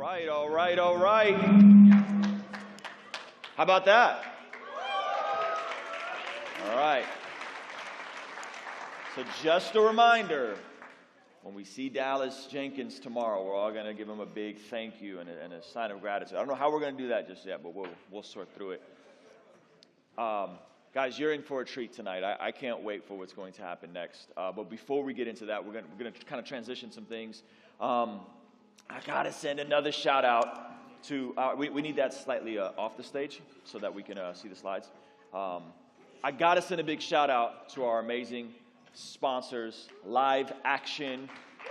right, all right, all right. How about that? All right. So just a reminder, when we see Dallas Jenkins tomorrow, we're all going to give him a big thank you and a sign of gratitude. I don't know how we're going to do that just yet, but we'll sort through it. Guys, you're in for a treat tonight. I can't wait for what's going to happen next. But before we get into that, we're going to kind of transition some things. I got to send another shout out to, we need that slightly off the stage so that we can see the slides. I got to send a big shout out to our amazing sponsors, Live Action,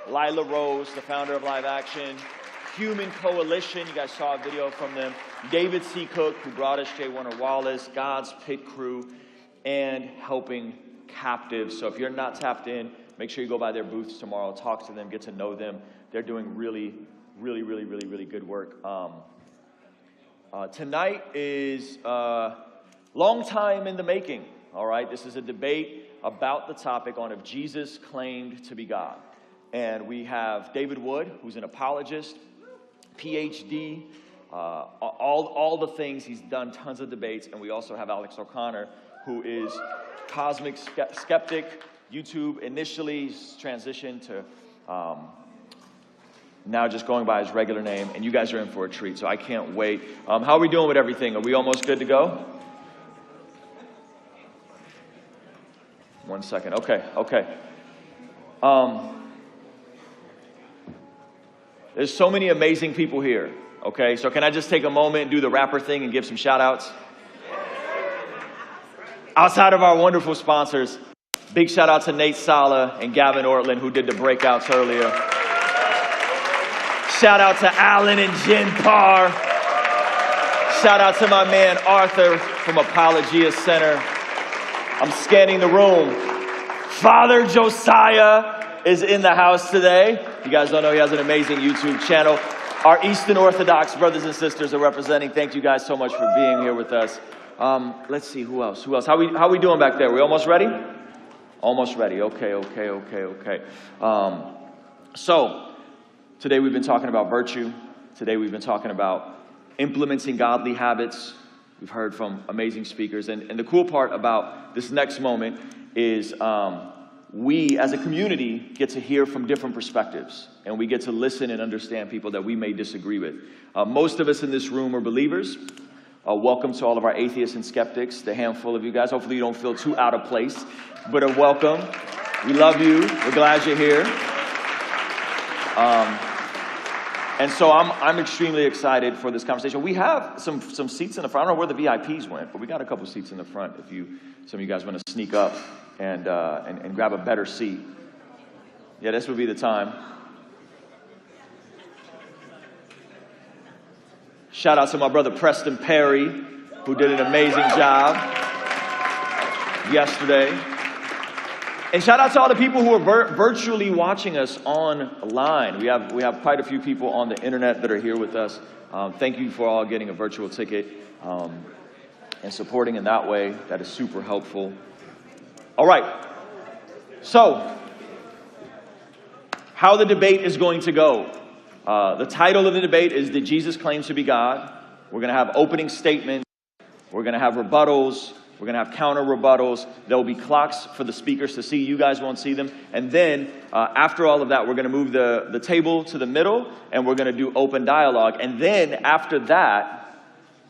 Lila Rose, the founder of Live Action, Human Coalition, you guys saw a video from them, David C. Cook, who brought us J. Warner Wallace, God's Pit Crew, and Helping Captives. So if you're not tapped in, make sure you go by their booths tomorrow, talk to them, get to know them. They're doing really good work. Tonight is a long time in the making, all right? This is a debate about the topic on if Jesus claimed to be God. And we have David Wood, who's an apologist, PhD, all the things. He's done tons of debates. And we also have Alex O'Connor, who is cosmic skeptic, YouTube. Initially, he's transitioned to now just going by his regular name. And you guys are in for a treat, so I can't wait. How are we doing with everything? Are we almost good to go? 1 second. Okay. There's so many amazing people here. Okay, so can I just take a moment and do the rapper thing and give some shout outs? Outside of our wonderful sponsors, big shout out to Nate Sala and Gavin Ortland, who did the breakouts earlier. Shout out to Alan and Jen Parr. Shout out to my man Arthur from Apologia Center. I'm scanning the room. Father Josiah is in the house today. You guys don't know he has an amazing YouTube channel. Our Eastern Orthodox brothers and sisters are representing. Thank you guys so much for being here with us. Let's see, who else? How we doing back there? We almost ready? Almost ready. Okay. So, today we've been talking about virtue. Today we've been talking about implementing godly habits. We've heard from amazing speakers. And the cool part about this next moment is we, as a community, get to hear from different perspectives. And we get to listen and understand people that we may disagree with. Most of us in this room are believers. Welcome to all of our atheists and skeptics, the handful of you guys. Hopefully you don't feel too out of place, but are welcome. We love you. We're glad you're here. And so I'm extremely excited for this conversation. We have some seats in the front. I don't know where the VIPs went, but we got a couple seats in the front if some of you guys want to sneak up and grab a better seat. Yeah, this would be the time. Shout out to my brother Preston Perry, who did an amazing job yesterday. And shout out to all the people who are virtually watching us online. We have quite a few people on the internet that are here with us. Thank you for all getting a virtual ticket and supporting in that way. That is super helpful. All right. So, how the debate is going to go. The title of the debate is Did Jesus Claim to be God? We're going to have opening statements. We're going to have rebuttals. We're going to have counter rebuttals. There will be clocks for the speakers to see. You guys won't see them. And then after all of that, we're going to move the table to the middle, and we're going to do open dialogue. And then after that,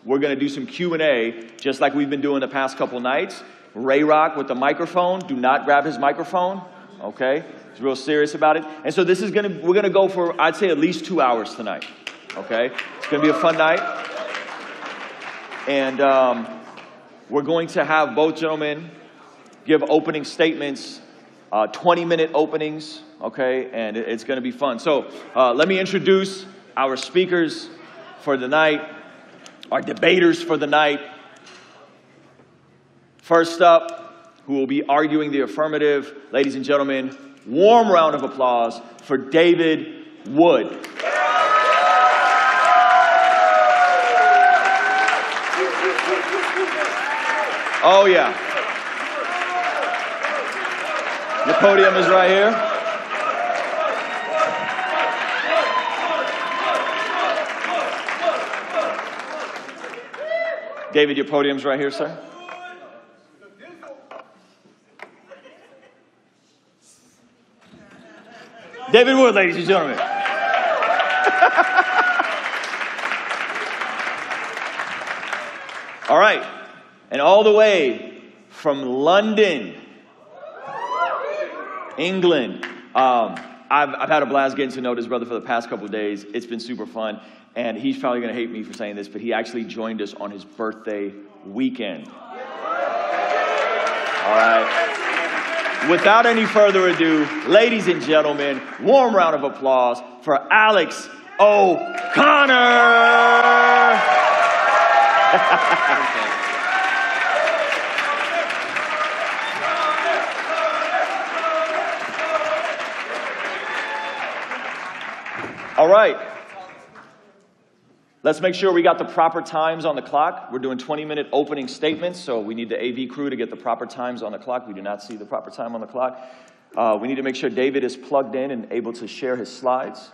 we're going to do some Q&A, just like we've been doing the past couple nights. Ray Rock with the microphone. Do not grab his microphone. Okay? He's real serious about it. And so we're going to go for, I'd say, at least 2 hours tonight. Okay? It's going to be a fun night. And we're going to have both gentlemen give opening statements, 20-minute openings, okay? And it's going to be fun. So let me introduce our speakers for the night, our debaters for the night. First up, who will be arguing the affirmative, ladies and gentlemen, warm round of applause for David Wood. Oh, yeah. The podium is right here. David, your podium's right here, sir. David Wood, ladies and gentlemen. All right. And all the way from London, England. I've had a blast getting to know this brother for the past couple of days. It's been super fun. And he's probably going to hate me for saying this, but he actually joined us on his birthday weekend. All right. Without any further ado, ladies and gentlemen, warm round of applause for Alex O'Connor. All right. Let's make sure we got the proper times on the clock. We're doing 20-minute opening statements, so we need the AV crew to get the proper times on the clock. We do not see the proper time on the clock. We need to make sure David is plugged in and able to share his slides.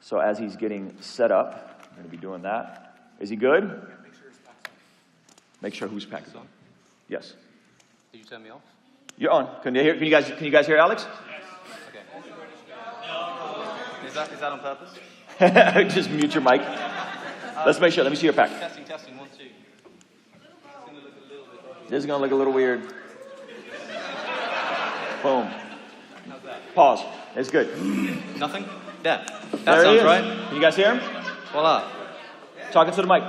So as he's getting set up, I'm going to be doing that. Is he good? Make sure his pack's on. Make sure whose pack is on. Yes. Did you turn me off? You're on. Can you guys hear Alex? Yes. Okay. Is that on purpose? Just mute your mic. Let's make sure. Let me see your pack. Testing, 1, 2. This is going to look a little weird. Boom. How's that? Pause. It's good. Nothing? Yeah. That There he sounds is. right. Can you guys hear him? Voila. Talking to the mic.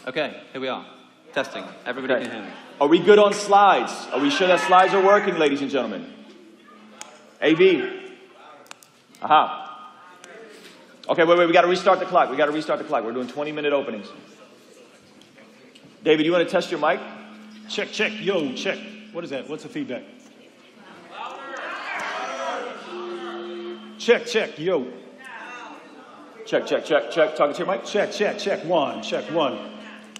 Okay, here we are. Testing. Everybody Okay. can hear me. Are we good on slides? Are we sure that slides are working, ladies and gentlemen? AV. Aha. Okay, wait. We got to restart the clock. We're doing 20-minute openings. David, you want to test your mic? Check, check, yo, check. What is that? What's the feedback? Check, check, yo. Check. Talking to your mic? Check, check, check, one, check, one.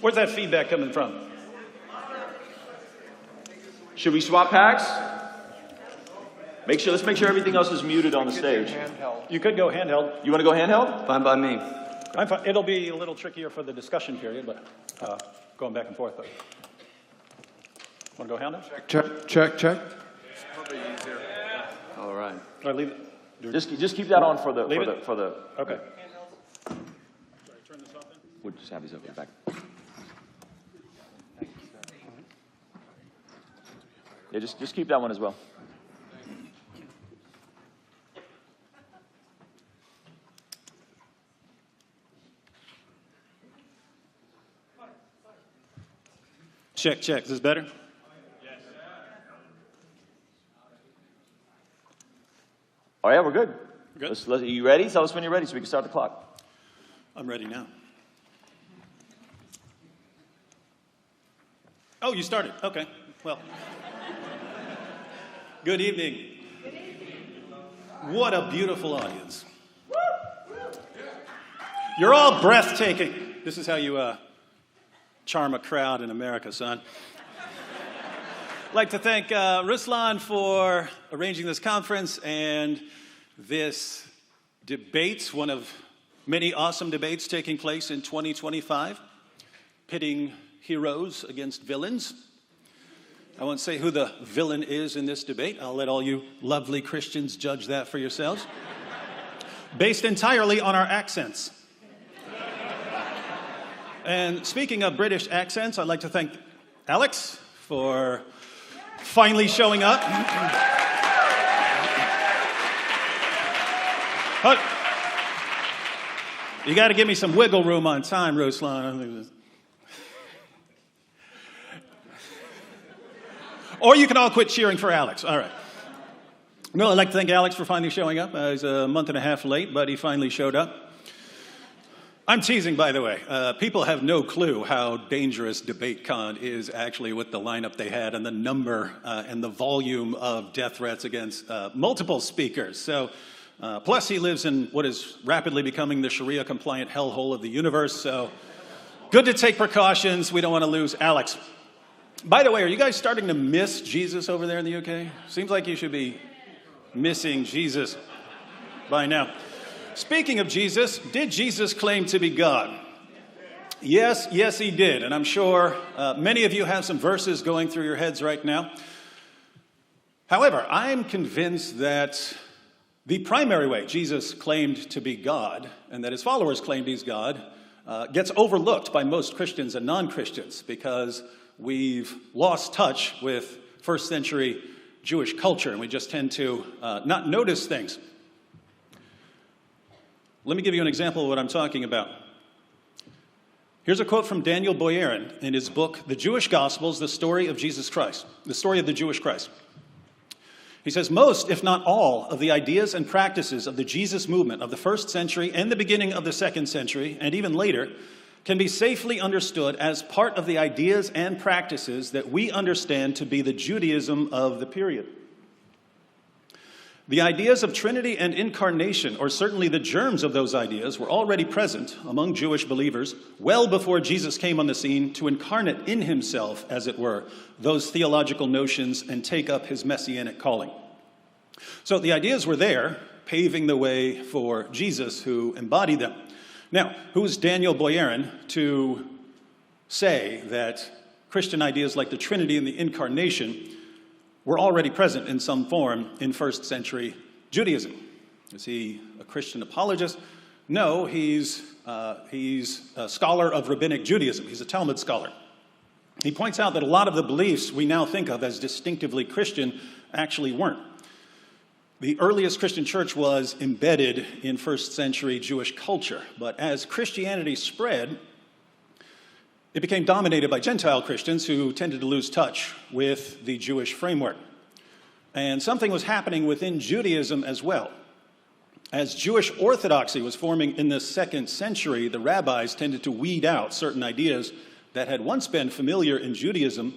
Where's that feedback coming from? Should we swap packs? Let's make sure everything else is muted on the stage. You could go handheld. You want to go handheld? Fine by me. I'm fine. It'll be a little trickier for the discussion period, but going back and forth. But want to go handheld? Check. All right. Or leave it. Just keep that on for the Leave it? for the. Okay. We'll just have these up in the back. Yeah, just keep that one as well. Check, check. Is this better? Yes. Oh yeah, we're good. Good. Are you ready? Tell us when you're ready so we can start the clock. I'm ready now. Oh, you started. Okay. Well. Good evening. What a beautiful audience. You're all breathtaking. This is how you charm a crowd in America, son. I'd like to thank Ruslan for arranging this conference and this debate, one of many awesome debates taking place in 2025, pitting heroes against villains. I won't say who the villain is in this debate. I'll let all you lovely Christians judge that for yourselves. Based entirely on our accents. And speaking of British accents, I'd like to thank Alex for finally showing up. But you got to give me some wiggle room on time, Ruslan. Or you can all quit cheering for Alex. All right. No, I'd like to thank Alex for finally showing up. He's a month and a half late, but he finally showed up. I'm teasing, by the way. People have no clue how dangerous DebateCon is actually with the lineup they had and the number and the volume of death threats against multiple speakers. So, plus he lives in what is rapidly becoming the Sharia-compliant hellhole of the universe. So, good to take precautions. We don't want to lose Alex. By the way, are you guys starting to miss Jesus over there in the UK? Seems like you should be missing Jesus by now. Speaking of Jesus, did Jesus claim to be God? Yes, yes, he did. And I'm sure many of you have some verses going through your heads right now. However, I'm convinced that the primary way Jesus claimed to be God, and that his followers claimed he's God, gets overlooked by most Christians and non-Christians because we've lost touch with first century Jewish culture, and we just tend to not notice things. Let me give you an example of what I'm talking about. Here's a quote from Daniel Boyarin in his book, The Jewish Gospels, The Story of Jesus Christ, the story of the Jewish Christ. He says, most, if not all, of the ideas and practices of the Jesus movement of the first century and the beginning of the second century, and even later, can be safely understood as part of the ideas and practices that we understand to be the Judaism of the period. The ideas of Trinity and incarnation, or certainly the germs of those ideas, were already present among Jewish believers well before Jesus came on the scene to incarnate in himself, as it were, those theological notions and take up his messianic calling. So the ideas were there, paving the way for Jesus, who embodied them. Now, who's Daniel Boyarin to say that Christian ideas like the Trinity and the incarnation were already present in some form in first century Judaism? Is he a Christian apologist? No, he's a scholar of rabbinic Judaism. He's a Talmud scholar. He points out that a lot of the beliefs we now think of as distinctively Christian actually weren't. The earliest Christian church was embedded in first century Jewish culture, but as Christianity spread, it became dominated by Gentile Christians who tended to lose touch with the Jewish framework. And something was happening within Judaism as well. As Jewish orthodoxy was forming in the second century, the rabbis tended to weed out certain ideas that had once been familiar in Judaism,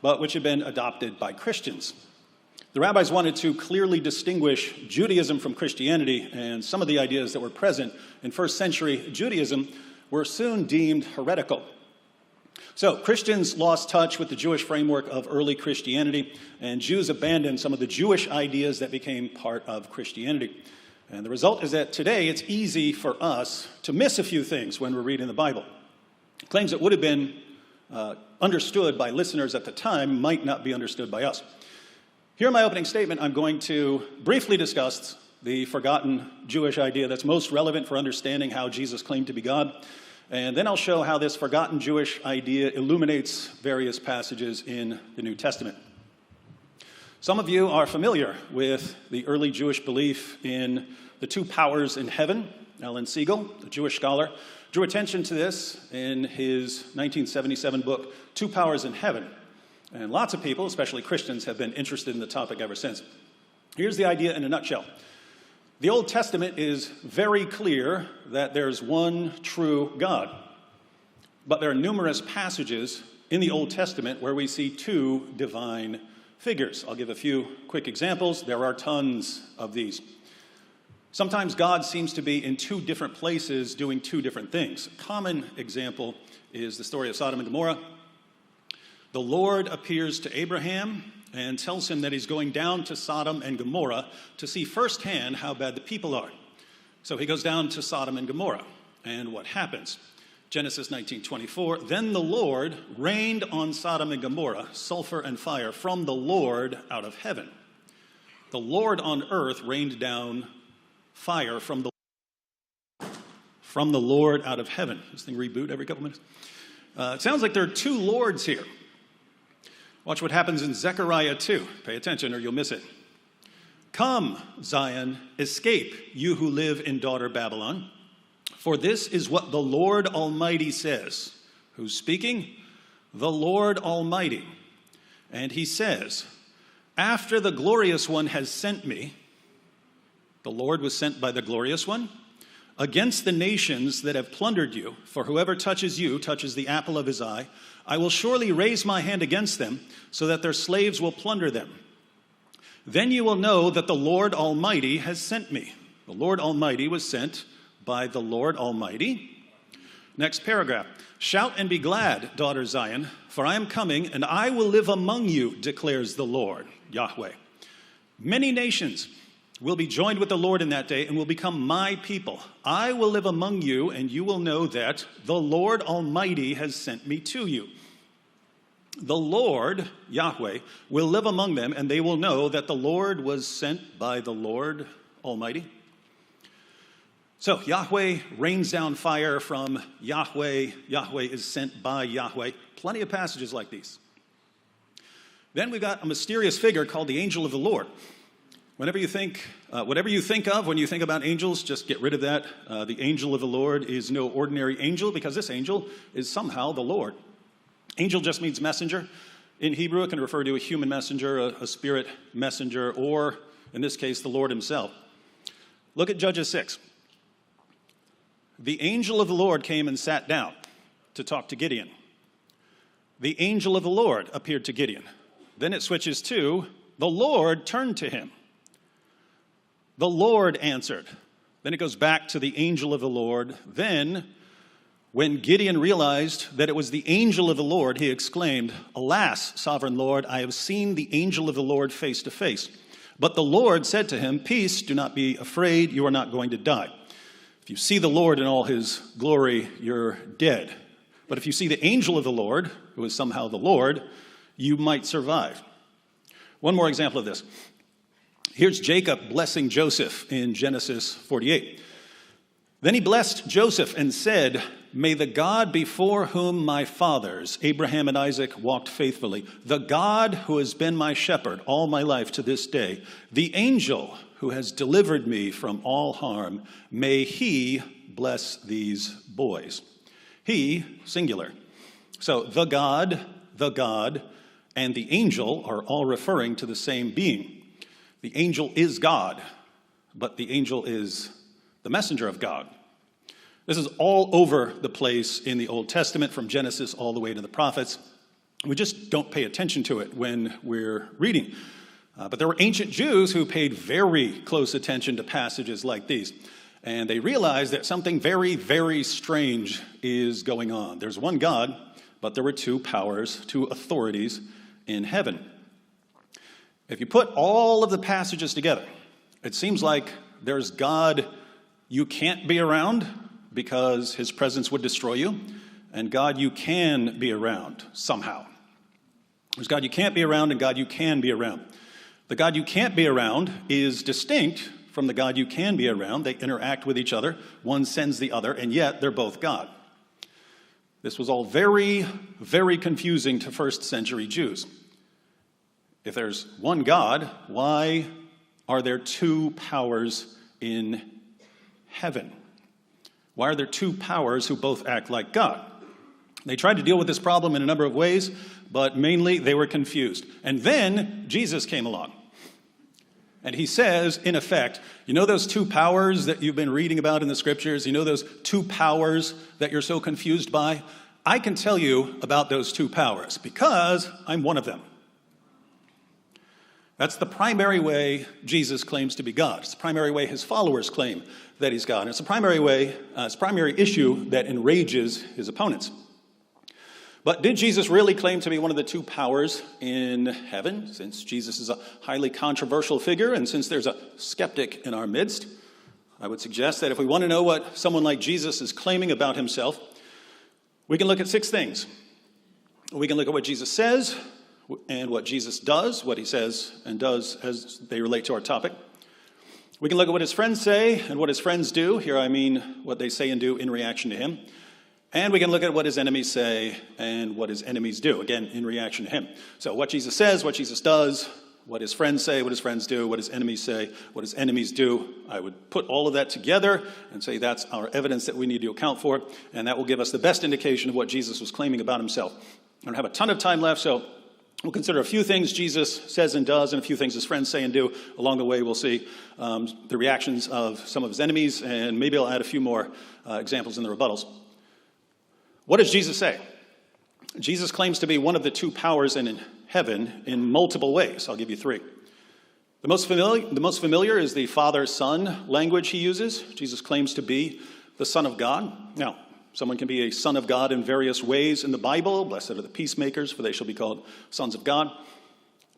but which had been adopted by Christians. The rabbis wanted to clearly distinguish Judaism from Christianity, and some of the ideas that were present in first century Judaism were soon deemed heretical. So Christians lost touch with the Jewish framework of early Christianity, and Jews abandoned some of the Jewish ideas that became part of Christianity. And the result is that today it's easy for us to miss a few things when we're reading the Bible. Claims that would have been understood by listeners at the time might not be understood by us. Here in my opening statement, I'm going to briefly discuss the forgotten Jewish idea that's most relevant for understanding how Jesus claimed to be God. And then I'll show how this forgotten Jewish idea illuminates various passages in the New Testament. Some of you are familiar with the early Jewish belief in the two powers in heaven. Alan Siegel, a Jewish scholar, drew attention to this in his 1977 book, Two Powers in Heaven. And lots of people, especially Christians, have been interested in the topic ever since. Here's the idea in a nutshell. The Old Testament is very clear that there's one true God. But there are numerous passages in the Old Testament where we see two divine figures. I'll give a few quick examples. There are tons of these. Sometimes God seems to be in two different places doing two different things. A common example is the story of Sodom and Gomorrah. The Lord appears to Abraham and tells him that he's going down to Sodom and Gomorrah to see firsthand how bad the people are. So he goes down to Sodom and Gomorrah. And what happens? Genesis 19:24, then the Lord rained on Sodom and Gomorrah sulfur and fire from the Lord out of heaven. The Lord on earth rained down fire from the Lord out of heaven. This thing reboot every couple minutes. It sounds like there are two lords here. Watch what happens in Zechariah 2. Pay attention or you'll miss it. Come, Zion, escape, you who live in daughter Babylon. For this is what the Lord Almighty says. Who's speaking? The Lord Almighty. And he says, after the glorious one has sent me, the Lord was sent by the glorious one, against the nations that have plundered you, for whoever touches you touches the apple of his eye. I will surely raise my hand against them, so that their slaves will plunder them. Then you will know that the Lord Almighty has sent me. The Lord Almighty was sent by the Lord Almighty. Next paragraph. Shout and be glad, daughter Zion, for I am coming, and I will live among you, declares the Lord, Yahweh. Many nations will be joined with the Lord in that day and will become my people. I will live among you, and you will know that the Lord Almighty has sent me to you. The Lord, Yahweh, will live among them, and they will know that the Lord was sent by the Lord Almighty. So Yahweh rains down fire from Yahweh. Yahweh is sent by Yahweh. Plenty of passages like these. Then we've got a mysterious figure called the angel of the Lord. Whatever you think of when you think about angels, just get rid of that. The angel of the Lord is no ordinary angel, because this angel is somehow the Lord. Angel just means messenger. In Hebrew, it can refer to a human messenger, a spirit messenger, or, in this case, the Lord himself. Look at Judges 6. The angel of the Lord came and sat down to talk to Gideon. The angel of the Lord appeared to Gideon. Then it switches to, the Lord turned to him. The Lord answered. Then it goes back to the angel of the Lord. Then, when Gideon realized that it was the angel of the Lord, he exclaimed, "Alas, sovereign Lord, I have seen the angel of the Lord face to face." But the Lord said to him, "Peace, do not be afraid, you are not going to die. If you see the Lord in all his glory, you're dead. But if you see the angel of the Lord, who is somehow the Lord, you might survive." One more example of this. Here's Jacob blessing Joseph in Genesis 48. Then he blessed Joseph and said, "May the God before whom my fathers, Abraham and Isaac, walked faithfully, the God who has been my shepherd all my life to this day, the angel who has delivered me from all harm, may he bless these boys." He, singular. So the God, and the angel are all referring to the same being. The angel is God, but the angel is the messenger of God. This is all over the place in the Old Testament, from Genesis all the way to the prophets. We just don't pay attention to it when we're reading. But there were ancient Jews who paid very close attention to passages like these. And they realized that something very, very strange is going on. There's one God, but there were two powers, two authorities in heaven. If you put all of the passages together, it seems like there's God you can't be around because his presence would destroy you, and God you can be around somehow. There's God you can't be around and God you can be around. The God you can't be around is distinct from the God you can be around. They interact with each other. One sends the other, and yet they're both God. This was all very, very confusing to first century Jews. If there's one God, why are there two powers in heaven? Why are there two powers who both act like God? They tried to deal with this problem in a number of ways, but mainly they were confused. And then Jesus came along. And he says, in effect, you know those two powers that you've been reading about in the scriptures? You know those two powers that you're so confused by? I can tell you about those two powers because I'm one of them. That's the primary way Jesus claims to be God. It's the primary way his followers claim that he's God. And it's the primary way, it's the primary issue that enrages his opponents. But did Jesus really claim to be one of the two powers in heaven? Since Jesus is a highly controversial figure, and since there's a skeptic in our midst, I would suggest that if we want to know what someone like Jesus is claiming about himself, we can look at 6 things. We can look at what Jesus says, and what Jesus does, what he says and does as they relate to our topic. We can look at what his friends say and what his friends do. Here I mean what they say and do in reaction to him. And we can look at what his enemies say and what his enemies do, again, in reaction to him. So what Jesus says, what Jesus does, what his friends say, what his friends do, what his enemies say, what his enemies do. I would put all of that together and say that's our evidence that we need to account for, and that will give us the best indication of what Jesus was claiming about himself. I don't have a ton of time left, so we'll consider a few things Jesus says and does and a few things his friends say and do. Along the way, we'll see the reactions of some of his enemies, and maybe I'll add a few more examples in the rebuttals. What does Jesus say? Jesus claims to be one of the two powers in heaven in multiple ways. I'll give you 3. The most familiar is the Father-Son language he uses. Jesus claims to be the Son of God. Now, someone can be a son of God in various ways in the Bible. Blessed are the peacemakers, for they shall be called sons of God.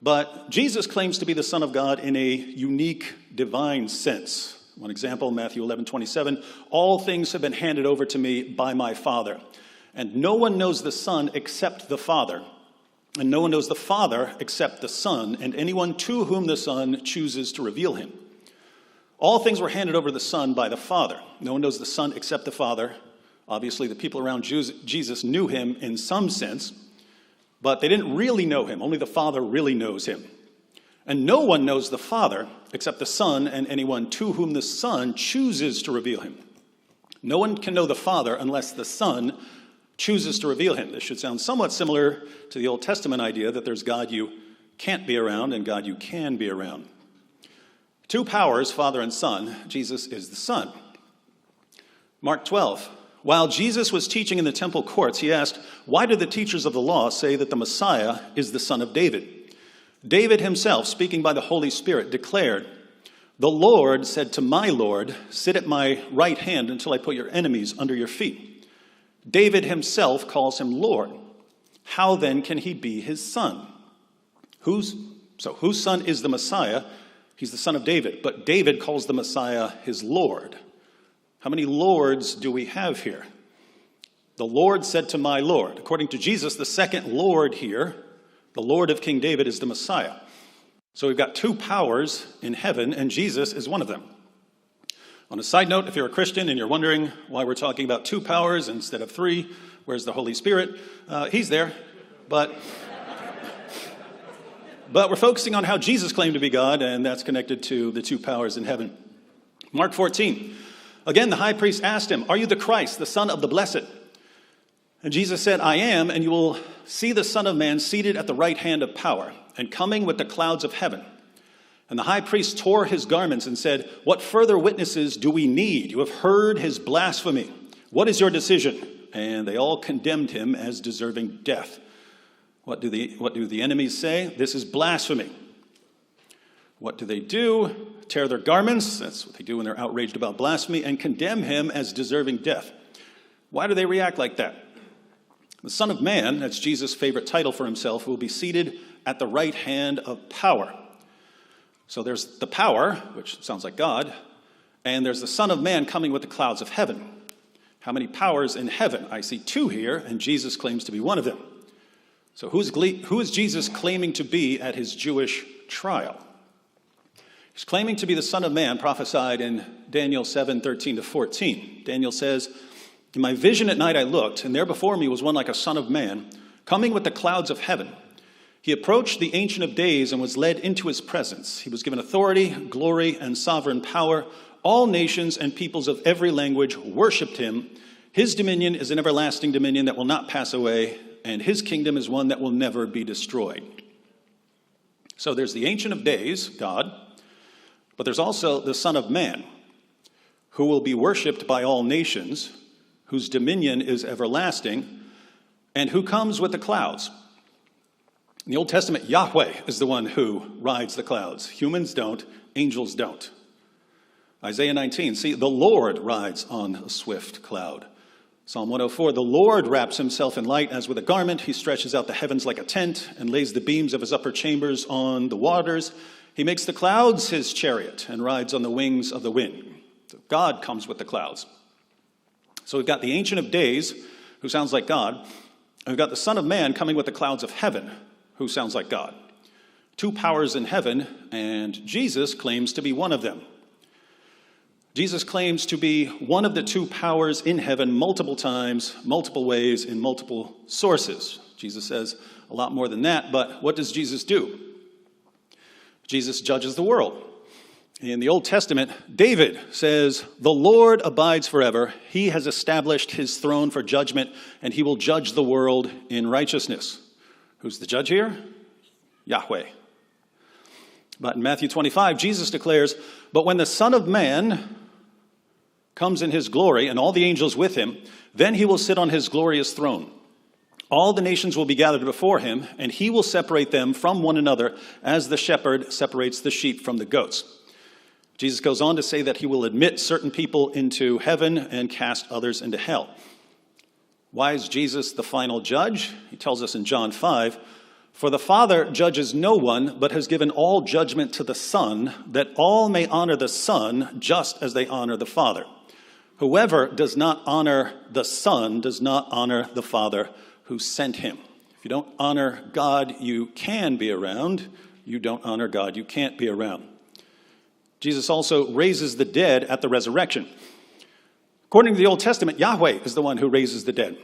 But Jesus claims to be the Son of God in a unique divine sense. One example, Matthew 11:27, all things have been handed over to me by my Father. And no one knows the Son except the Father. And no one knows the Father except the Son, and anyone to whom the Son chooses to reveal him. All things were handed over to the Son by the Father. No one knows the Son except the Father. Obviously, the people around Jesus knew him in some sense, but they didn't really know him. Only the Father really knows him. And no one knows the Father except the Son and anyone to whom the Son chooses to reveal him. No one can know the Father unless the Son chooses to reveal him. This should sound somewhat similar to the Old Testament idea that there's God you can't be around and God you can be around. Two powers, Father and Son. Jesus is the Son. Mark 12. While Jesus was teaching in the temple courts, he asked, "Why do the teachers of the law say that the Messiah is the son of David?" David himself, speaking by the Holy Spirit, declared, "The Lord said to my Lord, sit at my right hand until I put your enemies under your feet." David himself calls him Lord. How then can he be his son? Whose son is the Messiah? He's the son of David, but David calls the Messiah his Lord. How many lords do we have here? The Lord said to my Lord. According to Jesus, the second Lord here, the Lord of King David, is the Messiah. So we've got two powers in heaven, and Jesus is one of them. On a side note, if you're a Christian and you're wondering why we're talking about two powers instead of three, where's the Holy Spirit? He's there, but we're focusing on how Jesus claimed to be God, and that's connected to the two powers in heaven. Mark 14. Again, the high priest asked him, "Are you the Christ, the Son of the Blessed?" And Jesus said, "I am, and you will see the Son of Man seated at the right hand of power, and coming with the clouds of heaven." And the high priest tore his garments and said, "What further witnesses do we need? You have heard his blasphemy. What is your decision?" And they all condemned him as deserving death. What do the enemies say? This is blasphemy. What do they do? Tear their garments. That's what they do when they're outraged about blasphemy, and condemn him as deserving death. Why do they react like that? The Son of Man, that's Jesus' favorite title for himself, will be seated at the right hand of power. So there's the power, which sounds like God, and there's the Son of Man coming with the clouds of heaven. How many powers in heaven? I see two here, and Jesus claims to be one of them. So who is Jesus claiming to be at his Jewish trial? He's claiming to be the Son of Man, prophesied in Daniel 7:13-14. Daniel says, "In my vision at night I looked, and there before me was one like a son of man, coming with the clouds of heaven. He approached the Ancient of Days and was led into his presence. He was given authority, glory, and sovereign power. All nations and peoples of every language worshipped him. His dominion is an everlasting dominion that will not pass away, and his kingdom is one that will never be destroyed." So there's the Ancient of Days, God, but there's also the Son of Man, who will be worshipped by all nations, whose dominion is everlasting, and who comes with the clouds. In the Old Testament, Yahweh is the one who rides the clouds. Humans don't, angels don't. Isaiah 19, see, the Lord rides on a swift cloud. Psalm 104, the Lord wraps himself in light as with a garment. He stretches out the heavens like a tent and lays the beams of his upper chambers on the waters. He makes the clouds his chariot and rides on the wings of the wind. So God comes with the clouds. So we've got the Ancient of Days, who sounds like God, and we've got the Son of Man coming with the clouds of heaven, who sounds like God. Two powers in heaven, and Jesus claims to be one of them. Jesus claims to be one of the two powers in heaven multiple times, multiple ways, in multiple sources. Jesus says a lot more than that, but what does Jesus do? Jesus judges the world. In the Old Testament, David says, "The Lord abides forever. He has established his throne for judgment, and he will judge the world in righteousness." Who's the judge here? Yahweh. But in Matthew 25, Jesus declares, "But when the Son of Man comes in his glory, and all the angels with him, then he will sit on his glorious throne. All the nations will be gathered before him, and he will separate them from one another as the shepherd separates the sheep from the goats." Jesus goes on to say that he will admit certain people into heaven and cast others into hell. Why is Jesus the final judge? He tells us in John 5, For the Father judges no one, but has given all judgment to the Son, that all may honor the Son just as they honor the Father. Whoever does not honor the Son does not honor the Father who sent him. If you don't honor God you can be around, you don't honor God you can't be around. Jesus also raises the dead at the resurrection. According to the Old Testament, Yahweh is the one who raises the dead.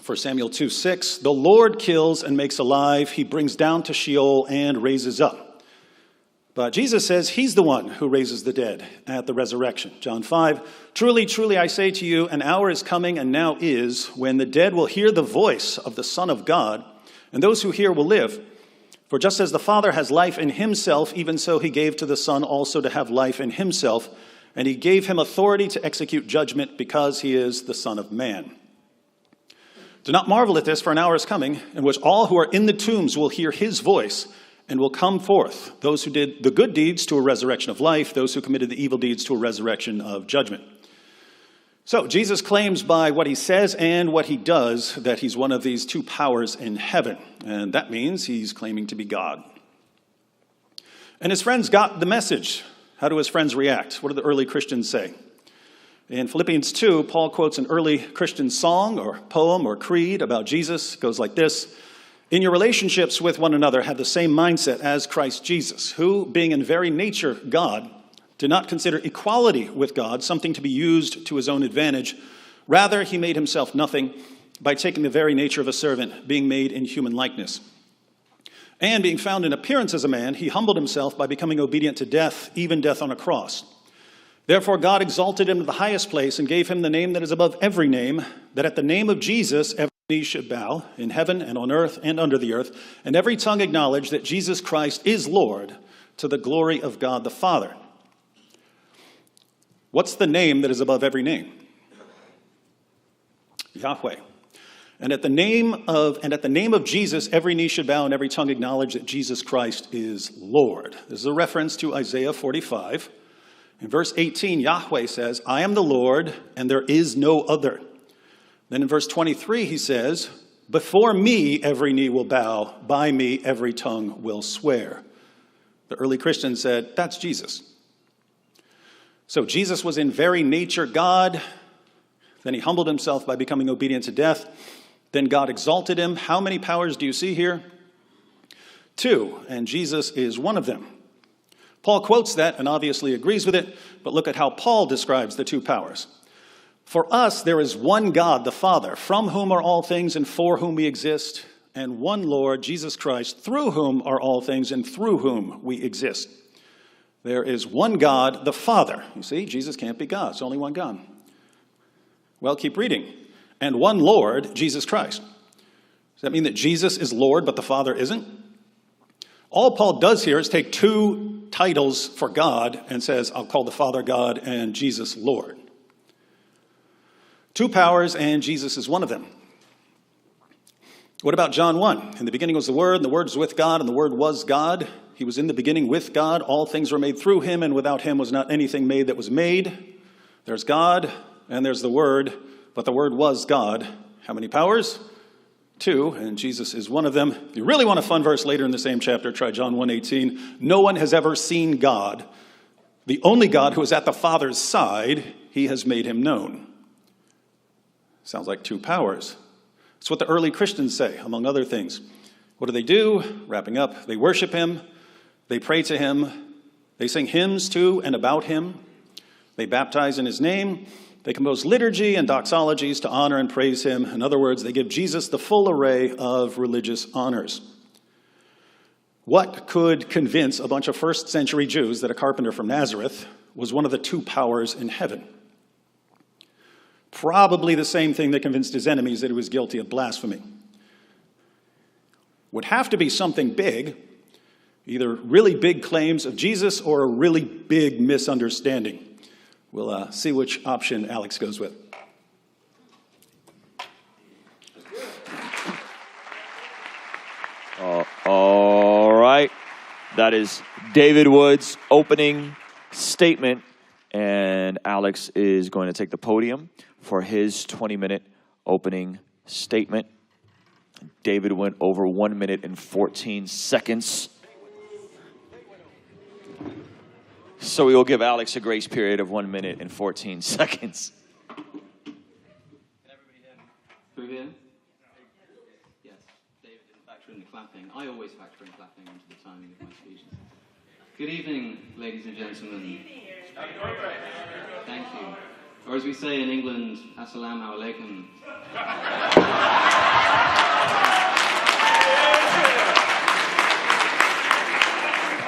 1 Samuel 2:6, the Lord kills and makes alive. He brings down to Sheol and raises up. But Jesus says he's the one who raises the dead at the resurrection. John 5, truly, truly, I say to you, an hour is coming and now is when the dead will hear the voice of the Son of God, and those who hear will live. For just as the Father has life in himself, even so he gave to the Son also to have life in himself, and he gave him authority to execute judgment because he is the Son of Man. Do not marvel at this, for an hour is coming in which all who are in the tombs will hear his voice and will come forth, those who did the good deeds to a resurrection of life, those who committed the evil deeds to a resurrection of judgment. So Jesus claims by what he says and what he does that he's one of these two powers in heaven, and that means he's claiming to be God. And his friends got the message. How do his friends react? What do the early Christians say? In Philippians 2, Paul quotes an early Christian song or poem or creed about Jesus. It goes like this: in your relationships with one another, have the same mindset as Christ Jesus, who, being in very nature God, did not consider equality with God something to be used to his own advantage. Rather, he made himself nothing by taking the very nature of a servant, being made in human likeness. And being found in appearance as a man, he humbled himself by becoming obedient to death, even death on a cross. Therefore God exalted him to the highest place and gave him the name that is above every name, that at the name of Jesus every knee should bow, in heaven and on earth and under the earth, and every tongue acknowledge that Jesus Christ is Lord, to the glory of God the Father. What's the name that is above every name? Yahweh. And at the name of Jesus, every knee should bow and every tongue acknowledge that Jesus Christ is Lord. This is a reference to Isaiah 45. In verse 18, Yahweh says, I am the Lord, and there is no other. Then in verse 23, he says, before me every knee will bow, by me every tongue will swear. The early Christians said, that's Jesus. So Jesus was in very nature God. Then he humbled himself by becoming obedient to death. Then God exalted him. How many powers do you see here? 2, and Jesus is one of them. Paul quotes that and obviously agrees with it, but look at how Paul describes the two powers. For us, there is one God, the Father, from whom are all things and for whom we exist, and one Lord, Jesus Christ, through whom are all things and through whom we exist. There is one God, the Father. You see, Jesus can't be God. It's only one God. Well, keep reading. And one Lord, Jesus Christ. Does that mean that Jesus is Lord, but the Father isn't? All Paul does here is take two titles for God and says, I'll call the Father God and Jesus Lord. Two powers, and Jesus is one of them. What about John 1? In the beginning was the Word, and the Word was with God, and the Word was God. He was in the beginning with God. All things were made through him, and without him was not anything made that was made. There's God, and there's the Word, but the Word was God. How many powers? 2, and Jesus is one of them. If you really want a fun verse later in the same chapter, try John 1:18. No one has ever seen God. The only God who is at the Father's side, he has made him known. Sounds like two powers. That's what the early Christians say, among other things. What do? Wrapping up, they worship him, they pray to him, they sing hymns to and about him, they baptize in his name, they compose liturgy and doxologies to honor and praise him. In other words, they give Jesus the full array of religious honors. What could convince a bunch of first century Jews that a carpenter from Nazareth was one of the two powers in heaven? Probably the same thing that convinced his enemies that he was guilty of blasphemy. Would have to be something big, either really big claims of Jesus or a really big misunderstanding. We'll see which option Alex goes with. All right. That is David Wood's opening statement, and Alex is going to take the podium for his 20-minute opening statement. David went over 1 minute and 14 seconds. So we will give Alex a grace period of 1 minute and 14 seconds. Can everybody hear me? Through here? Yes. David didn't factor in the clapping. I always factor in clapping into the timing of my speeches. Good evening, ladies and gentlemen. Thank you. Or as we say in England, Assalamu alaikum.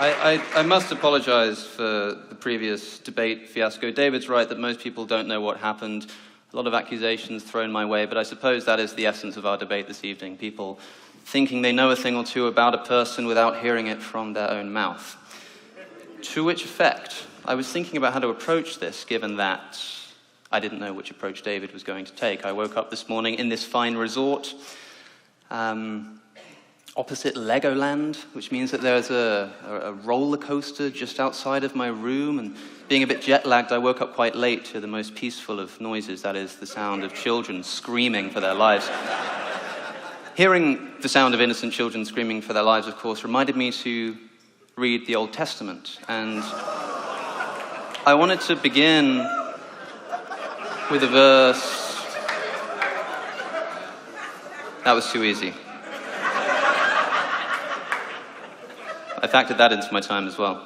I must apologize for the previous debate fiasco. David's right that most people don't know what happened. A lot of accusations thrown my way, but I suppose that is the essence of our debate this evening. People thinking they know a thing or two about a person without hearing it from their own mouth. To which effect, I was thinking about how to approach this, given that I didn't know which approach David was going to take. I woke up this morning in this fine resort, opposite Legoland, which means that there's a roller coaster just outside of my room, and being a bit jet-lagged, I woke up quite late to the most peaceful of noises, that is the sound of children screaming for their lives. Hearing the sound of innocent children screaming for their lives, of course, reminded me to read the Old Testament, and I wanted to begin with a verse. That was too easy. I factored that into my time as well.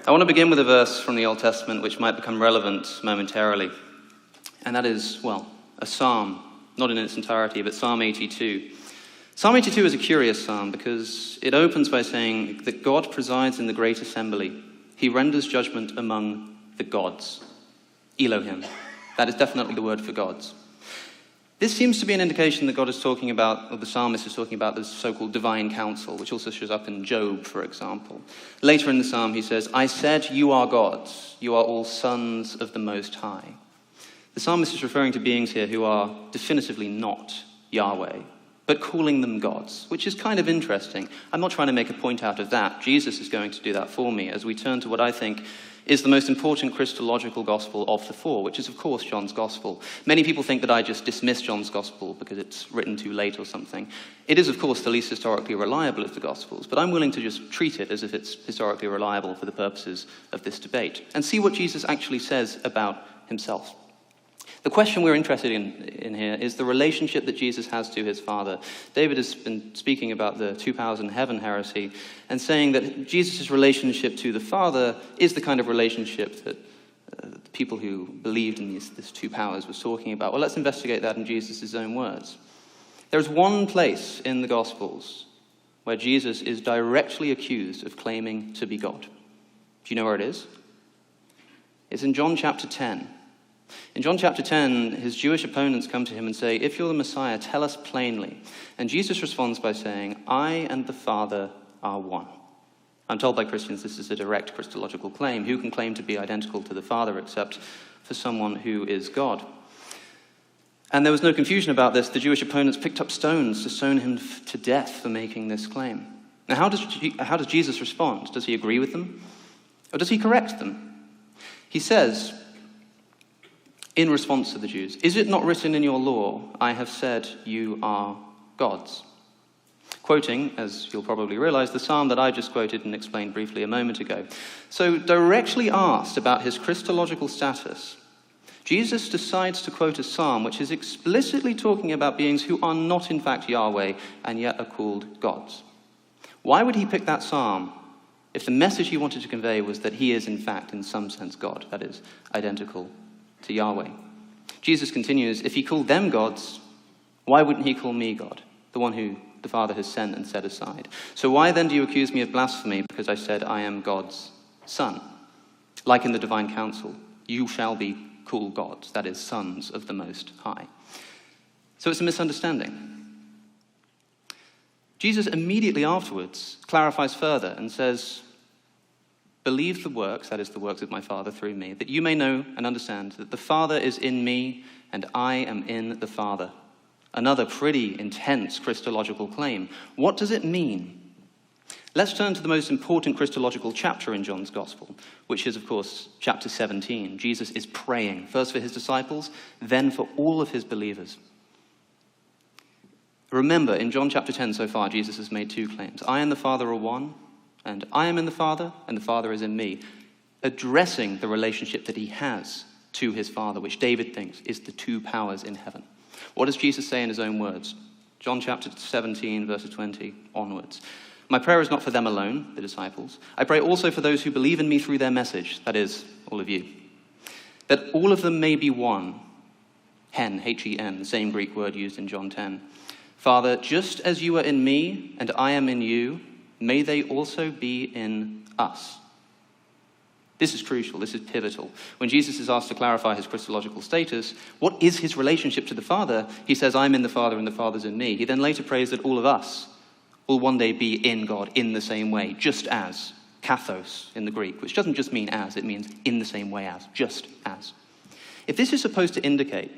I want to begin with a verse from the Old Testament which might become relevant momentarily, and that is, well, a psalm, not in its entirety, but Psalm 82. Psalm 82 is a curious psalm because it opens by saying that God presides in the great assembly. He renders judgment among the gods. Elohim. That is definitely the word for gods. This seems to be an indication that God is talking about, or the psalmist is talking about, the so-called divine council, which also shows up in Job, for example. Later in the psalm, he says, I said, you are gods. You are all sons of the Most High. The psalmist is referring to beings here who are definitively not Yahweh, but calling them gods, which is kind of interesting. I'm not trying to make a point out of that. Jesus is going to do that for me as we turn to what I think is the most important Christological gospel of the four, which is, of course, John's gospel. Many people think that I just dismiss John's gospel because it's written too late or something. It is, of course, the least historically reliable of the gospels, but I'm willing to just treat it as if it's historically reliable for the purposes of this debate and see what Jesus actually says about himself. The question we're interested in here is the relationship that Jesus has to his Father. David has been speaking about the two powers in heaven heresy and saying that Jesus' relationship to the Father is the kind of relationship that the people who believed in these two powers was talking about. Well, let's investigate that in Jesus' own words. There's one place in the Gospels where Jesus is directly accused of claiming to be God. Do you know where it is? It's in John chapter 10. In John chapter 10, his Jewish opponents come to him and say, if you're the Messiah, tell us plainly. And Jesus responds by saying, I and the Father are one. I'm told by Christians this is a direct Christological claim. Who can claim to be identical to the Father except for someone who is God? And there was no confusion about this. The Jewish opponents picked up stones to stone him to death for making this claim. Now, how does Jesus respond? Does he agree with them? Or does he correct them? He says, in response to the Jews, is it not written in your law, I have said you are gods? Quoting, as you'll probably realize, the psalm that I just quoted and explained briefly a moment ago. So directly asked about his Christological status, Jesus decides to quote a psalm which is explicitly talking about beings who are not in fact Yahweh and yet are called gods. Why would he pick that psalm if the message he wanted to convey was that he is in fact in some sense God, that is, identical to Yahweh? Jesus continues, if he called them gods, why wouldn't he call me God, the one who the Father has sent and set aside? So why then do you accuse me of blasphemy because I said I am God's son? Like in the divine council, you shall be called gods, that is, sons of the Most High. So it's a misunderstanding. Jesus immediately afterwards clarifies further and says, believe the works, that is the works of my Father through me, that you may know and understand that the Father is in me and I am in the Father. Another pretty intense Christological claim. What does it mean? Let's turn to the most important Christological chapter in John's Gospel, which is, of course, chapter 17. Jesus is praying, first for his disciples, then for all of his believers. Remember, in John chapter 10 so far, Jesus has made two claims. I and the Father are one, and I am in the Father, and the Father is in me, addressing the relationship that he has to his Father, which David thinks is the two powers in heaven. What does Jesus say in his own words? John chapter 17, verses 20 onwards. My prayer is not for them alone, the disciples. I pray also for those who believe in me through their message, that is, all of you, that all of them may be one. Hen, H-E-N, the same Greek word used in John 10. Father, just as you are in me and I am in you, may they also be in us. This is crucial, this is pivotal. When Jesus is asked to clarify his Christological status, what is his relationship to the Father? He says, I'm in the Father and the Father's in me. He then later prays that all of us will one day be in God in the same way, just as, kathos in the Greek, which doesn't just mean as, it means in the same way as, just as. If this is supposed to indicate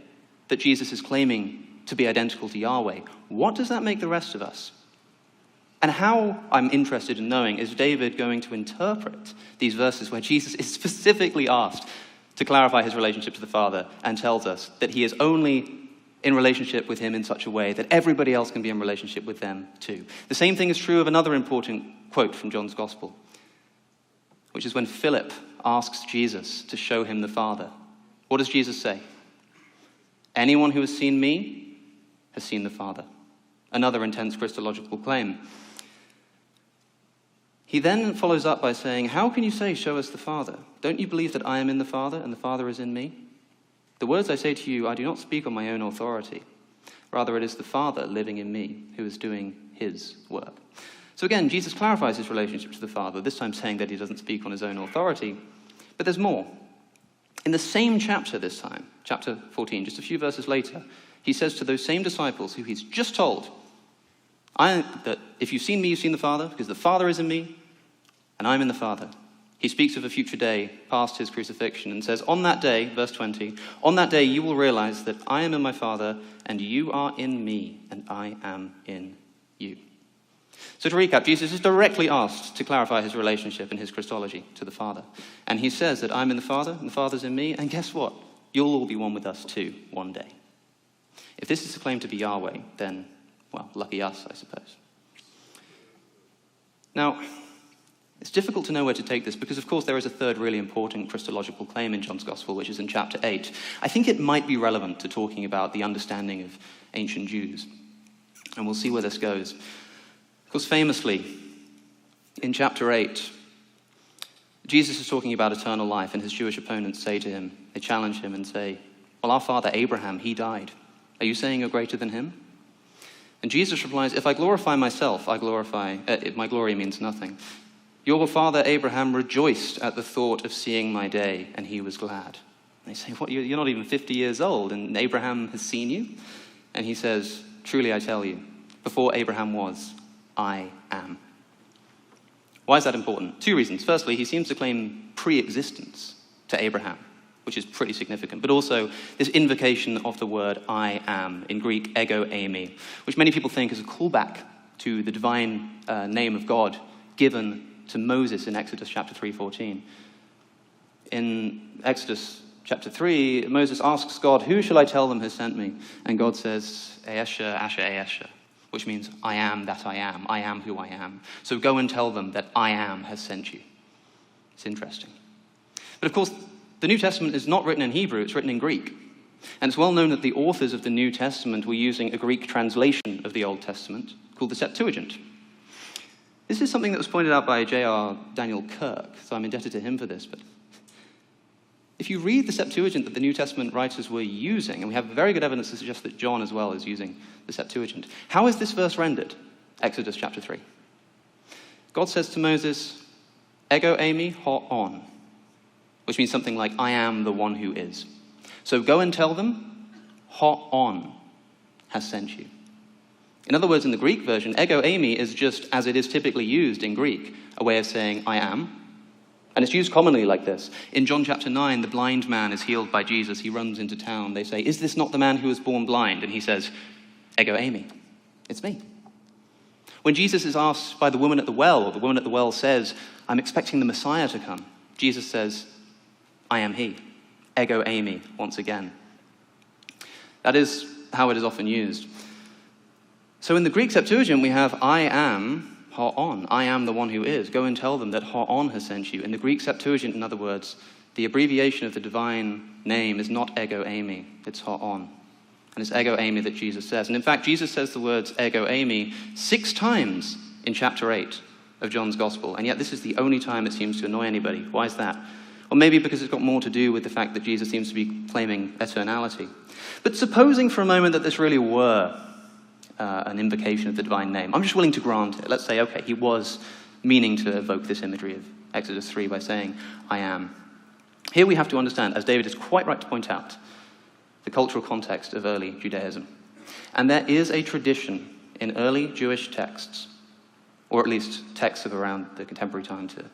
that Jesus is claiming to be identical to Yahweh, what does that make the rest of us? And how, I'm interested in knowing, is David going to interpret these verses where Jesus is specifically asked to clarify his relationship to the Father and tells us that he is only in relationship with him in such a way that everybody else can be in relationship with them too. The same thing is true of another important quote from John's Gospel, which is when Philip asks Jesus to show him the Father. What does Jesus say? Anyone who has seen me has seen the Father. Another intense Christological claim. He then follows up by saying, how can you say, show us the Father? Don't you believe that I am in the Father and the Father is in me? The words I say to you, I do not speak on my own authority. Rather, it is the Father living in me who is doing his work. So again, Jesus clarifies his relationship to the Father, this time saying that he doesn't speak on his own authority. But there's more. In the same chapter this time, chapter 14, just a few verses later, he says to those same disciples who he's just told, that if you've seen me, you've seen the Father, because the Father is in me, and I'm in the Father. He speaks of a future day past his crucifixion and says, on that day, verse 20, on that day you will realize that I am in my Father, and you are in me, and I am in you. So to recap, Jesus is directly asked to clarify his relationship and his Christology to the Father. And he says that I'm in the Father, and the Father's in me, and guess what? You'll all be one with us too, one day. If this is a claim to be Yahweh, then, well, lucky us, I suppose. Now, it's difficult to know where to take this because, of course, there is a third really important Christological claim in John's Gospel, which is in chapter 8. I think it might be relevant to talking about the understanding of ancient Jews. And we'll see where this goes. Of course, famously, in chapter 8, Jesus is talking about eternal life, and his Jewish opponents say to him, they challenge him and say, well, our father Abraham, he died. Are you saying you're greater than him? And Jesus replies, if I glorify myself, my glory means nothing. Your father Abraham rejoiced at the thought of seeing my day, and he was glad. And they say, what, you're not even 50 years old, and Abraham has seen you? And he says, truly I tell you, before Abraham was, I am. Why is that important? Two reasons. Firstly, he seems to claim pre-existence to Abraham, which is pretty significant, but also this invocation of the word I am, in Greek, ego eimi, which many people think is a callback to the divine name of God given to Moses in Exodus chapter 3:14. In Exodus chapter 3, Moses asks God, who shall I tell them has sent me? And God says, Eesha, Asher, Eesha, which means I am that I am who I am. So go and tell them that I am has sent you. It's interesting. But of course, the New Testament is not written in Hebrew, it's written in Greek. And it's well known that the authors of the New Testament were using a Greek translation of the Old Testament called the Septuagint. This is something that was pointed out by J.R. Daniel Kirk, so I'm indebted to him for this. But if you read the Septuagint that the New Testament writers were using, and we have very good evidence to suggest that John as well is using the Septuagint, how is this verse rendered? Exodus chapter 3. God says to Moses, ego eimi ho on, which means something like, I am the one who is. So go and tell them, ho on has sent you. In other words, in the Greek version, ego eimi is just as it is typically used in Greek, a way of saying, I am. And it's used commonly like this. In John chapter 9, the blind man is healed by Jesus. He runs into town. They say, is this not the man who was born blind? And he says, ego eimi, it's me. When Jesus is asked by the woman at the well, or the woman at the well says, I'm expecting the Messiah to come, Jesus says, I am he. Ego eimi, once again. That is how it is often used. So in the Greek Septuagint, we have, I am Ho'on. I am the one who is. Go and tell them that Ho'on has sent you. In the Greek Septuagint, in other words, the abbreviation of the divine name is not ego eimi, it's Ho'on. And it's ego eimi that Jesus says. And in fact, Jesus says the words ego eimi 6 times in chapter 8 of John's Gospel. And yet this is the only time it seems to annoy anybody. Why is that? Or maybe because it's got more to do with the fact that Jesus seems to be claiming eternality. But supposing for a moment that this really were an invocation of the divine name, I'm just willing to grant it. Let's say, okay, he was meaning to evoke this imagery of Exodus 3 by saying, I am. Here we have to understand, as David is quite right to point out, the cultural context of early Judaism. And there is a tradition in early Jewish texts, or at least texts of around the contemporary time to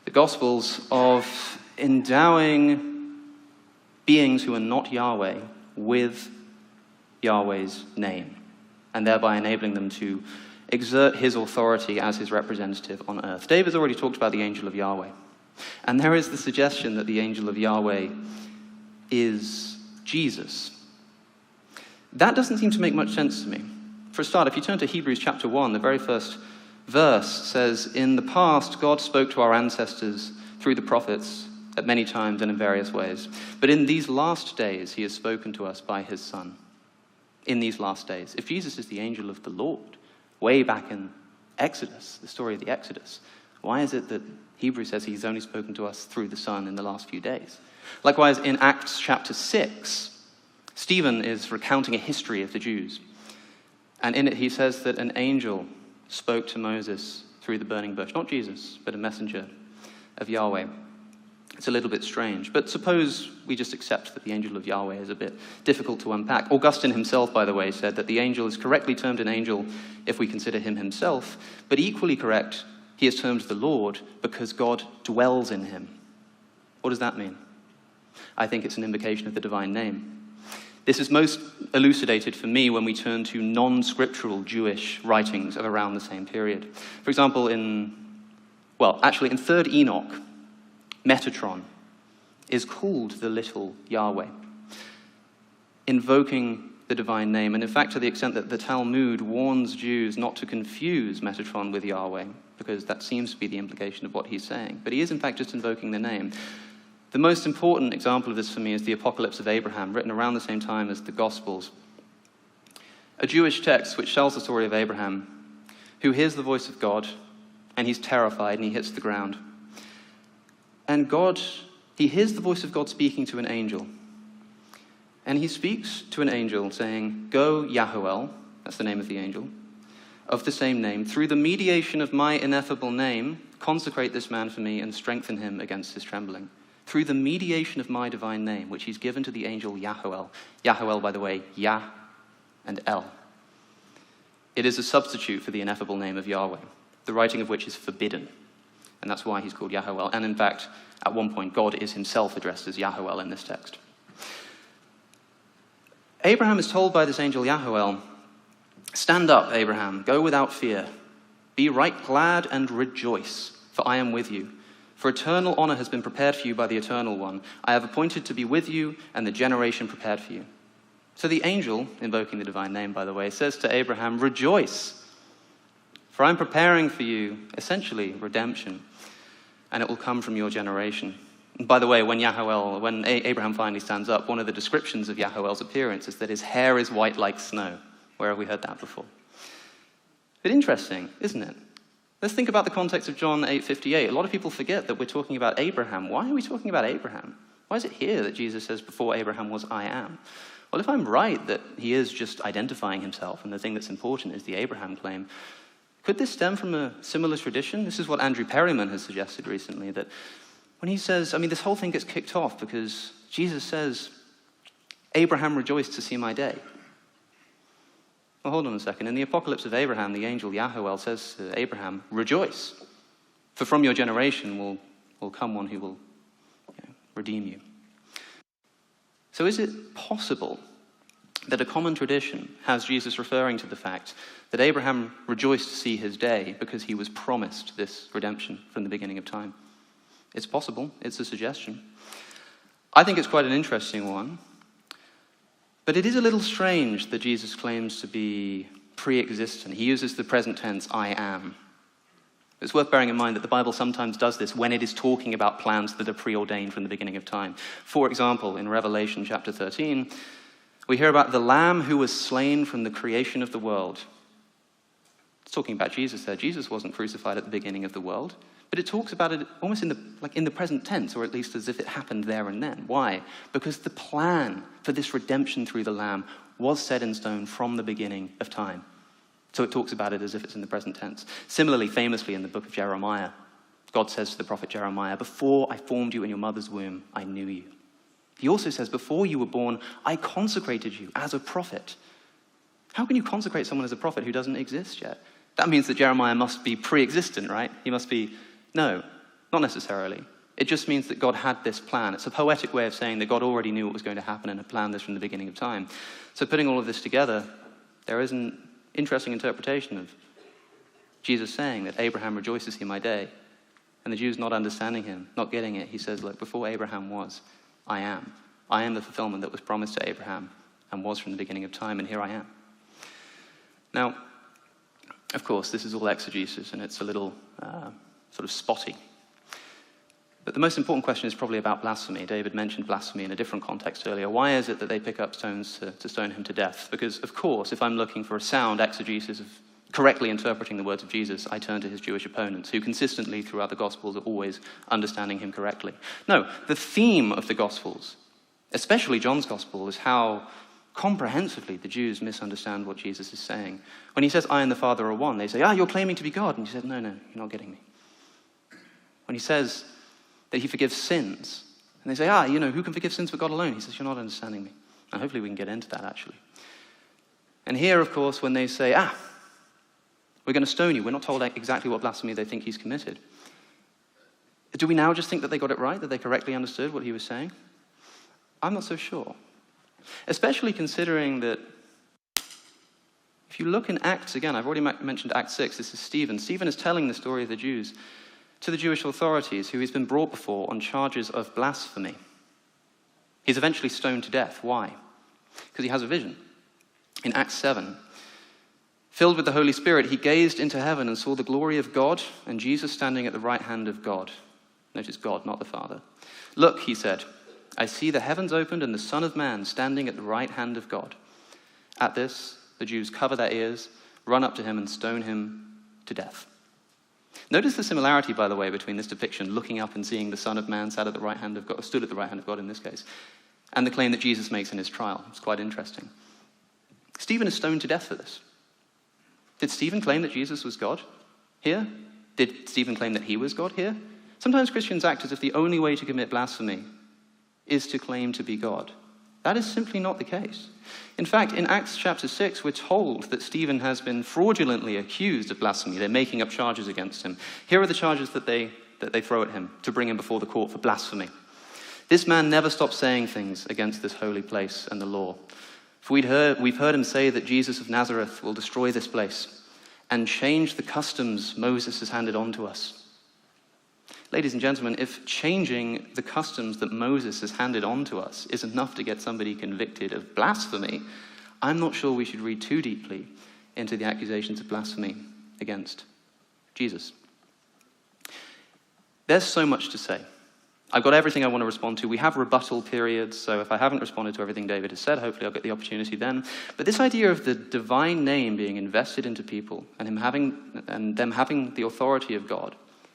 the Gospels, of endowing beings who are not Yahweh with Yahweh's name, and thereby enabling them to exert his authority as his representative on earth. David's already talked about the angel of Yahweh. And there is the suggestion that the angel of Yahweh is Jesus. That doesn't seem to make much sense to me. For a start, if you turn to Hebrews chapter 1, the very first verse says, in the past, God spoke to our ancestors through the prophets at many times and in various ways. But in these last days, he has spoken to us by his Son. In these last days. If Jesus is the angel of the Lord, way back in Exodus, the story of the Exodus, why is it that Hebrews says he's only spoken to us through the Son in the last few days? Likewise, in Acts chapter 6, Stephen is recounting a history of the Jews. And in it he says that an angel spoke to Moses through the burning bush. Not Jesus, but a messenger of Yahweh. It's a little bit strange. But suppose we just accept that the angel of Yahweh is a bit difficult to unpack. Augustine himself, by the way, said that the angel is correctly termed an angel if we consider him himself, but equally correct, he is termed the Lord because God dwells in him. What does that mean? I think it's an invocation of the divine name. This is most elucidated for me when we turn to non-scriptural Jewish writings of around the same period. For example, in 3rd Enoch, Metatron is called the little Yahweh, invoking the divine name. And in fact, to the extent that the Talmud warns Jews not to confuse Metatron with Yahweh, because that seems to be the implication of what he's saying. But he is in fact just invoking the name. The most important example of this for me is the Apocalypse of Abraham, written around the same time as the Gospels. A Jewish text which tells the story of Abraham, who hears the voice of God, and he's terrified and he hits the ground. And he hears the voice of God speaking to an angel. And he speaks to an angel saying, go Yahuel, that's the name of the angel, of the same name, through the mediation of my ineffable name, consecrate this man for me and strengthen him against his trembling. Through the mediation of my divine name, which he's given to the angel Yahuel. Yahuel, by the way, Yah and El. It is a substitute for the ineffable name of Yahweh, the writing of which is forbidden. And that's why he's called Yahuel. And in fact, at one point, God is himself addressed as Yahuel in this text. Abraham is told by this angel Yahuel, stand up, Abraham, go without fear. Be right glad and rejoice, for I am with you. For eternal honor has been prepared for you by the Eternal One. I have appointed to be with you and the generation prepared for you. So the angel, invoking the divine name, by the way, says to Abraham, rejoice, for I'm preparing for you, essentially, redemption, and it will come from your generation. And by the way, when Abraham finally stands up, one of the descriptions of Yahuel's appearance is that his hair is white like snow. Where have we heard that before? But interesting, isn't it? Let's think about the context of John 8:58. A lot of people forget that we're talking about Abraham. Why are we talking about Abraham? Why is it here that Jesus says, before Abraham was I am? Well, if I'm right that he is just identifying himself and the thing that's important is the Abraham claim, could this stem from a similar tradition? This is what Andrew Perryman has suggested recently, that when he says, this whole thing gets kicked off because Jesus says, Abraham rejoiced to see my day. Well, hold on a second. In the Apocalypse of Abraham, the angel Yahuel says to Abraham, rejoice, for from your generation will come one who will redeem you. So is it possible that a common tradition has Jesus referring to the fact that Abraham rejoiced to see his day because he was promised this redemption from the beginning of time? It's possible. It's a suggestion. I think it's quite an interesting one. But it is a little strange that Jesus claims to be pre-existent. He uses the present tense, I am. It's worth bearing in mind that the Bible sometimes does this when it is talking about plans that are preordained from the beginning of time. For example, in Revelation chapter 13, we hear about the Lamb who was slain from the creation of the world. It's talking about Jesus there. Jesus wasn't crucified at the beginning of the world, but it talks about it almost in the present tense, or at least as if it happened there and then. Why? Because the plan for this redemption through the Lamb was set in stone from the beginning of time. So it talks about it as if it's in the present tense. Similarly, famously in the book of Jeremiah, God says to the prophet Jeremiah, before I formed you in your mother's womb, I knew you. He also says, before you were born, I consecrated you as a prophet. How can you consecrate someone as a prophet who doesn't exist yet? That means that Jeremiah must be pre-existent, right? He must be, no, not necessarily. It just means that God had this plan. It's a poetic way of saying that God already knew what was going to happen and had planned this from the beginning of time. So putting all of this together, there is an interesting interpretation of Jesus saying that Abraham rejoices in my day. And the Jews not understanding him, not getting it, he says, look, before Abraham was, I am. I am the fulfillment that was promised to Abraham and was from the beginning of time, and here I am. Now, of course, this is all exegesis, and it's a little sort of spotty. But the most important question is probably about blasphemy. David mentioned blasphemy in a different context earlier. Why is it that they pick up stones to stone him to death? Because, of course, if I'm looking for a sound exegesis of correctly interpreting the words of Jesus, I turn to his Jewish opponents, who consistently throughout the Gospels are always understanding him correctly. No, the theme of the Gospels, especially John's Gospel, is how comprehensively the Jews misunderstand what Jesus is saying. When he says, I and the Father are one, they say, you're claiming to be God. And he says, no, you're not getting me. When he says that he forgives sins, and they say, who can forgive sins but God alone? He says, you're not understanding me. And hopefully we can get into that, actually. And here, of course, when they say, we're going to stone you, we're not told exactly what blasphemy they think he's committed. Do we now just think that they got it right, that they correctly understood what he was saying? I'm not so sure. Especially considering that if you look in Acts, again, I've already mentioned Acts 6, this is Stephen. Stephen is telling the story of the Jews to the Jewish authorities, who he's been brought before on charges of blasphemy. He's eventually stoned to death. Why? Because he has a vision. In Acts 7, filled with the Holy Spirit, he gazed into heaven and saw the glory of God and Jesus standing at the right hand of God. Notice God, not the Father. Look, he said, I see the heavens opened and the Son of Man standing at the right hand of God. At this, the Jews cover their ears, run up to him and stone him to death. Notice the similarity, by the way, between this depiction, looking up and seeing the Son of Man sat at the right hand of God, stood at the right hand of God in this case, and the claim that Jesus makes in his trial. It's quite interesting. Stephen is stoned to death for this. Did Stephen claim that Jesus was God here? Did Stephen claim that he was God here? Sometimes Christians act as if the only way to commit blasphemy is to claim to be God. That is simply not the case. In fact, in Acts chapter 6, we're told that Stephen has been fraudulently accused of blasphemy. They're making up charges against him. Here are the charges that they throw at him to bring him before the court for blasphemy. This man never stopped saying things against this holy place and the law. For we've heard him say that Jesus of Nazareth will destroy this place and change the customs Moses has handed on to us. Ladies and gentlemen, if changing the customs that Moses has handed on to us is enough to get somebody convicted of blasphemy, I'm not sure we should read too deeply into the accusations of blasphemy against Jesus. There's so much to say. I've got everything I want to respond to. We have rebuttal periods, so if I haven't responded to everything David has said, hopefully I'll get the opportunity then. But this idea of the divine name being invested into people and them having the authority of God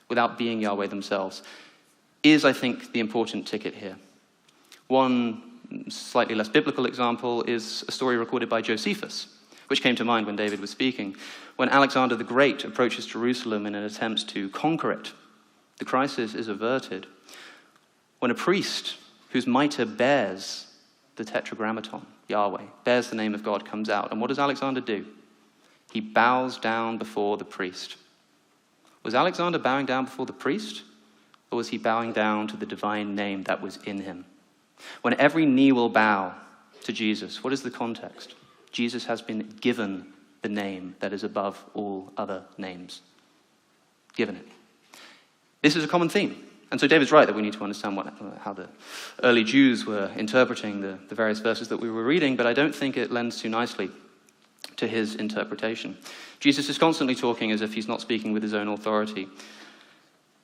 without being Yahweh themselves is, I think, the important ticket here. One slightly less biblical example is a story recorded by Josephus, which came to mind when David was speaking. When Alexander the Great approaches Jerusalem in an attempt to conquer it, the crisis is averted when a priest whose mitre bears the tetragrammaton, Yahweh, bears the name of God, comes out. And what does Alexander do? He bows down before the priest. Was Alexander bowing down before the priest, or was he bowing down to the divine name that was in him? When every knee will bow to Jesus, what is the context? Jesus has been given the name that is above all other names. Given it. This is a common theme. And so David's right that we need to understand how the early Jews were interpreting the various verses that we were reading, but I don't think it lends too nicely to to his interpretation. Jesus is constantly talking as if he's not speaking with his own authority.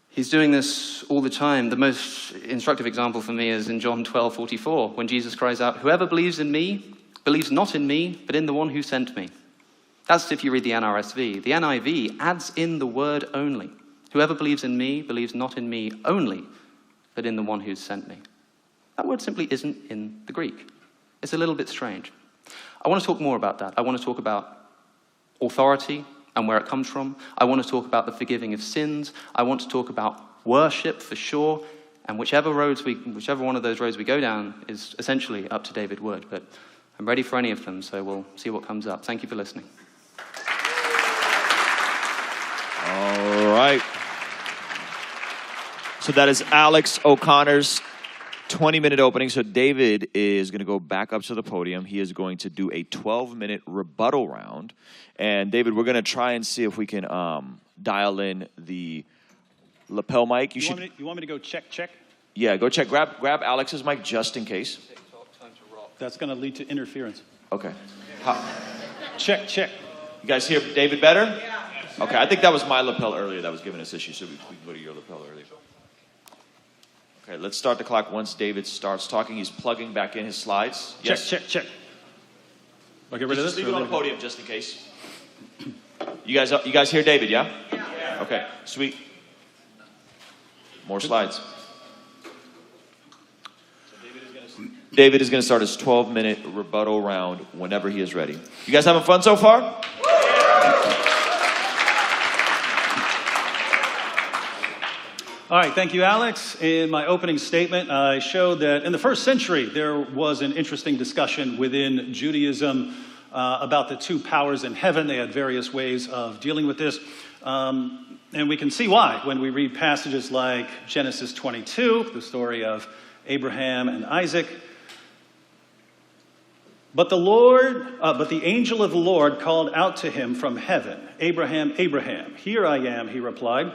He's doing this all the time. The most instructive example for me is in John 12:44, when Jesus cries out, "Whoever believes in me, believes not in me, but in the one who sent me." That's if you read the NRSV. The NIV adds in the word only. Whoever believes in me, believes not in me only, but in the one who sent me. That word simply isn't in the Greek. It's a little bit strange. I want to talk more about that. I want to talk about authority and where it comes from. I want to talk about the forgiving of sins. I want to talk about worship for sure. And whichever one of those roads we go down is essentially up to David Wood. But I'm ready for any of them, so we'll see what comes up. Thank you for listening. All right. So that is Alex O'Connor's 20-minute opening. So David is going to go back up to the podium. He is going to do a 12-minute rebuttal round. And David, we're going to try and see if we can dial in the lapel mic. You want me to go check? Yeah, go check. Grab Alex's mic just in case. That's going to lead to interference. Okay. Check. You guys hear David better? Yeah. Okay, I think that was my lapel earlier that was giving us issues, so we can go to your lapel earlier. Okay, let's start the clock once David starts talking. He's plugging back in his slides. Yes? Check. I'll get rid of this. Just leave it on the podium just in case. You guys hear David, yeah? Yeah. Okay, sweet. More slides. David is going to start his 12-minute rebuttal round whenever he is ready. You guys having fun so far? All right, thank you, Alex. In my opening statement, I showed that in the first century, there was an interesting discussion within Judaism about the two powers in heaven. They had various ways of dealing with this. And we can see why when we read passages like Genesis 22, the story of Abraham and Isaac. But the angel of the Lord called out to him from heaven, "Abraham, Abraham." "Here I am," he replied.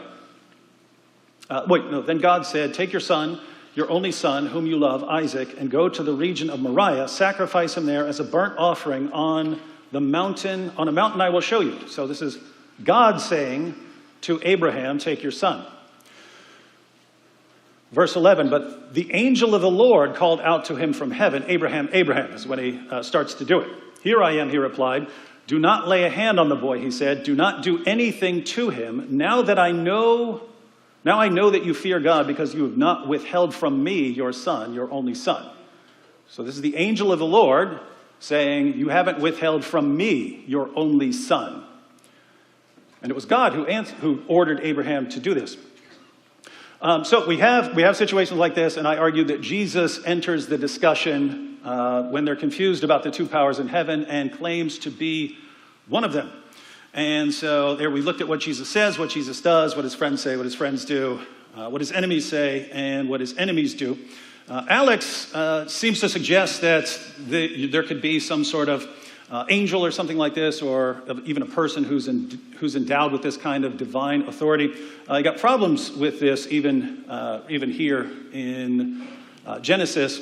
Then God said, "Take your son, your only son, whom you love, Isaac, and go to the region of Moriah. Sacrifice him there as a burnt offering on a mountain I will show you." So this is God saying to Abraham, "Take your son." Verse 11, but the angel of the Lord called out to him from heaven, "Abraham, Abraham." This is when he starts to do it. "Here I am," he replied. "Do not lay a hand on the boy," he said. "Do not do anything to him. Now I know that you fear God, because you have not withheld from me your son, your only son." So this is the angel of the Lord saying, "You haven't withheld from me your only son." And it was God who ordered Abraham to do this. So we have situations like this, and I argue that Jesus enters the discussion when they're confused about the two powers in heaven and claims to be one of them. And so there we looked at what Jesus says, what Jesus does, what his friends say, what his friends do, what his enemies say, and what his enemies do. Alex seems to suggest that there could be some sort of angel or something like this, or even a person who's endowed with this kind of divine authority. You got problems with this even here in Genesis.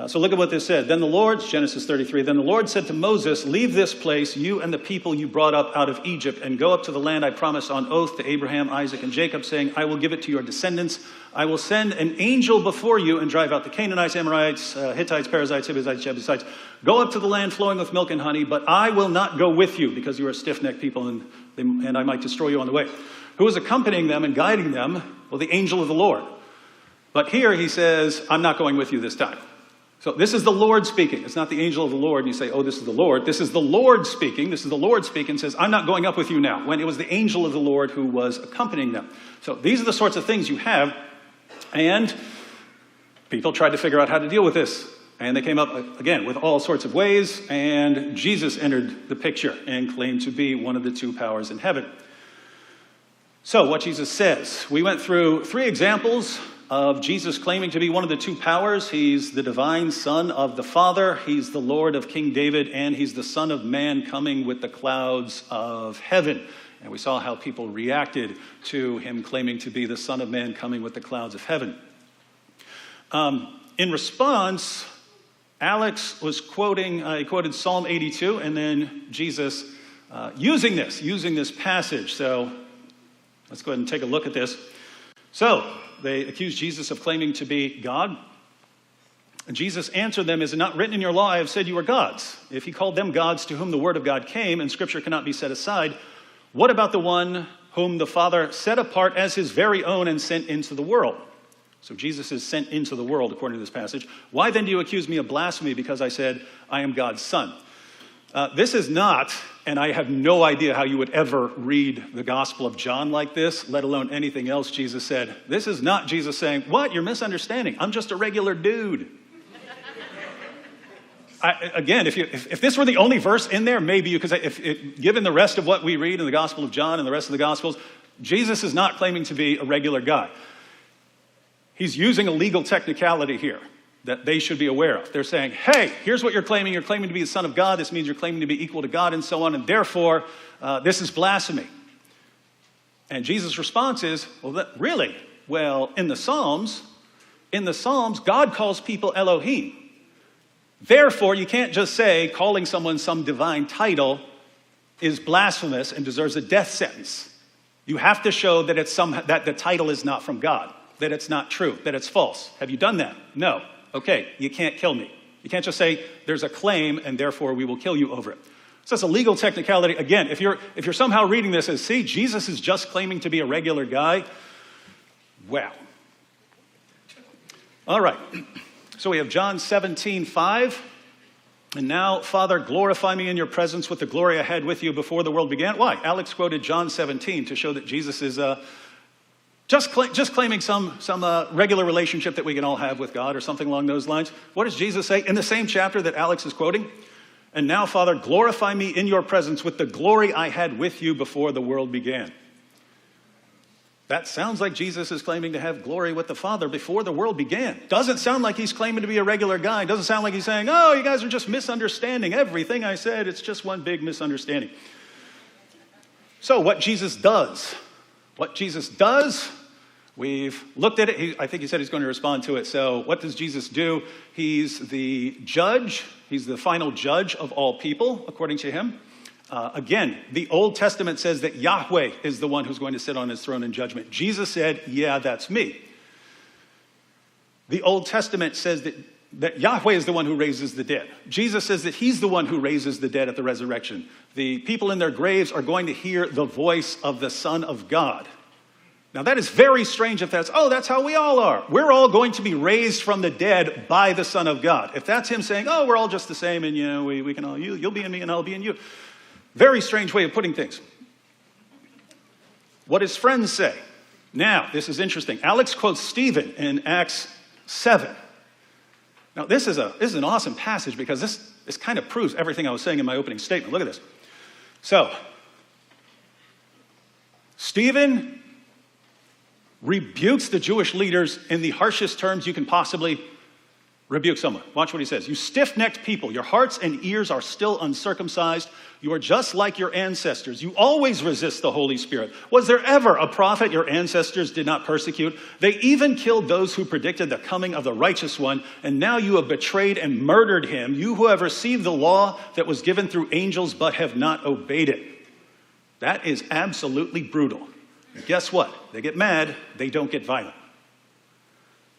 So look at what this said. Genesis 33, then the Lord said to Moses, "Leave this place, you and the people you brought up out of Egypt, and go up to the land I promised on oath to Abraham, Isaac, and Jacob, saying, I will give it to your descendants. I will send an angel before you and drive out the Canaanites, Amorites, Hittites, Perizzites, Hivites, Jebusites. Go up to the land flowing with milk and honey, but I will not go with you, because you are a stiff-necked people, and I might destroy you on the way." Who is accompanying them and guiding them? Well, the angel of the Lord. But here he says, "I'm not going with you this time." So this is the Lord speaking. It's not the angel of the Lord, and you say, "Oh, this is the Lord." This is the Lord speaking. This is the Lord speaking, says, "I'm not going up with you now," when it was the angel of the Lord who was accompanying them. So these are the sorts of things you have, and people tried to figure out how to deal with this. And they came up, again, with all sorts of ways, and Jesus entered the picture and claimed to be one of the two powers in heaven. So what Jesus says, we went through 3 examples of Jesus claiming to be one of the two powers. He's the divine Son of the Father, he's the Lord of King David, and he's the Son of Man coming with the clouds of heaven. And we saw how people reacted to him claiming to be the Son of Man coming with the clouds of heaven. In response, Alex was quoted Psalm 82, and then Jesus using this passage. So let's go ahead and take a look at this. So they accused Jesus of claiming to be God. And Jesus answered them, "Is it not written in your law, I have said you are gods? If he called them gods to whom the word of God came, and scripture cannot be set aside, what about the one whom the Father set apart as his very own and sent into the world?" So Jesus is sent into the world, according to this passage. "Why then do you accuse me of blasphemy because I said I am God's son?" This is not, and I have no idea how you would ever read the Gospel of John like this, let alone anything else Jesus said. This is not Jesus saying, "What? You're misunderstanding. I'm just a regular dude." Again, if this were the only verse in there, maybe you could say, given the rest of what we read in the Gospel of John and the rest of the Gospels, Jesus is not claiming to be a regular guy. He's using a legal technicality here that they should be aware of. They're saying, hey, here's what you're claiming. You're claiming to be the Son of God. This means you're claiming to be equal to God and so on, and therefore, this is blasphemy. And Jesus' response is, really? Well, in the Psalms, God calls people Elohim. Therefore, you can't just say calling someone some divine title is blasphemous and deserves a death sentence. You have to show that that the title is not from God, that it's not true, that it's false. Have you done that? No. Okay, you can't kill me. You can't just say there's a claim and therefore we will kill you over it. So it's a legal technicality. Again, if you're somehow reading this as, see, Jesus is just claiming to be a regular guy, wow. All right. So we have John 17:5. "And now, Father, glorify me in your presence with the glory I had with you before the world began." Why? Alex quoted John 17 to show that Jesus is just claiming some regular relationship that we can all have with God or something along those lines. What does Jesus say in the same chapter that Alex is quoting? "And now, Father, glorify me in your presence with the glory I had with you before the world began." That sounds like Jesus is claiming to have glory with the Father before the world began. Doesn't sound like he's claiming to be a regular guy. Doesn't sound like he's saying, oh, you guys are just misunderstanding everything I said. It's just one big misunderstanding. So what Jesus does, we've looked at it. I think he said he's going to respond to it. So what does Jesus do? He's the judge. He's the final judge of all people, according to him. Again, the Old Testament says that Yahweh is the one who's going to sit on his throne in judgment. Jesus said, yeah, that's me. The Old Testament says that Yahweh is the one who raises the dead. Jesus says that he's the one who raises the dead at the resurrection. The people in their graves are going to hear the voice of the Son of God. Now that is very strange if that's how we all are. We're all going to be raised from the dead by the Son of God. If that's him saying, we're all just the same and we can all, you'll be in me and I'll be in you. Very strange way of putting things. What his friends say. Now, this is interesting. Alex quotes Stephen in Acts 7. Now, this is an awesome passage because this kind of proves everything I was saying in my opening statement. Look at this. So, Stephen rebukes the Jewish leaders in the harshest terms you can possibly rebuke someone. Watch what he says. "You stiff-necked people, your hearts and ears are still uncircumcised. You are just like your ancestors. You always resist the Holy Spirit. Was there ever a prophet your ancestors did not persecute? They even killed those who predicted the coming of the righteous one, and now you have betrayed and murdered him, you who have received the law that was given through angels but have not obeyed it." That is absolutely brutal. And guess what? They get mad, they don't get violent.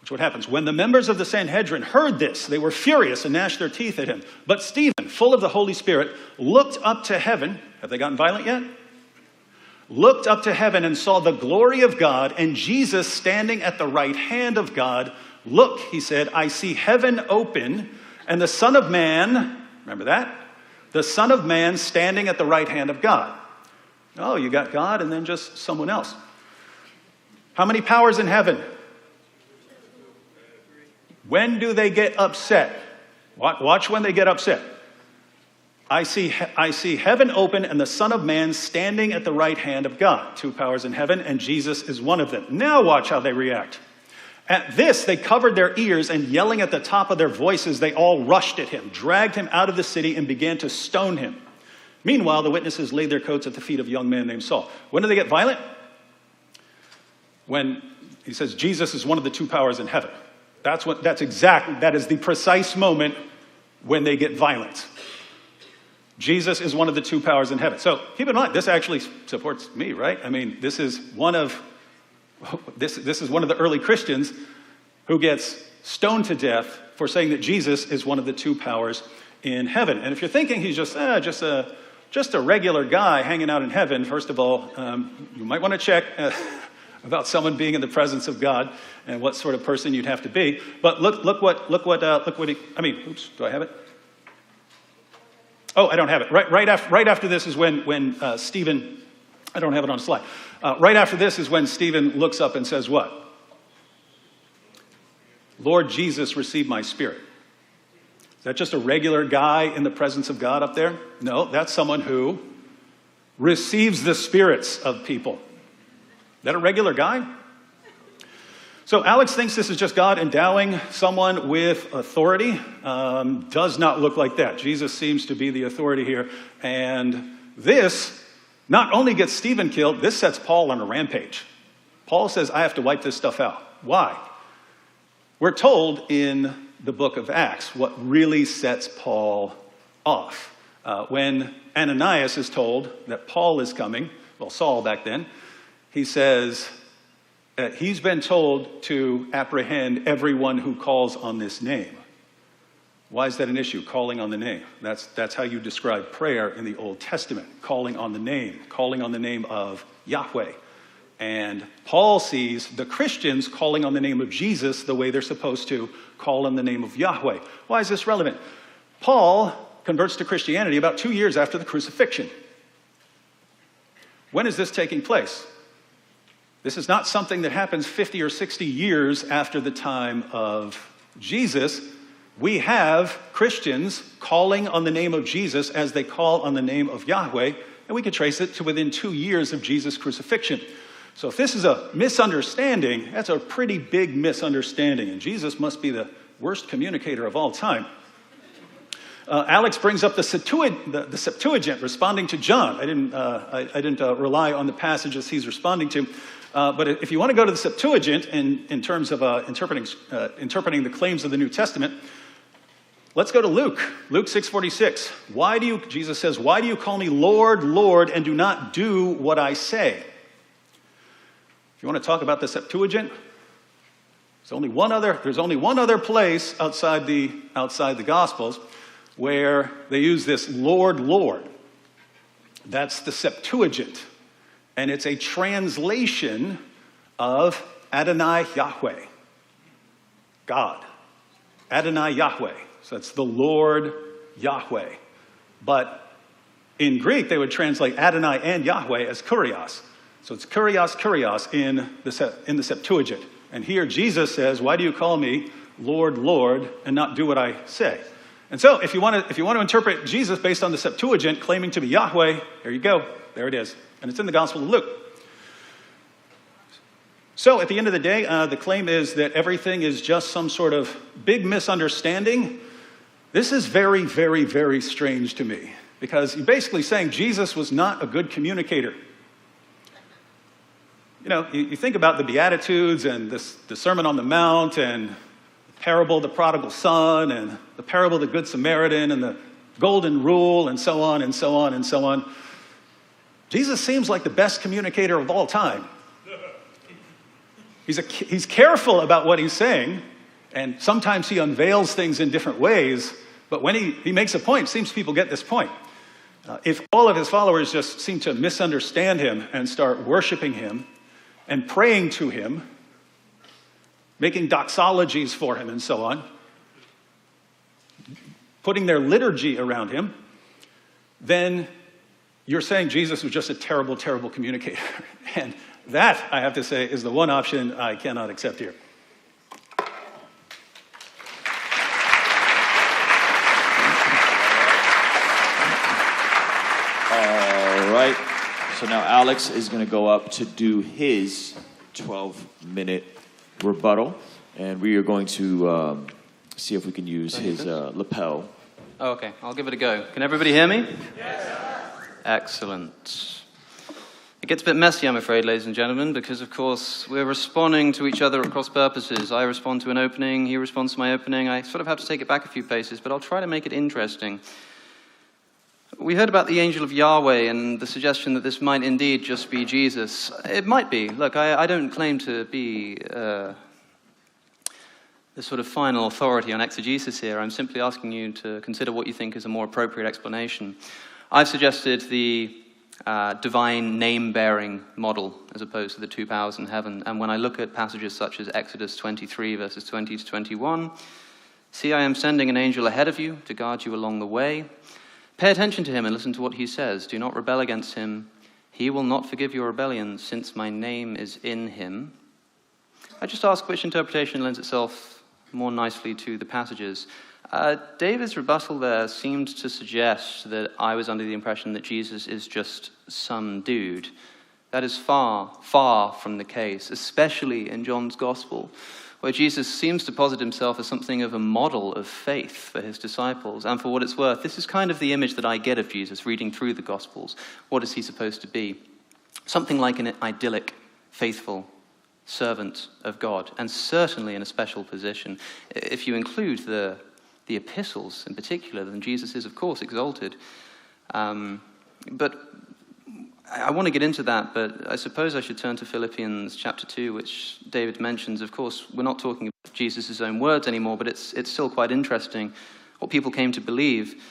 Which what happens? When the members of the Sanhedrin heard this, they were furious and gnashed their teeth at him. But Stephen, full of the Holy Spirit, looked up to heaven. Have they gotten violent yet? Looked up to heaven and saw the glory of God and Jesus standing at the right hand of God. "Look," he said, "I see heaven open and the Son of Man," remember that? "The Son of Man standing at the right hand of God." Oh, you got God and then just someone else. How many powers in heaven? When do they get upset? Watch when they get upset. I see heaven open and the Son of Man standing at the right hand of God. 2 powers in heaven, and Jesus is one of them. Now watch how they react. At this, they covered their ears, and yelling at the top of their voices, they all rushed at him, dragged him out of the city, and began to stone him. Meanwhile, the witnesses laid their coats at the feet of a young man named Saul. When do they get violent? When he says Jesus is one of the 2 powers in heaven. That is the precise moment when they get violent. Jesus is one of the two powers in heaven. So keep in mind, this actually supports me, right? I mean, this is one of the early Christians who gets stoned to death for saying that Jesus is one of the two powers in heaven. And if you're thinking he's just a regular guy hanging out in heaven, first of all, you might want to check about someone being in the presence of God and what sort of person you'd have to be. But look what oops, do I have it? Oh, I don't have it. Right after this is when Stephen, I don't have it on a slide. Right after this is when Stephen looks up and says what? Lord Jesus, receive my spirit. Is that just a regular guy in the presence of God up there? No, that's someone who receives the spirits of people. Is that a regular guy? So Alex thinks this is just God endowing someone with authority. Does not look like that. Jesus seems to be the authority here. And this not only gets Stephen killed, this sets Paul on a rampage. Paul says, I have to wipe this stuff out. Why? We're told in the book of Acts what really sets Paul off. When Ananias is told that Paul is coming, well, Saul back then, he says he's been told to apprehend everyone who calls on this name. Why is that an issue, calling on the name? That's how you describe prayer in the Old Testament, calling on the name of Yahweh. And Paul sees the Christians calling on the name of Jesus the way they're supposed to call on the name of Yahweh. Why is this relevant? Paul converts to Christianity about 2 years after the crucifixion. When is this taking place? This is not something that happens 50 or 60 years after the time of Jesus. We have Christians calling on the name of Jesus as they call on the name of Yahweh, and we can trace it to within 2 years of Jesus' crucifixion. So if this is a misunderstanding, that's a pretty big misunderstanding, and Jesus must be the worst communicator of all time. Alex brings up the Septuagint, responding to John. I didn't rely on the passages he's responding to, but if you want to go to the Septuagint in terms of interpreting the claims of the New Testament, let's go to Luke 6:46. Jesus says, "Why do you call me Lord, Lord, and do not do what I say?" If you want to talk about the Septuagint, there's only one other place outside the Gospels where they use this Lord, Lord. That's the Septuagint. And it's a translation of Adonai Yahweh, God. Adonai Yahweh. So it's the Lord Yahweh. But in Greek, they would translate Adonai and Yahweh as Kurios. So it's Kurios, Kurios in the Septuagint. And here Jesus says, "Why do you call me Lord, Lord, and not do what I say?" And so if you want to interpret Jesus based on the Septuagint claiming to be Yahweh, there you go. There it is. And it's in the Gospel of Luke. So at the end of the day, the claim is that everything is just some sort of big misunderstanding. This is very, very, very strange to me, because you're basically saying Jesus was not a good communicator. You know, you think about the Beatitudes and the Sermon on the Mount and the parable of the prodigal son and the parable of the Good Samaritan and the golden rule and so on and so on and so on. Jesus seems like the best communicator of all time. He's careful about what he's saying, and sometimes he unveils things in different ways, but when he makes a point, it seems people get this point. If all of his followers just seem to misunderstand him and start worshiping him and praying to him, making doxologies for him and so on, putting their liturgy around him, then you're saying Jesus was just a terrible, terrible communicator. And that, I have to say, is the one option I cannot accept here. All right. So now Alex is going to go up to do his 12-minute rebuttal. And we are going to see if we can use his lapel. Oh, okay, I'll give it a go. Can everybody hear me? Yes. Excellent. It gets a bit messy, I'm afraid, ladies and gentlemen, because, of course, we're responding to each other at cross purposes. I respond to an opening, he responds to my opening. I sort of have to take it back a few paces, but I'll try to make it interesting. We heard about the angel of Yahweh and the suggestion that this might indeed just be Jesus. It might be. Look, I don't claim to be the sort of final authority on exegesis here. I'm simply asking you to consider what you think is a more appropriate explanation. I've suggested the divine name-bearing model as opposed to the two powers in heaven. And when I look at passages such as Exodus 23, verses 20 to 21, see, I am sending an angel ahead of you to guard you along the way. Pay attention to him and listen to what he says. Do not rebel against him. He will not forgive your rebellion, since my name is in him. I just ask which interpretation lends itself more nicely to the passages. David's rebuttal there seemed to suggest that I was under the impression that Jesus is just some dude. That is far, far from the case, especially in John's Gospel, where Jesus seems to posit himself as something of a model of faith for his disciples. And for what it's worth, this is kind of the image that I get of Jesus reading through the Gospels. What is he supposed to be? Something like an idyllic, faithful servant of God, and certainly in a special position. If you include the epistles in particular, then Jesus is, of course, exalted. But I want to get into that, but I suppose I should turn to Philippians chapter 2, which David mentions. Of course, we're not talking about Jesus' own words anymore, but it's still quite interesting what people came to believe.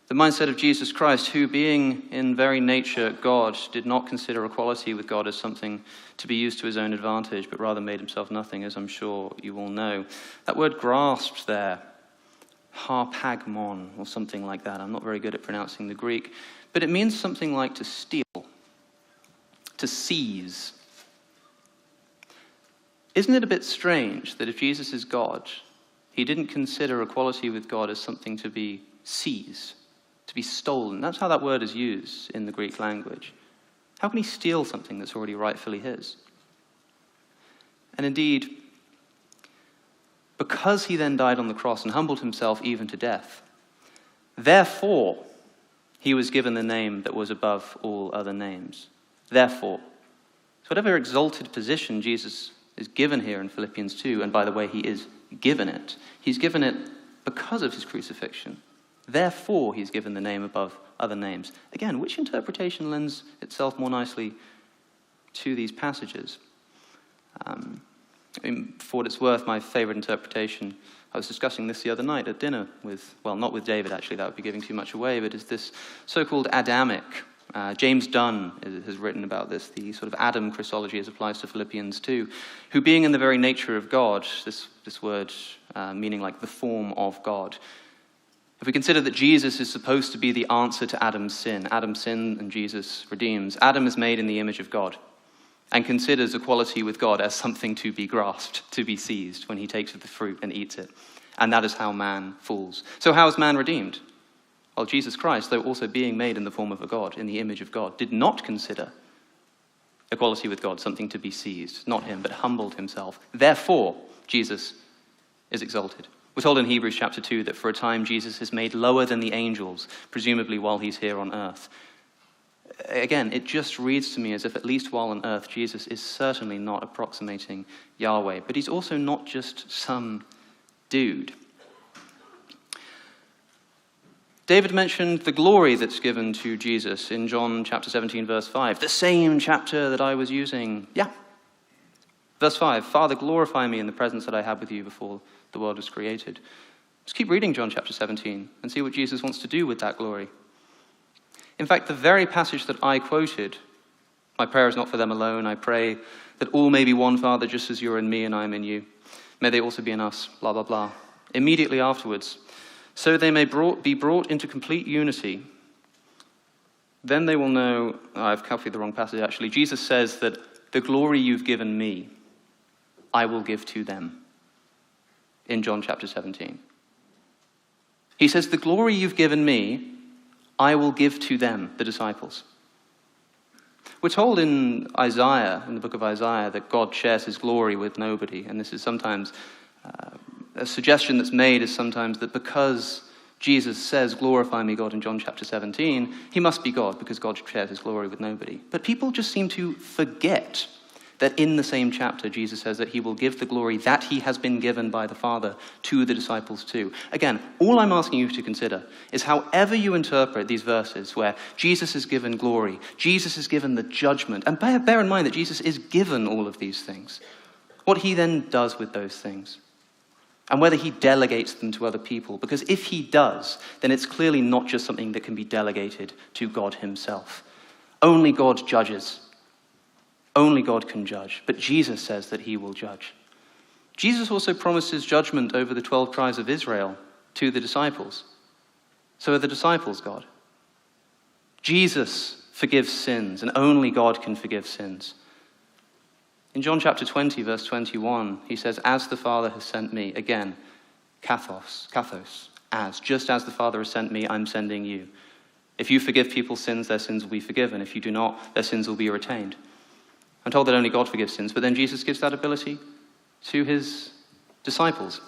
The mindset of Jesus Christ, who, being in very nature God, did not consider equality with God as something to be used to his own advantage, but rather made himself nothing, as I'm sure you all know. That word grasped there, harpagmon, or something like that. I'm not very good at pronouncing the Greek, but it means something like to steal, to seize. Isn't it a bit strange that if Jesus is God, he didn't consider equality with God as something to be seized, to be stolen? That's how that word is used in the Greek language. How can he steal something that's already rightfully his? And indeed, because he then died on the cross and humbled himself even to death, therefore he was given the name that was above all other names. Therefore. So whatever exalted position Jesus is given here in Philippians 2, and by the way, he is given it, he's given it because of his crucifixion. Therefore, he's given the name above other names. Again, which interpretation lends itself more nicely to these passages? For what it's worth, my favorite interpretation, I was discussing this the other night at dinner with, well, not with David actually, that would be giving too much away, but is this so-called Adamic. James Dunn has written about this, the sort of Adam Christology as applies to Philippians 2, who being in the very nature of God, this word meaning like the form of God. If we consider that Jesus is supposed to be the answer to Adam's sin and Jesus redeems. Adam is made in the image of God and considers equality with God as something to be grasped, to be seized when he takes of the fruit and eats it. And that is how man falls. So how is man redeemed? Well, Jesus Christ, though also being made in the form of a God, in the image of God, did not consider equality with God something to be seized. Not him, but humbled himself. Therefore, Jesus is exalted. We're told in Hebrews chapter 2 that for a time Jesus is made lower than the angels, presumably while he's here on earth. Again, it just reads to me as if at least while on earth, Jesus is certainly not approximating Yahweh, but he's also not just some dude. David mentioned the glory that's given to Jesus in John chapter 17, verse 5. The same chapter that I was using. Yeah. Verse 5, Father, glorify me in the presence that I had with you before the world was created. Just keep reading John chapter 17 and see what Jesus wants to do with that glory. In fact, the very passage that I quoted, my prayer is not for them alone. I pray that all may be one, Father, just as you're in me and I am in you. May they also be in us, blah, blah, blah. Immediately afterwards, so they may be brought into complete unity. Then they will know, I've copied the wrong passage actually. Jesus says that the glory you've given me, I will give to them. In John chapter 17. He says, the glory you've given me, I will give to them, the disciples. We're told in Isaiah, in the book of Isaiah, that God shares his glory with nobody. And this is sometimes a suggestion that's made is sometimes that because Jesus says, glorify me, God, in John chapter 17, he must be God because God shares his glory with nobody. But people just seem to forget that in the same chapter, Jesus says that he will give the glory that he has been given by the Father to the disciples too. Again, all I'm asking you to consider is however you interpret these verses where Jesus is given glory, Jesus is given the judgment, and bear in mind that Jesus is given all of these things, what he then does with those things, and whether he delegates them to other people. Because if he does, then it's clearly not just something that can be delegated to God himself. Only God judges. Only God can judge, but Jesus says that he will judge. Jesus also promises judgment over the 12 tribes of Israel to the disciples. So are the disciples God? Jesus forgives sins, and only God can forgive sins. In John chapter 20, verse 21, he says, as the Father has sent me, again, kathos, just as the Father has sent me, I'm sending you. If you forgive people's sins, their sins will be forgiven. If you do not, their sins will be retained. I'm told that only God forgives sins, but then Jesus gives that ability to his disciples.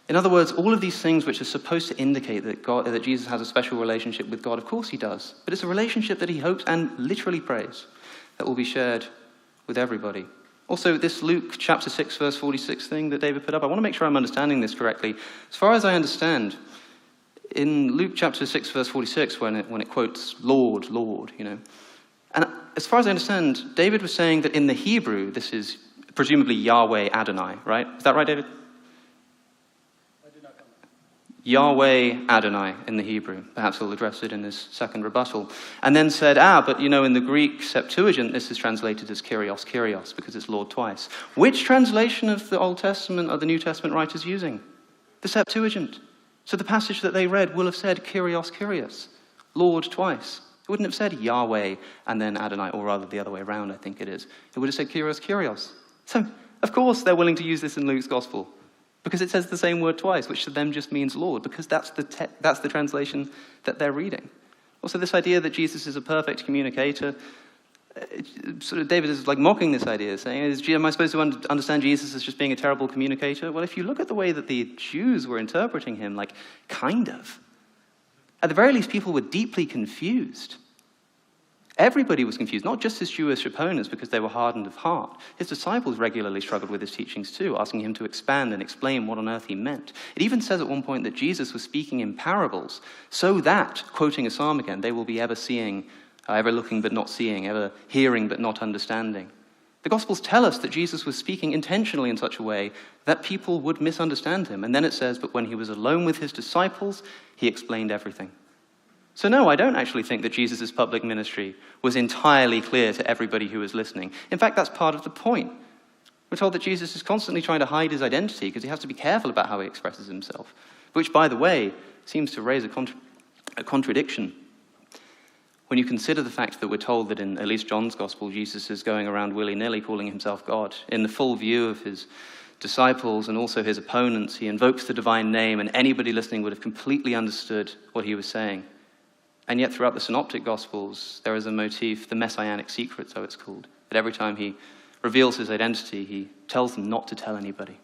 In other words, all of these things which are supposed to indicate that Jesus has a special relationship with God, of course he does. But it's a relationship that he hopes and literally prays that will be shared with everybody. Also, this Luke chapter 6, verse 46 thing that David put up, I want to make sure I'm understanding this correctly. As far as I understand, in Luke chapter 6, verse 46, when it quotes, Lord, Lord, and as far as I understand, David was saying that in the Hebrew, this is presumably Yahweh Adonai, right? Is that right, David? I do not know. Yahweh Adonai in the Hebrew. Perhaps he'll address it in his second rebuttal. And then said, but in the Greek Septuagint, this is translated as Kyrios, Kyrios, because it's Lord twice. Which translation of the Old Testament are the New Testament writers using? The Septuagint. So the passage that they read will have said Kyrios, Kyrios, Lord twice. It wouldn't have said Yahweh and then Adonai, or rather the other way around, I think it is. It would have said Kyrios, Kyrios. So, of course, they're willing to use this in Luke's gospel, because it says the same word twice, which to them just means Lord, because that's the translation that they're reading. Also, this idea that Jesus is a perfect communicator, David is like mocking this idea, saying, am I supposed to understand Jesus as just being a terrible communicator? Well, if you look at the way that the Jews were interpreting him, kind of. At the very least, people were deeply confused. Everybody was confused, not just his Jewish opponents because they were hardened of heart. His disciples regularly struggled with his teachings too, asking him to expand and explain what on earth he meant. It even says at one point that Jesus was speaking in parables so that, quoting a psalm again, they will be ever seeing, ever looking but not seeing, ever hearing but not understanding. The Gospels tell us that Jesus was speaking intentionally in such a way that people would misunderstand him. And then it says, but when he was alone with his disciples, he explained everything. So no, I don't actually think that Jesus' public ministry was entirely clear to everybody who was listening. In fact, that's part of the point. We're told that Jesus is constantly trying to hide his identity because he has to be careful about how he expresses himself, which, by the way, seems to raise a contradiction. When you consider the fact that we're told that in at least John's Gospel, Jesus is going around willy-nilly calling himself God. In the full view of his disciples and also his opponents, he invokes the divine name, and anybody listening would have completely understood what he was saying. And yet throughout the Synoptic Gospels, there is a motif, the Messianic secret, so it's called, that every time he reveals his identity, he tells them not to tell anybody.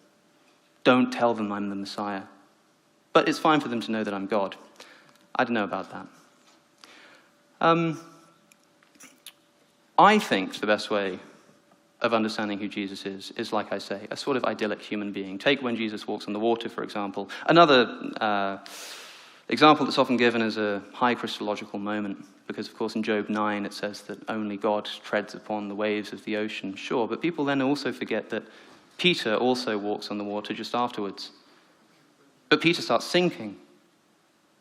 Don't tell them I'm the Messiah. But it's fine for them to know that I'm God. I don't know about that. I think the best way of understanding who Jesus is, like I say, a sort of idyllic human being. Take when Jesus walks on the water, for example. Another example that's often given as a high Christological moment, because, of course, in Job 9 it says that only God treads upon the waves of the ocean. Sure, but people then also forget that Peter also walks on the water just afterwards. But Peter starts sinking,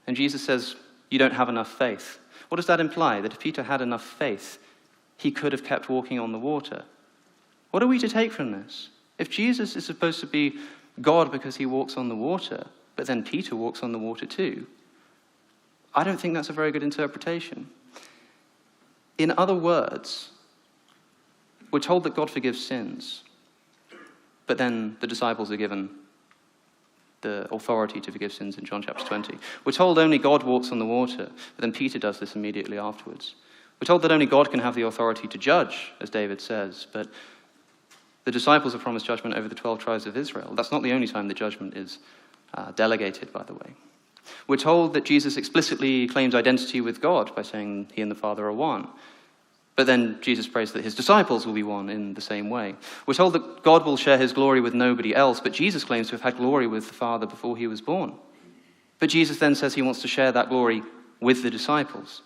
and Jesus says, you don't have enough faith. What does that imply? That if Peter had enough faith, he could have kept walking on the water. What are we to take from this? If Jesus is supposed to be God because he walks on the water, but then Peter walks on the water too, I don't think that's a very good interpretation. In other words, we're told that God forgives sins, but then the disciples are given the authority to forgive sins in John chapter 20. We're told only God walks on the water, but then Peter does this immediately afterwards. We're told that only God can have the authority to judge, as David says, but the disciples are promised judgment over the 12 tribes of Israel. That's not the only time the judgment is delegated, by the way. We're told that Jesus explicitly claims identity with God by saying he and the Father are one. But then Jesus prays that his disciples will be one in the same way. We're told that God will share his glory with nobody else, but Jesus claims to have had glory with the Father before he was born. But Jesus then says he wants to share that glory with the disciples.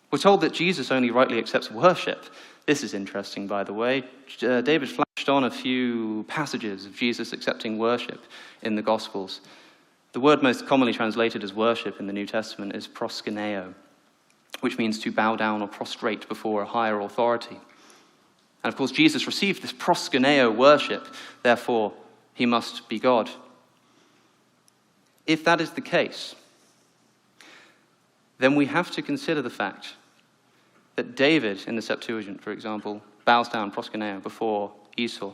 We're told that Jesus only rightly accepts worship. This is interesting, by the way. David flashed on a few passages of Jesus accepting worship in the Gospels. The word most commonly translated as worship in the New Testament is proskuneo, which means to bow down or prostrate before a higher authority. And of course, Jesus received this proskuneo worship, therefore he must be God. If that is the case, then we have to consider the fact that David, in the Septuagint, for example, bows down proskuneo before Esau,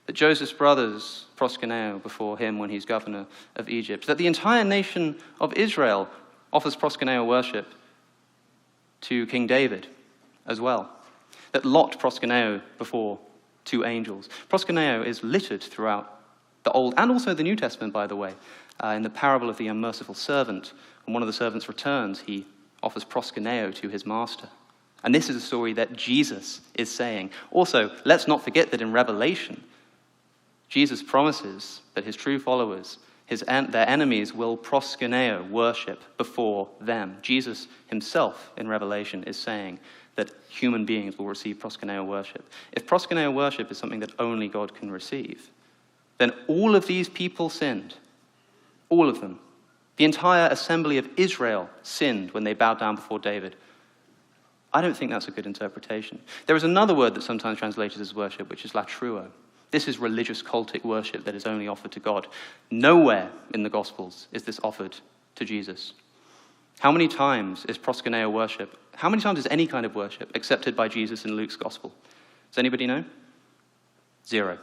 that Joseph's brothers proskuneo before him when he's governor of Egypt, that the entire nation of Israel offers proskuneo worship to King David as well, that Lot proskuneo before two angels. Proskuneo is littered throughout the Old and also the New Testament, by the way. In the parable of the unmerciful servant, when one of the servants returns, he offers proskuneo to his master. And this is a story that Jesus is saying. Also, let's not forget that in Revelation, Jesus promises that his true followers, their enemies, will proskuneo, worship before them. Jesus himself in Revelation is saying that human beings will receive proskuneo worship. If proskuneo worship is something that only God can receive, then all of these people sinned. All of them. The entire assembly of Israel sinned when they bowed down before David. I don't think that's a good interpretation. There is another word that's sometimes translated as worship, which is latruo. This is religious cultic worship that is only offered to God. Nowhere in the Gospels is this offered to Jesus. How many times is proskuneo worship, how many times is any kind of worship accepted by Jesus in Luke's Gospel? Does anybody know? 0.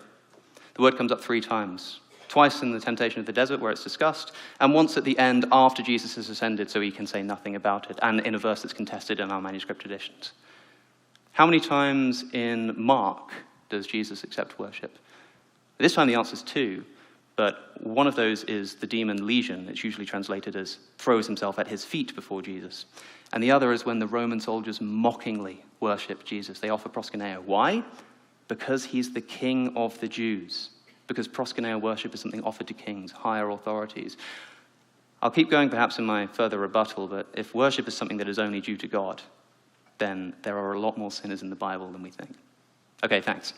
The word comes up 3 times. Twice in the temptation of the desert where it's discussed, and once at the end after Jesus has ascended so he can say nothing about it, and in a verse that's contested in our manuscript traditions. How many times in Mark does Jesus accept worship? This time the answer is 2, but one of those is the demon Legion. It's usually translated as throws himself at his feet before Jesus. And the other is when the Roman soldiers mockingly worship Jesus. They offer proskuneo. Why? Because he's the king of the Jews. Because proskuneo worship is something offered to kings, higher authorities. I'll keep going perhaps in my further rebuttal, but if worship is something that is only due to God, then there are a lot more sinners in the Bible than we think. Okay, thanks.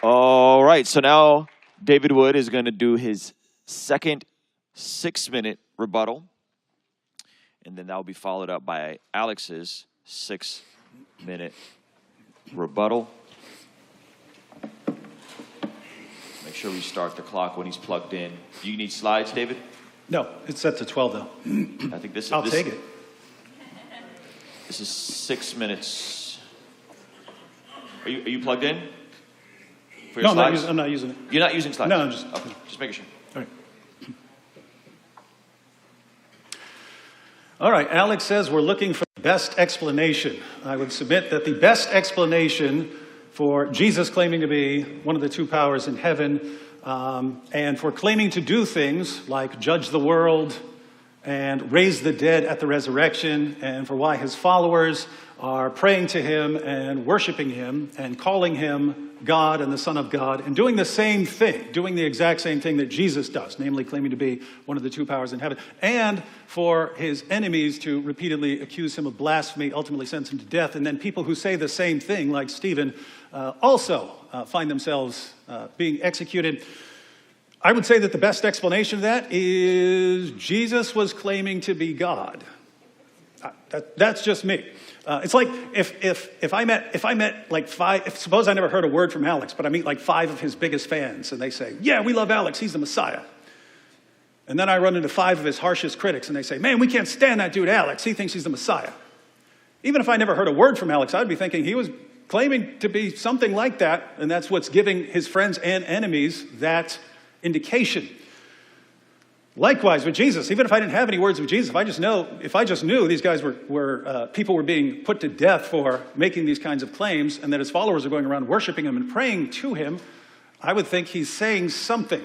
All right, so now David Wood is going to do his second 6-minute rebuttal, and then that will be followed up by Alex's 6-minute rebuttal. Make sure we start the clock when he's plugged in. Do you need slides, David? No, it's set to 12, though. I think this. I'll take it. This is 6 minutes. Are you plugged in? For your slides? I'm not using it. You're not using slides? No, I'm just... Okay, just making sure. All right, Alex says we're looking for the best explanation. I would submit that the best explanation for Jesus claiming to be one of the 2 powers in heaven, and for claiming to do things like judge the world and raise the dead at the resurrection, and for why his followers are praying to him and worshiping him and calling him God and the Son of God, and doing the same thing, doing the exact same thing that Jesus does, namely claiming to be one of the 2 powers in heaven, and for his enemies to repeatedly accuse him of blasphemy, ultimately sentence him to death, and then people who say the same thing, like Stephen, also find themselves being executed. I would say that the best explanation of that is Jesus was claiming to be God. That's just me. It's like if I met like 5, suppose I never heard a word from Alex, but I meet like 5 of his biggest fans, and they say, yeah, we love Alex, he's the Messiah. And then I run into 5 of his harshest critics, and they say, man, we can't stand that dude Alex, he thinks he's the Messiah. Even if I never heard a word from Alex, I'd be thinking he was claiming to be something like that, and that's what's giving his friends and enemies that indication. Likewise with Jesus, even if I didn't have any words with Jesus, if I just knew these guys people were being put to death for making these kinds of claims, and that his followers are going around worshiping him and praying to him, I would think he's saying something.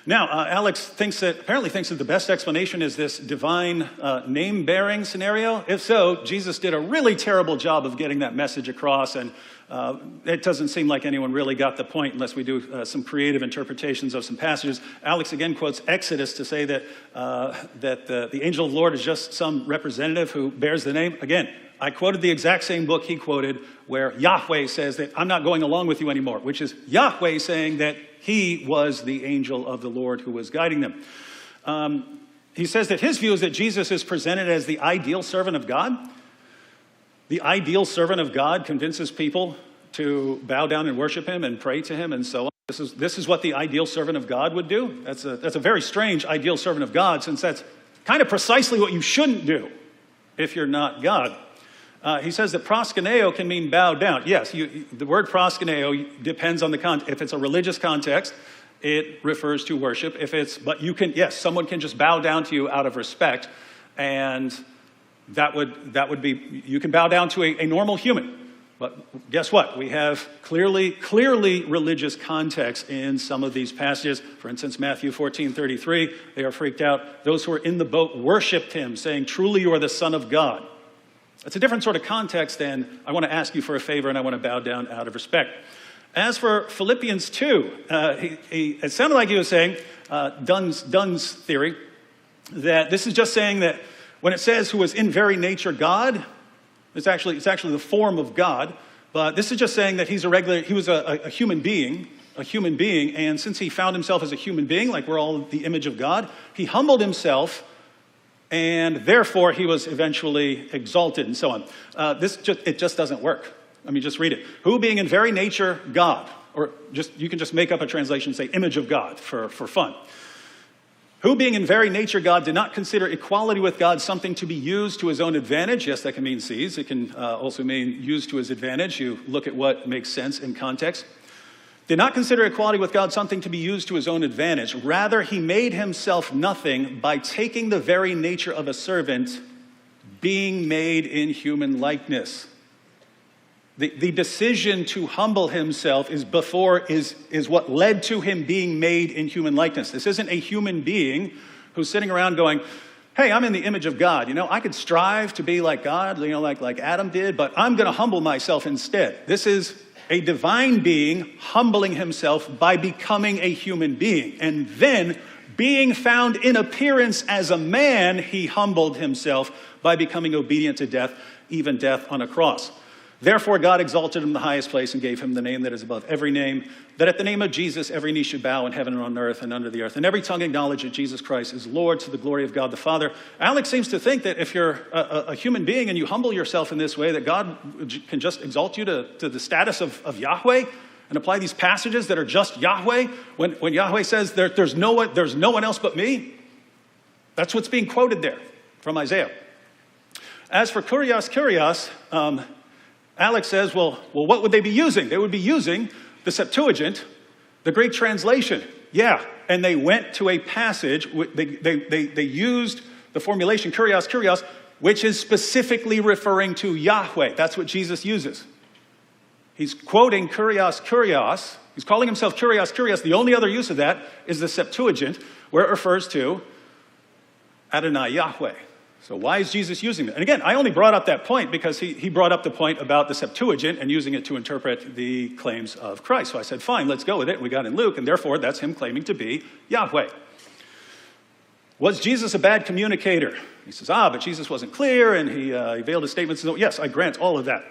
Now, Alex apparently thinks that the best explanation is this divine name-bearing scenario. If so, Jesus did a really terrible job of getting that message across, and it doesn't seem like anyone really got the point unless we do some creative interpretations of some passages. Alex again quotes Exodus to say that, the angel of the Lord is just some representative who bears the name. Again, I quoted the exact same book he quoted where Yahweh says that I'm not going along with you anymore, which is Yahweh saying that he was the angel of the Lord who was guiding them. He says that his view is that Jesus is presented as the ideal servant of God. The ideal servant of God convinces people to bow down and worship him and pray to him and so on. This is what the ideal servant of God would do. That's a very strange ideal servant of God, since that's kind of precisely what you shouldn't do if you're not God. He says that proskuneo can mean bow down. Yes, the word proskuneo depends on the context. If it's a religious context, it refers to worship. Someone can just bow down to you out of respect, and that would be, you can bow down to a normal human. But guess what? We have clearly religious context in some of these passages. For instance, Matthew 14:33, they are freaked out. Those who were in the boat worshipped him, saying, "Truly you are the Son of God." It's a different sort of context than I want to ask you for a favor and I want to bow down out of respect. As for Philippians 2, it sounded like he was saying, Dunn's theory, that this is just saying that when it says who was in very nature God, it's actually the form of God, but this is just saying that he was a human being, and since he found himself as a human being, like we're all the image of God, he humbled himself, and therefore he was eventually exalted, and so on. It just doesn't work. I mean, just read it. Who being in very nature God, or you can just make up a translation and say image of God for fun. Who being in very nature God did not consider equality with God something to be used to his own advantage. Yes, that can mean seize. It can also mean used to his advantage. You look at what makes sense in context. Did not consider equality with God something to be used to his own advantage. Rather, he made himself nothing by taking the very nature of a servant, being made in human likeness. The decision to humble himself is what led to him being made in human likeness. This isn't a human being who's sitting around going, hey, I'm in the image of God. I could strive to be like God, like Adam did, but I'm going to humble myself instead. This is a divine being humbling himself by becoming a human being. And then, being found in appearance as a man, he humbled himself by becoming obedient to death, even death on a cross. Therefore, God exalted him in the highest place and gave him the name that is above every name, that at the name of Jesus, every knee should bow in heaven and on earth and under the earth, and every tongue acknowledge that Jesus Christ is Lord, to the glory of God the Father. Alex seems to think that if you're a human being and you humble yourself in this way, that God can just exalt you to the status of Yahweh and apply these passages that are just Yahweh, when Yahweh says there's no one else but me. That's what's being quoted there from Isaiah. As for kurios, Alex says, well, what would they be using? They would be using the Septuagint, the Greek translation. Yeah, and they went to a passage, they used the formulation kurios, which is specifically referring to Yahweh. That's what Jesus uses. He's quoting kurios. He's calling himself kurios. The only other use of that is the Septuagint, where it refers to Adonai Yahweh. So why is Jesus using that? And again, I only brought up that point because he brought up the point about the Septuagint and using it to interpret the claims of Christ. So I said, fine, let's go with it. We got in Luke, and therefore that's him claiming to be Yahweh. Was Jesus a bad communicator? He says, but Jesus wasn't clear, and he veiled his statements. So, yes, I grant all of that.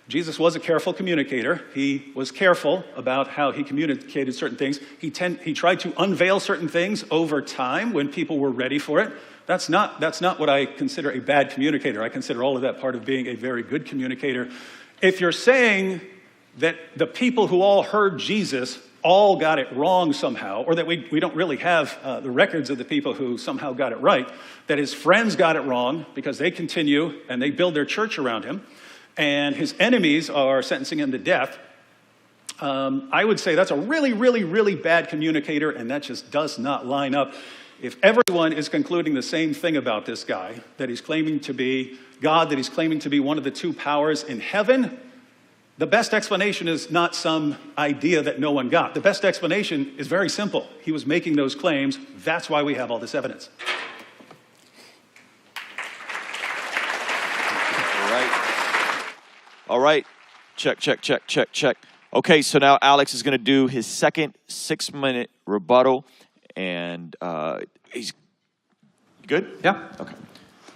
Jesus was a careful communicator. He was careful about how he communicated certain things. He tried to unveil certain things over time when people were ready for it. That's not what I consider a bad communicator. I consider all of that part of being a very good communicator. If you're saying that the people who all heard Jesus all got it wrong somehow, or that we don't really have the records of the people who somehow got it right, that his friends got it wrong because they continue and they build their church around him, and his enemies are sentencing him to death, I would say that's a really, really, really bad communicator, and that just does not line up. If everyone is concluding the same thing about this guy, that he's claiming to be God, that he's claiming to be one of the two powers in heaven, The best explanation is not some idea that no one got. The best explanation is very simple. He was making those claims. That's why we have all this evidence. All right. Check, check, check, check, check. Okay, so now Alex is going to do his second 6-minute rebuttal, and he's good? Yeah. Okay.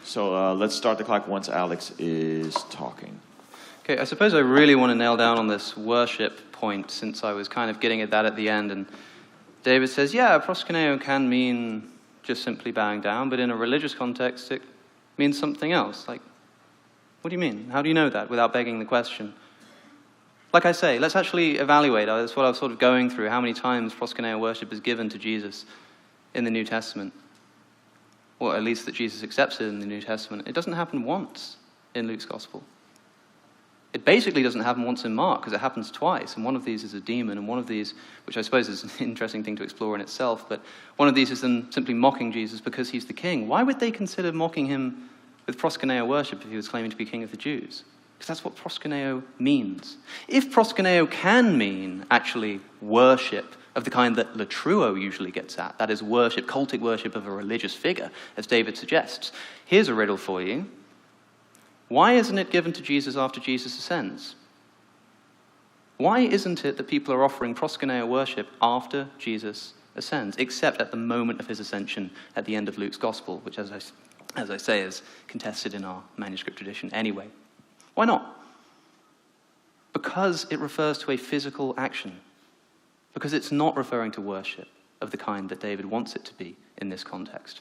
So let's start the clock once Alex is talking. Okay, I suppose I really want to nail down on this worship point, since I was kind of getting at that at the end. And David says, yeah, proskuneo can mean just simply bowing down, but in a religious context, it means something else. Like, what do you mean? How do you know that without begging the question? Like I say, let's actually evaluate. That's what I was sort of going through, how many times proskuneo worship is given to Jesus in the New Testament. Or at least that Jesus accepts it in the New Testament. It doesn't happen once in Luke's Gospel. It basically doesn't happen once in Mark, because it happens twice, and one of these is a demon, and one of these, which I suppose is an interesting thing to explore in itself, but one of these is them simply mocking Jesus because he's the king. Why would they consider mocking him with proskuneo worship if he was claiming to be king of the Jews? Because that's what proskuneo means. If proskuneo can mean, actually, worship of the kind that Latruo usually gets at, that is worship, cultic worship of a religious figure, as David suggests, here's a riddle for you. Why isn't it given to Jesus after Jesus ascends? Why isn't it that people are offering proskuneo worship after Jesus ascends, except at the moment of his ascension at the end of Luke's Gospel, which, as I say, is contested in our manuscript tradition anyway? Why not? Because it refers to a physical action. Because it's not referring to worship of the kind that David wants it to be in this context.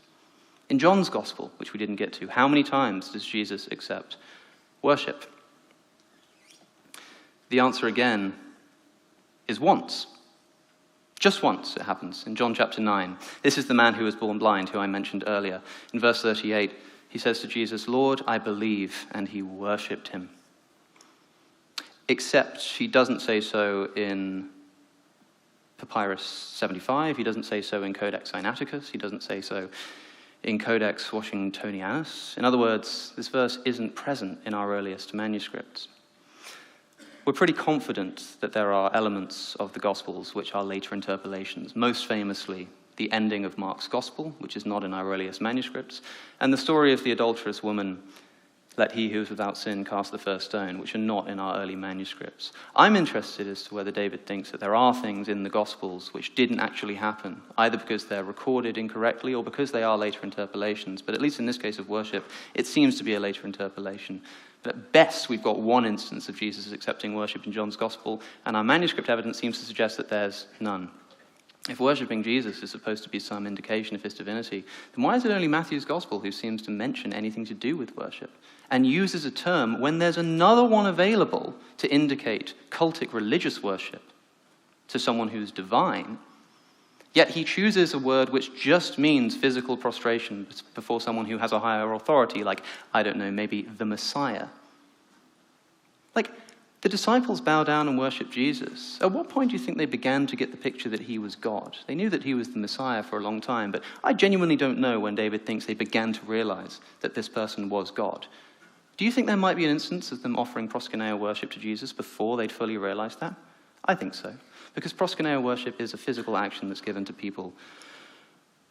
In John's Gospel, which we didn't get to, how many times does Jesus accept worship? The answer again is once. Just once it happens in John chapter 9. This is the man who was born blind, who I mentioned earlier. In verse 38, he says to Jesus, "Lord, I believe," and he worshipped him. Except he doesn't say so in Papyrus 75, he doesn't say so in Codex Sinaiticus, he doesn't say so in Codex Washingtonianus. In other words, this verse isn't present in our earliest manuscripts. We're pretty confident that there are elements of the Gospels which are later interpolations, most famously the ending of Mark's Gospel, which is not in our earliest manuscripts, and the story of the adulterous woman, "Let he who is without sin cast the first stone," which are not in our early manuscripts. I'm interested as to whether David thinks that there are things in the Gospels which didn't actually happen, either because they're recorded incorrectly or because they are later interpolations. But at least in this case of worship, it seems to be a later interpolation. But at best, we've got one instance of Jesus accepting worship in John's Gospel, and our manuscript evidence seems to suggest that there's none. If worshipping Jesus is supposed to be some indication of his divinity, then why is it only Matthew's Gospel who seems to mention anything to do with worship and uses a term when there's another one available to indicate cultic religious worship to someone who's divine, yet he chooses a word which just means physical prostration before someone who has a higher authority, like, I don't know, maybe the Messiah? Like, the disciples bow down and worship Jesus. At what point do you think they began to get the picture that he was God? They knew that he was the Messiah for a long time, but I genuinely don't know when David thinks they began to realize that this person was God. Do you think there might be an instance of them offering proskuneo worship to Jesus before they'd fully realized that? I think so, because proskuneo worship is a physical action that's given to people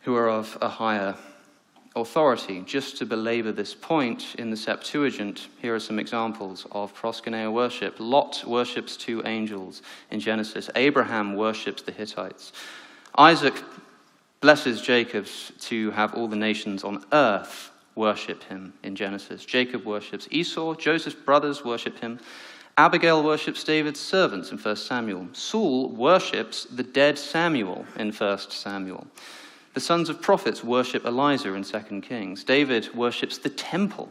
who are of a higher authority. Just to belabor this point, in the Septuagint, here are some examples of proskuneo worship. Lot worships two angels in Genesis. Abraham worships the Hittites. Isaac blesses Jacob to have all the nations on earth worship him in Genesis. Jacob worships Esau. Joseph's brothers worship him. Abigail worships David's servants in 1 Samuel. Saul worships the dead Samuel in 1 Samuel. The sons of prophets worship Elijah in 2 Kings. David worships the temple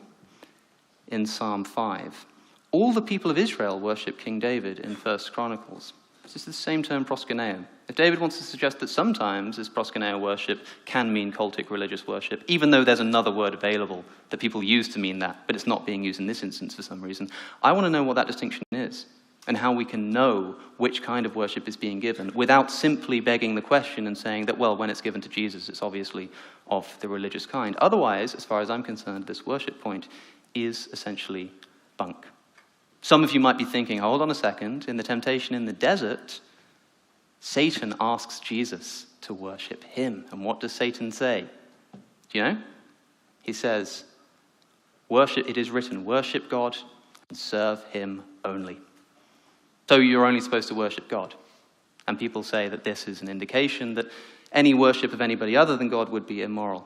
in Psalm 5. All the people of Israel worship King David in 1 Chronicles. This is the same term, proskuneo. If David wants to suggest that sometimes this proskuneo worship can mean cultic religious worship, even though there's another word available that people use to mean that, but it's not being used in this instance for some reason, I want to know what that distinction is, and how we can know which kind of worship is being given without simply begging the question and saying that, well, when it's given to Jesus, it's obviously of the religious kind. Otherwise, as far as I'm concerned, this worship point is essentially bunk. Some of you might be thinking, hold on a second, in the temptation in the desert, Satan asks Jesus to worship him. And what does Satan say? Do you know? He says, it is written, worship God and serve him only. So you're only supposed to worship God. And people say that this is an indication that any worship of anybody other than God would be immoral.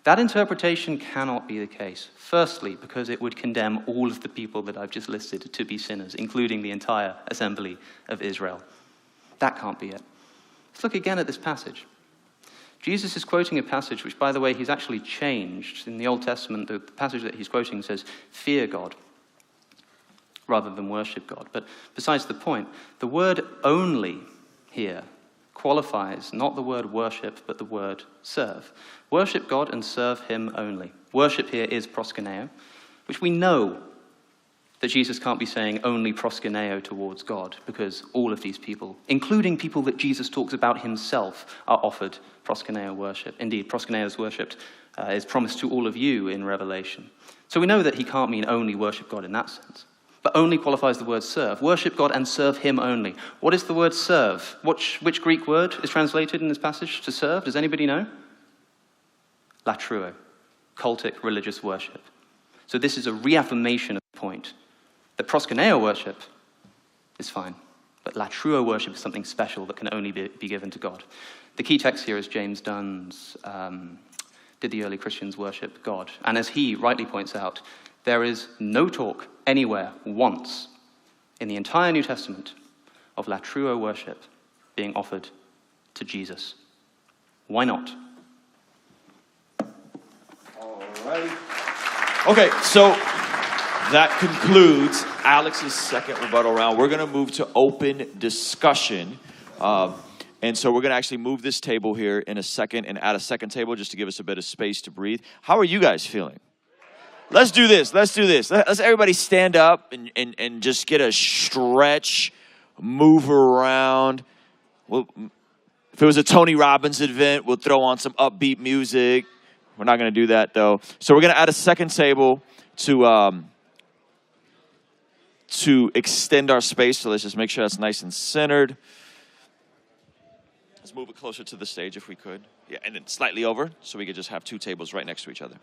That interpretation cannot be the case. Firstly, because it would condemn all of the people that I've just listed to be sinners, including the entire assembly of Israel. That can't be it. Let's look again at this passage. Jesus is quoting a passage which, by the way, he's actually changed. In the Old Testament, the passage that he's quoting says, fear God, rather than worship God. But besides the point, the word only here qualifies not the word worship, but the word serve. Worship God and serve him only. Worship here is proskuneo, which we know that Jesus can't be saying only proskuneo towards God, because all of these people, including people that Jesus talks about himself, are offered proskuneo worship. Indeed, proskuneo's worship is promised to all of you in Revelation. So we know that he can't mean only worship God in that sense. But only qualifies the word serve. Worship God and serve him only. What is the word serve? Which Greek word is translated in this passage to serve? Does anybody know? Latruo, cultic religious worship. So this is a reaffirmation of the point that proskuneo worship is fine, but latruo worship is something special that can only be given to God. The key text here is James Dunn's, did the early Christians worship God? And as he rightly points out, there is no talk anywhere once in the entire New Testament of latruo worship being offered to Jesus. Why not? All right. Okay, so that concludes Alex's second rebuttal round. We're going to move to open discussion. And so we're going to actually move this table here in a second and add a second table just to give us a bit of space to breathe. How are you guys feeling? Let's do this. Let's everybody stand up and just get a stretch, move around. If it was a Tony Robbins event, we'll throw on some upbeat music. We're not going to do that, though. So we're going to add a second table to extend our space. So let's just make sure that's nice and centered. Let's move it closer to the stage if we could. Yeah, and then slightly over so we could just have two tables right next to each other.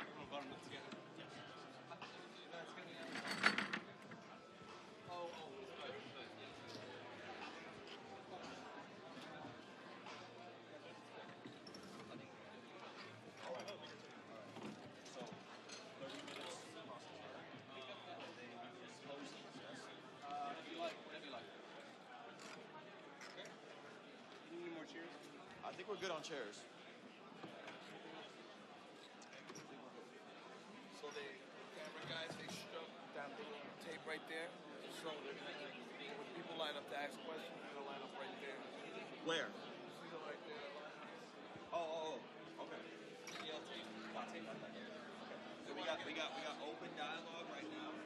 I think we're good on chairs. So the camera guys, they struck that little tape right there. So when people line up to ask questions, they're gonna line up right there. Where? See them right there. Oh, okay. So we got open dialogue right now.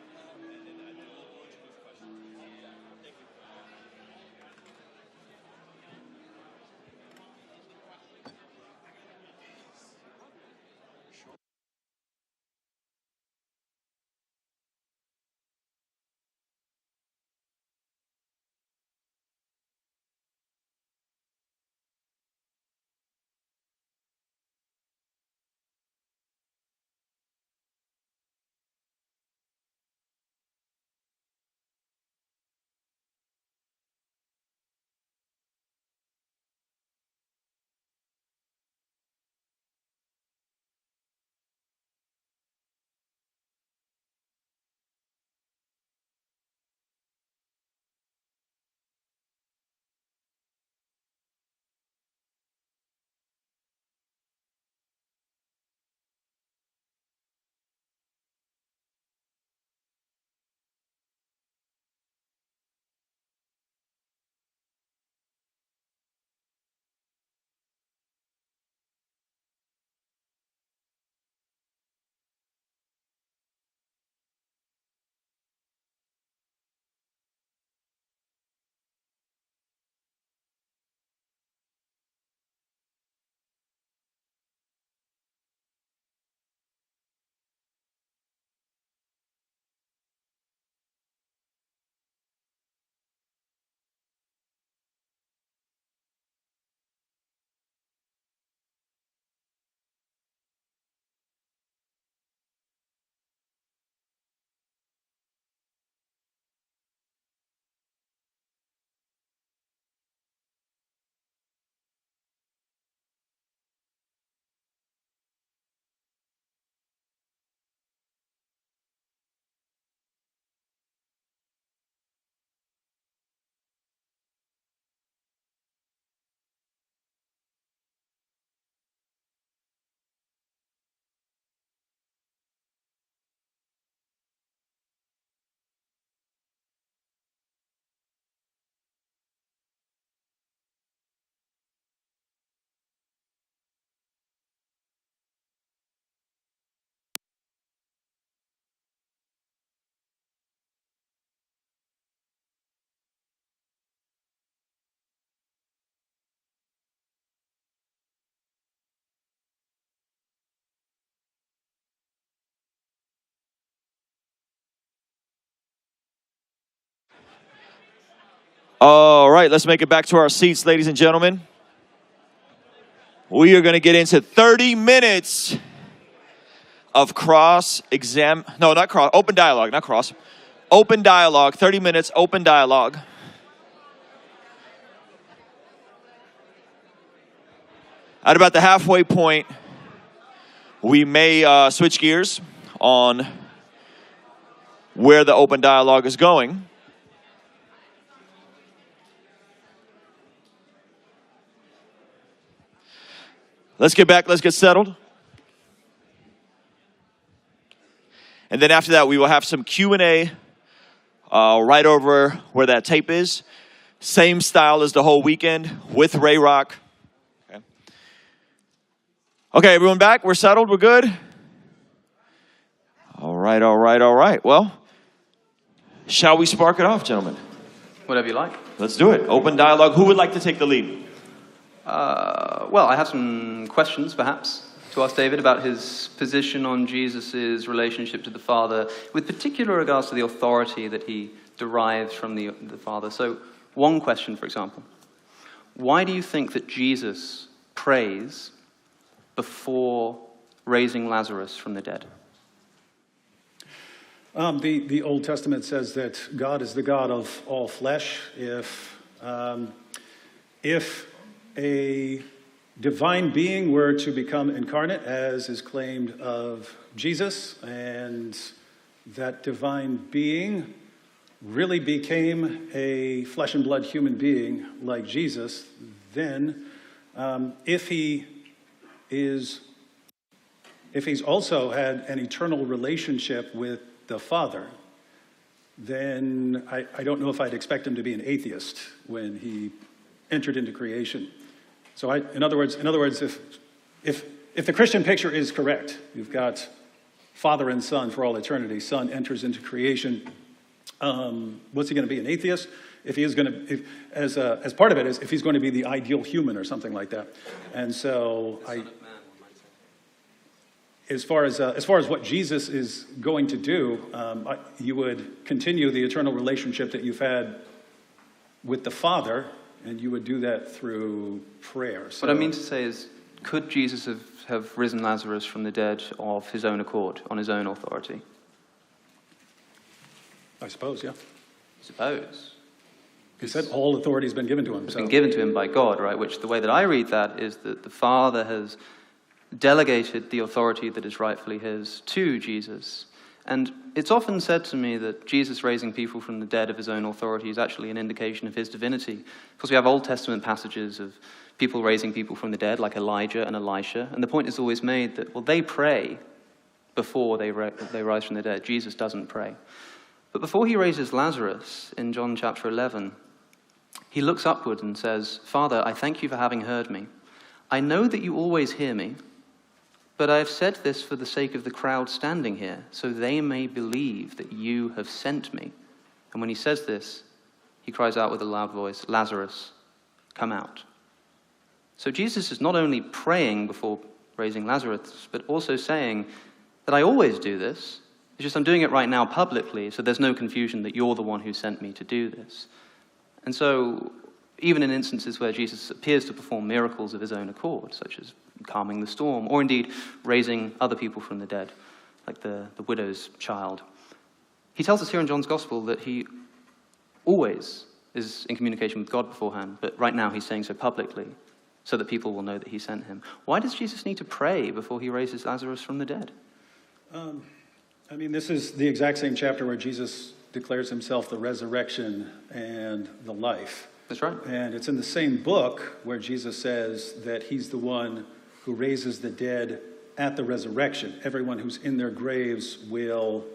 All right, let's make it back to our seats, ladies and gentlemen. We are going to get into 30 minutes of open dialogue, not cross. Open dialogue, 30 minutes, open dialogue. At about the halfway point, we may switch gears on where the open dialogue is going. Let's get back, let's get settled. And then after that, we will have some Q&A right over where that tape is. Same style as the whole weekend with Ray Rock. Okay, everyone back? We're settled? We're good? All right, all right, all right. Well, shall we spark it off, gentlemen? Whatever you like. Let's do it. Open dialogue. Who would like to take the lead? Well, I have some questions, perhaps, to ask David about his position on Jesus' relationship to the Father, with particular regards to the authority that he derives from the Father. So, one question, for example. Why do you think that Jesus prays before raising Lazarus from the dead? The Old Testament says that God is the God of all flesh. If a divine being were to become incarnate, as is claimed of Jesus, and that divine being really became a flesh and blood human being like Jesus, then if he's also had an eternal relationship with the Father, then I don't know if I'd expect him to be an atheist when he entered into creation. So in other words, if the Christian picture is correct, you've got Father and Son for all eternity. Son enters into creation. What's he going to be, an atheist? If he is going to, as part of it is, if he's going to be the ideal human or something like that. And so as far as what Jesus is going to do, you would continue the eternal relationship that you've had with the Father, and you would do that through prayer. So, what I mean to say is, could Jesus have risen Lazarus from the dead of his own accord, on his own authority? I suppose, yeah. Suppose. He said all authority has been given to him. It's been given to him by God, right? Which the way that I read that is that the Father has delegated the authority that is rightfully his to Jesus. And it's often said to me that Jesus raising people from the dead of his own authority is actually an indication of his divinity. Because we have Old Testament passages of people raising people from the dead, like Elijah and Elisha. And the point is always made that, well, they pray before they rise from the dead. Jesus doesn't pray. But before he raises Lazarus in John chapter 11, he looks upward and says, Father, I thank you for having heard me. I know that you always hear me, but I have said this for the sake of the crowd standing here, so they may believe that you have sent me. And when he says this, he cries out with a loud voice, Lazarus, come out. So Jesus is not only praying before raising Lazarus, but also saying that I always do this. It's just I'm doing it right now publicly, so there's no confusion that you're the one who sent me to do this. And so even in instances where Jesus appears to perform miracles of his own accord, such as calming the storm, or indeed raising other people from the dead, like the widow's child, he tells us here in John's Gospel that he always is in communication with God beforehand, but right now he's saying so publicly so that people will know that he sent him. Why does Jesus need to pray before he raises Lazarus from the dead? This is the exact same chapter where Jesus declares himself the resurrection and the life. That's right. And it's in the same book where Jesus says that he's the one who raises the dead at the resurrection. Everyone who's in their graves will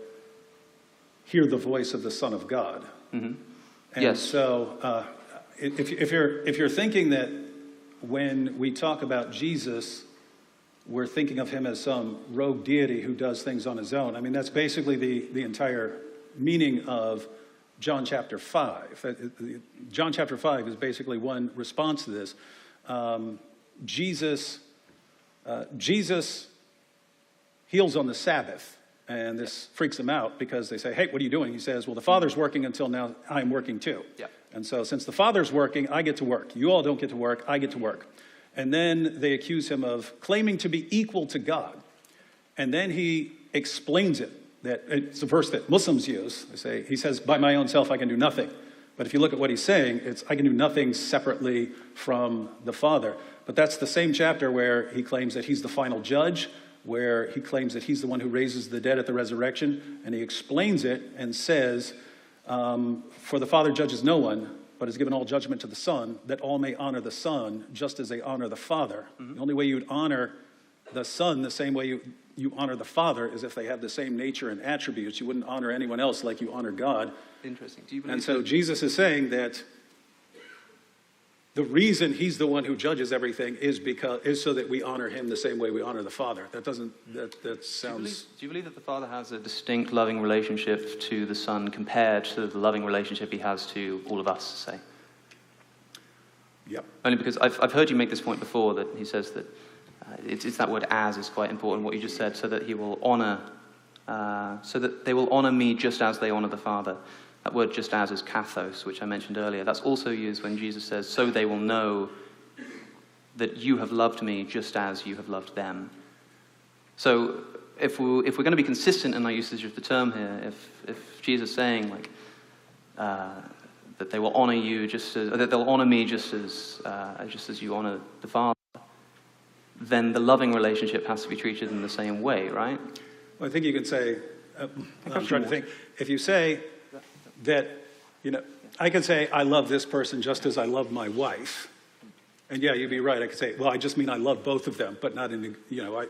hear the voice of the Son of God. Mm-hmm. And yes. So if you're thinking that when we talk about Jesus, we're thinking of him as some rogue deity who does things on his own, that's basically the entire meaning of John chapter 5. John chapter 5 is basically one response to this. Jesus heals on the Sabbath, And this freaks him out because they say, hey, what are you doing? He says, well, the Father's working until now, I'm working too. Yeah. And so since the Father's working, I get to work. You all don't get to work, I get to work. And then they accuse him of claiming to be equal to God. And then he explains it. That it's a verse that Muslims use. They say, he says, by my own self, I can do nothing. But if you look at what he's saying, it's, I can do nothing separately from the Father. But that's the same chapter where he claims that he's the final judge, where he claims that he's the one who raises the dead at the resurrection. And he explains it and says, for the Father judges no one, but has given all judgment to the Son, that all may honor the Son just as they honor the Father. Mm-hmm. The only way you would honor the Son the same way you honor the Father is if they have the same nature and attributes. You wouldn't honor anyone else like you honor God. Interesting. Do you believe and so Jesus is saying that the reason he's the one who judges everything is so that we honor him the same way we honor the Father. That sounds... Do you believe that the Father has a distinct loving relationship to the Son compared to the loving relationship he has to all of us, say? Yep. Only because I've heard you make this point before, that he says that it's that word "as" is quite important, what you just said, so that he will honor, so that they will honor me just as they honor the Father. That word "just as" is kathos, which I mentioned earlier. That's also used when Jesus says, so they will know that you have loved me just as you have loved them. So if we're going to be consistent in our usage of the term here, if Jesus is saying like that they will honor you just as, that they'll honor me just as you honor the Father, then the loving relationship has to be treated in the same way, right? Well, I think you can say, I'm trying to think, if you say that, I could say I love this person just as I love my wife, and yeah, you'd be right. I could say, well, I just mean I love both of them, but not in,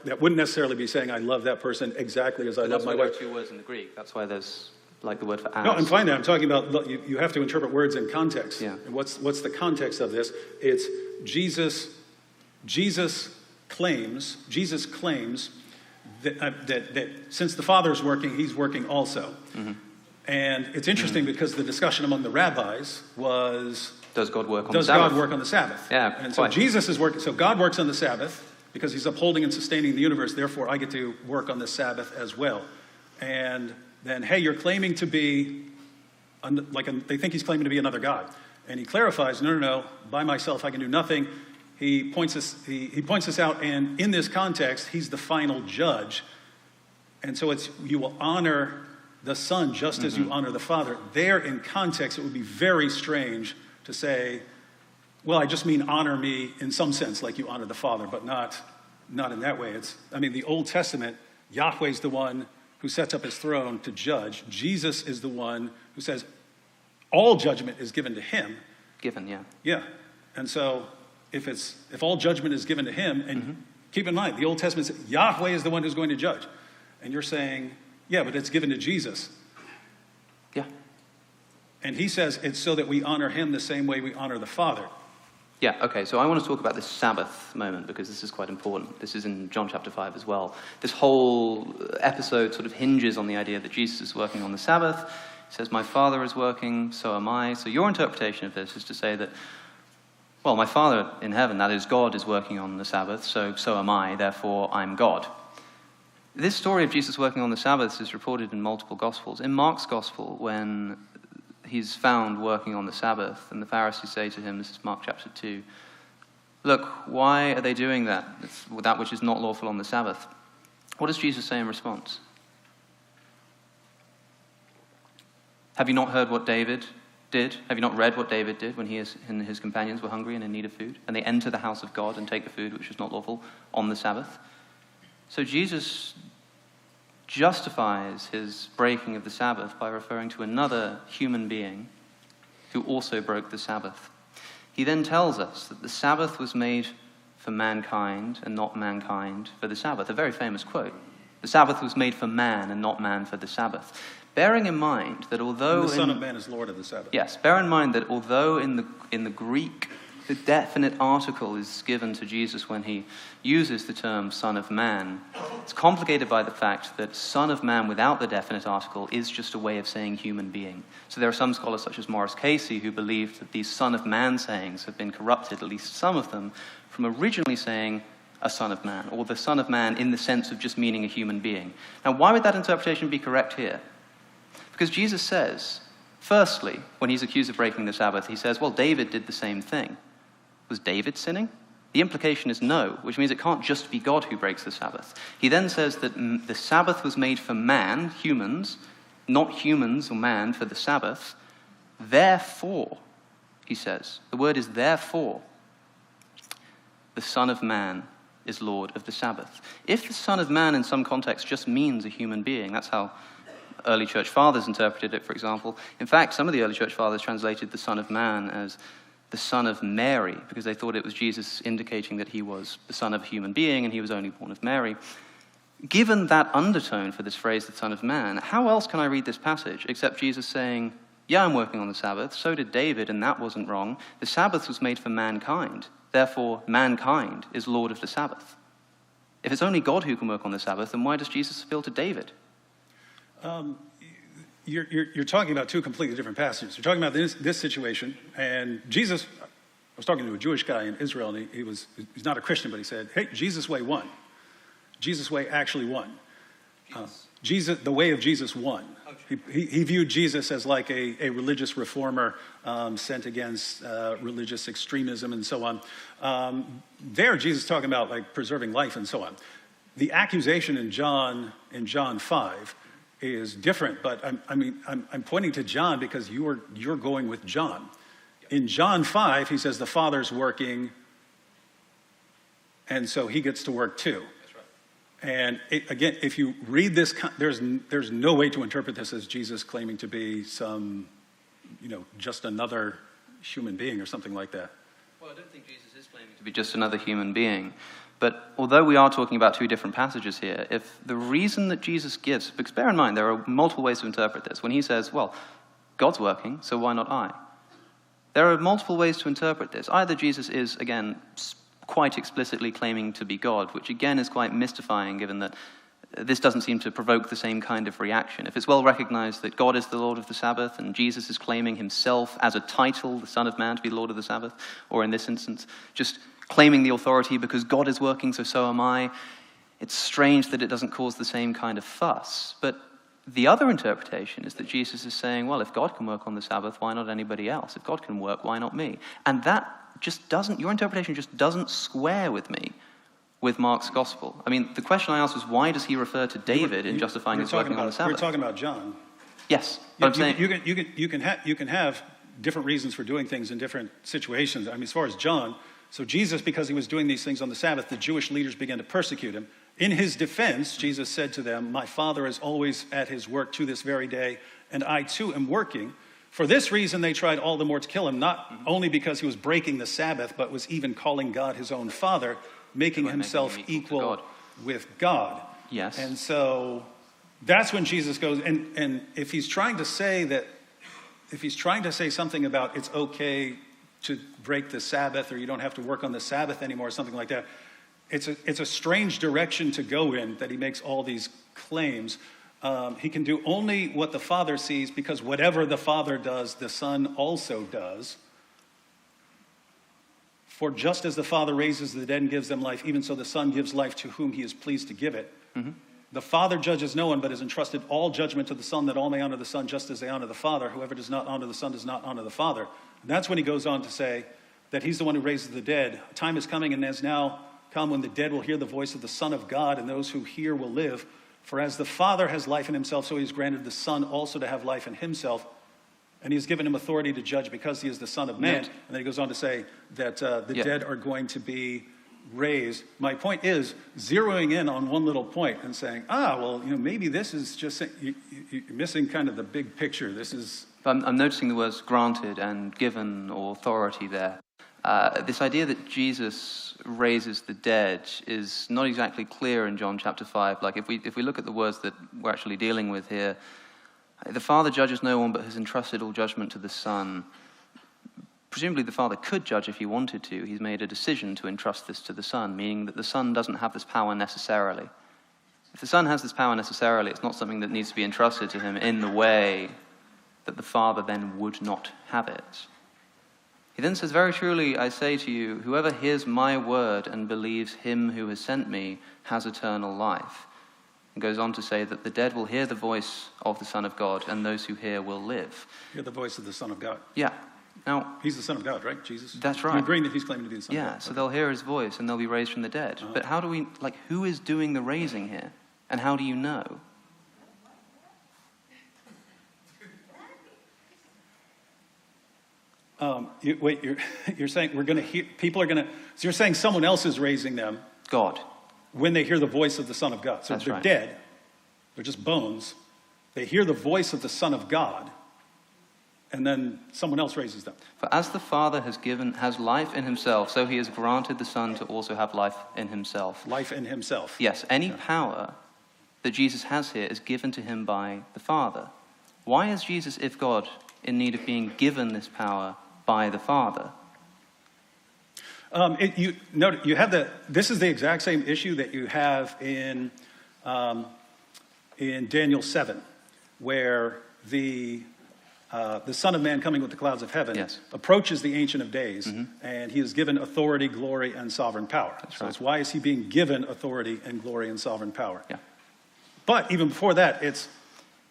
that wouldn't necessarily be saying I love that person exactly as I love my wife. That's why there are two words in the Greek. That's why there's like the word for as. No, I'm fine there. I'm talking about, you have to interpret words in context. Yeah. And what's the context of this? It's Jesus claims that since the Father's working, he's working also. Mm-hmm. And it's interesting because the discussion among the rabbis was, does God work on the Sabbath? Does God work on the Sabbath? Yeah. And so Jesus is working, so God works on the Sabbath because he's upholding and sustaining the universe, therefore I get to work on the Sabbath as well. And then, hey, you're claiming to be, they think he's claiming to be another God. And he clarifies, no, by myself I can do nothing. He points this out, and in this context, he's the final judge. And so you will honor the Son just as you honor the Father. There, in context, it would be very strange to say, well, I just mean honor me in some sense like you honor the Father, but not in that way. The Old Testament, Yahweh's the one who sets up his throne to judge. Jesus is the one who says all judgment is given to him. Given, yeah. Yeah. And so if all judgment is given to him, and keep in mind, the Old Testament says Yahweh is the one who's going to judge. And you're saying, yeah, but it's given to Jesus. Yeah. And he says it's so that we honor him the same way we honor the Father. Yeah, okay, so I want to talk about this Sabbath moment because this is quite important. This is in John chapter 5 as well. This whole episode sort of hinges on the idea that Jesus is working on the Sabbath. He says, my Father is working, so am I. So your interpretation of this is to say that, well, my Father in heaven, that is God, is working on the Sabbath, so am I, therefore I'm God. This story of Jesus working on the Sabbath is reported in multiple Gospels. In Mark's Gospel, when he's found working on the Sabbath, and the Pharisees say to him, this is Mark chapter 2, look, why are they doing that? It's that which is not lawful on the Sabbath. What does Jesus say in response? Have you not heard what David did? Have you not read what David did when he and his companions were hungry and in need of food? And they enter the house of God and take the food which is not lawful on the Sabbath. So Jesus justifies his breaking of the Sabbath by referring to another human being who also broke the Sabbath. He then tells us that the Sabbath was made for mankind and not mankind for the Sabbath. A very famous quote. The Sabbath was made for man and not man for the Sabbath. Bearing in mind that although... And the Son of Man is Lord of the Sabbath. Yes, bear in mind that although in the Greek, the definite article is given to Jesus when he uses the term Son of Man, it's complicated by the fact that Son of Man without the definite article is just a way of saying human being. So there are some scholars such as Morris Casey who believe that these Son of Man sayings have been corrupted, at least some of them, from originally saying a son of man, or the son of man in the sense of just meaning a human being. Now, why would that interpretation be correct here? Because Jesus says, firstly, when he's accused of breaking the Sabbath, he says, well, David did the same thing. Was David sinning? The implication is no, which means it can't just be God who breaks the Sabbath. He then says that the Sabbath was made for man, humans, not humans or man for the Sabbath. Therefore, he says, the word is therefore, the Son of Man is Lord of the Sabbath. If the Son of Man in some context just means a human being, that's how early church fathers interpreted it, for example. In fact, some of the early church fathers translated the Son of Man as the Son of Mary, because they thought it was Jesus indicating that he was the son of a human being and he was only born of Mary. Given that undertone for this phrase, the Son of Man, how else can I read this passage except Jesus saying, yeah, I'm working on the Sabbath, so did David, and that wasn't wrong. The Sabbath was made for mankind. Therefore, mankind is Lord of the Sabbath. If it's only God who can work on the Sabbath, then why does Jesus appeal to David? You're talking about two completely different passages. You're talking about this situation, and Jesus, I was talking to a Jewish guy in Israel, and he's not a Christian, but he said, hey, Jesus' way won. Jesus' way actually won. The way of Jesus won. He viewed Jesus as like a religious reformer sent against religious extremism and so on. There, Jesus is talking about like preserving life and so on. The accusation in John 5 is different, but I'm pointing to John because you're going with John. In John 5, he says the Father's working, and so he gets to work too. And again, if you read this, there's no way to interpret this as Jesus claiming to be some, just another human being or something like that. Well, I don't think Jesus is claiming to be just another human being. But although we are talking about two different passages here, if the reason that Jesus gives, because bear in mind, there are multiple ways to interpret this. When he says, well, God's working, so why not I? There are multiple ways to interpret this. Either Jesus is, again, quite explicitly claiming to be God, which again is quite mystifying given that this doesn't seem to provoke the same kind of reaction. If it's well recognized that God is the Lord of the Sabbath and Jesus is claiming himself as a title, the Son of Man, to be Lord of the Sabbath, or in this instance, just claiming the authority because God is working, so am I, it's strange that it doesn't cause the same kind of fuss. But the other interpretation is that Jesus is saying, well, if God can work on the Sabbath, why not anybody else? If God can work, why not me? And that just doesn't, your interpretation just doesn't square with me with Mark's gospel. I mean, the question I asked was, why does he refer to David in justifying his working on the Sabbath? We're talking about John. Yes, but I'm saying you can have different reasons for doing things in different situations. I mean, as far as John, so Jesus, because he was doing these things on the Sabbath, the Jewish leaders began to persecute him. In his defense, Jesus said to them, my Father is always at his work to this very day, and I too am working. For this reason, they tried all the more to kill him, not only because he was breaking the Sabbath, but was even calling God his own Father, making himself equal with God. Yes. And so that's when Jesus goes, and if he's trying to say that, if he's trying to say something about it's okay to break the Sabbath or you don't have to work on the Sabbath anymore or something like that, it's a strange direction to go in that he makes all these claims. He can do only what the Father sees because whatever the Father does, the Son also does. For just as the Father raises the dead and gives them life, even so the Son gives life to whom he is pleased to give it. Mm-hmm. The Father judges no one, but has entrusted all judgment to the Son, that all may honor the Son just as they honor the Father. Whoever does not honor the Son does not honor the Father. And that's when he goes on to say that he's the one who raises the dead. A time is coming and has now come when the dead will hear the voice of the Son of God, and those who hear will live. For as the Father has life in himself, so he has granted the Son also to have life in himself. And he has given him authority to judge because he is the Son of Man. Yes. And then he goes on to say that the dead are going to be raised. My point is zeroing in on one little point and saying, maybe this is just, you're missing kind of the big picture. This is... I'm noticing the words granted and given or authority there. This idea that Jesus raises the dead is not exactly clear in John chapter 5. Like if we look at the words that we're actually dealing with here, the Father judges no one but has entrusted all judgment to the Son. Presumably the Father could judge if he wanted to. He's made a decision to entrust this to the Son, meaning that the Son doesn't have this power necessarily. If the Son has this power necessarily, it's not something that needs to be entrusted to him in the way that the Father then would not have it. He then says, very truly, I say to you, whoever hears my word and believes him who has sent me has eternal life. And goes on to say that the dead will hear the voice of the Son of God, and those who hear will live. Hear the voice of the Son of God. Yeah. Now, he's the Son of God, right? Jesus? That's right. You're agreeing that he's claiming to be the Son of God. Yeah, so they'll hear his voice and they'll be raised from the dead. But how do we, who is doing the raising here? And how do you know? You're saying we're going to hear, people are going to, so you're saying someone else is raising them. God. When they hear the voice of the Son of God. So That's they're right. dead. They're just bones. They hear the voice of the Son of God. And then someone else raises them. For as the Father has life in himself, so he has granted the Son to also have life in himself. Life in himself. Yes, any power that Jesus has here is given to him by the Father. Why is Jesus, if God, in need of being given this power by the Father? You have this is the exact same issue that you have in Daniel 7, where the Son of Man coming with the clouds of heaven approaches the Ancient of Days, and he is given authority, glory, and sovereign power. So it's why is he being given authority and glory and sovereign power? Yeah. But even before that, it's